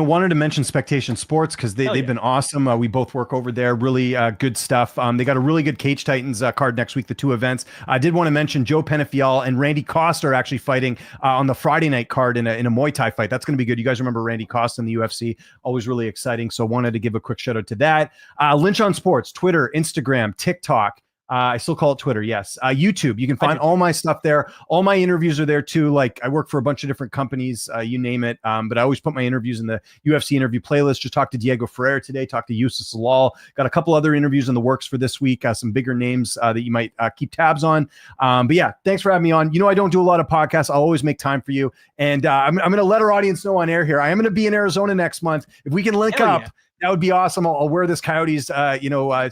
wanted to mention Spectation Sports because they've been awesome. We both work over there. Really good stuff. They got a really good Cage Titans card next week, the 2 events. I did want to mention Joe Penafiel and Randy Costa are actually fighting on the Friday night card in a Muay Thai fight. That's going to be good. You guys remember Randy Costa in the UFC? Always really exciting. So wanted to give a quick shout out to that. Lynch on Sports, Twitter, Instagram, TikTok. I still call it Twitter. Yes. YouTube. You can find all my stuff there. All my interviews are there too. Like I work for a bunch of different companies, you name it. But I always put my interviews in the UFC interview playlist. Just talked to Diego Ferreira today, talked to Yusuf Salal. Got a couple other interviews in the works for this week. Some bigger names that you might keep tabs on. But yeah, thanks for having me on. You know, I don't do a lot of podcasts. I'll always make time for you. And I'm going to let our audience know on air here. I am going to be in Arizona next month. If we can link up, that would be awesome. I'll wear this Coyotes,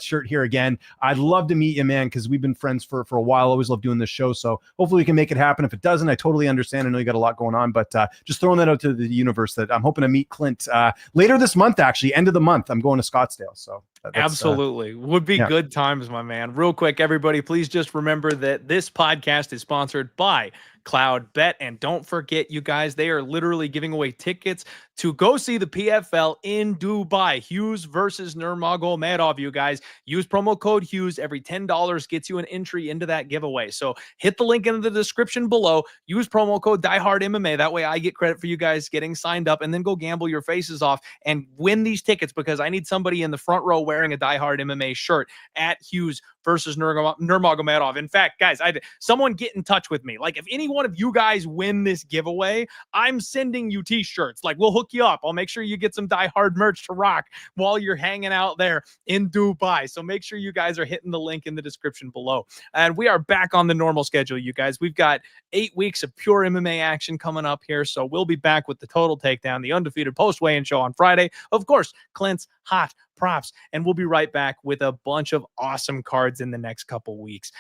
shirt here again. I'd love to meet you, man, because we've been friends for a while. Always love doing this show. So hopefully we can make it happen. If it doesn't, I totally understand. I know you got a lot going on, but just throwing that out to the universe that I'm hoping to meet Clint later this month, actually, end of the month. I'm going to Scottsdale. So absolutely would be good times, my man. Real quick, everybody, please just remember that this podcast is sponsored by Cloud Bet. And don't forget, you guys, they are literally giving away tickets to go see the PFL in Dubai. Hughes versus Nurmagomedov, you guys. Use promo code Hughes. Every $10 gets you an entry into that giveaway. So hit the link in the description below. Use promo code DieHardMMA. That way I get credit for you guys getting signed up, and then go gamble your faces off and win these tickets, because I need somebody in the front row wearing a Die Hard MMA shirt at Hughes versus Nurmagomedov. In fact, guys, someone get in touch with me. Like, if any one of you guys win this giveaway, I'm sending you t-shirts. Like, we'll hook you up. I'll make sure you get some Die Hard merch to rock while you're hanging out there in Dubai. So make sure you guys are hitting the link in the description below. And we are back on the normal schedule, you guys. We've got 8 weeks of pure MMA action coming up here. So we'll be back with the Total Takedown, the undefeated post-weigh-in show on Friday. Of course, Clint's hot props, and we'll be right back with a bunch of awesome cards in the next couple weeks.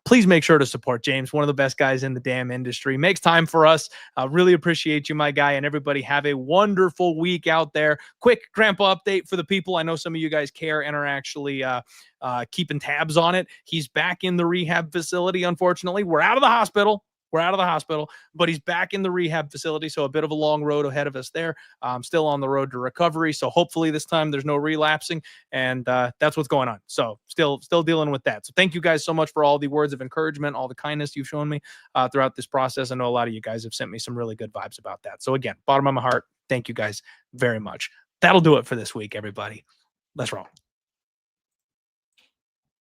Please make sure to support James, one of the best guys in the damn industry. Makes time for us. Really appreciate you, my guy, and everybody have a wonderful week out there. Quick grandpa update for the people. I know some of you guys care and are actually keeping tabs on it. He's back in the rehab facility. Unfortunately, we're out of the hospital. But he's back in the rehab facility. So a bit of a long road ahead of us there. Still on the road to recovery. So hopefully this time there's no relapsing, and that's what's going on. So still dealing with that. So thank you guys so much for all the words of encouragement, all the kindness you've shown me throughout this process. I know a lot of you guys have sent me some really good vibes about that. So again, bottom of my heart, thank you guys very much. That'll do it for this week, everybody. Let's roll.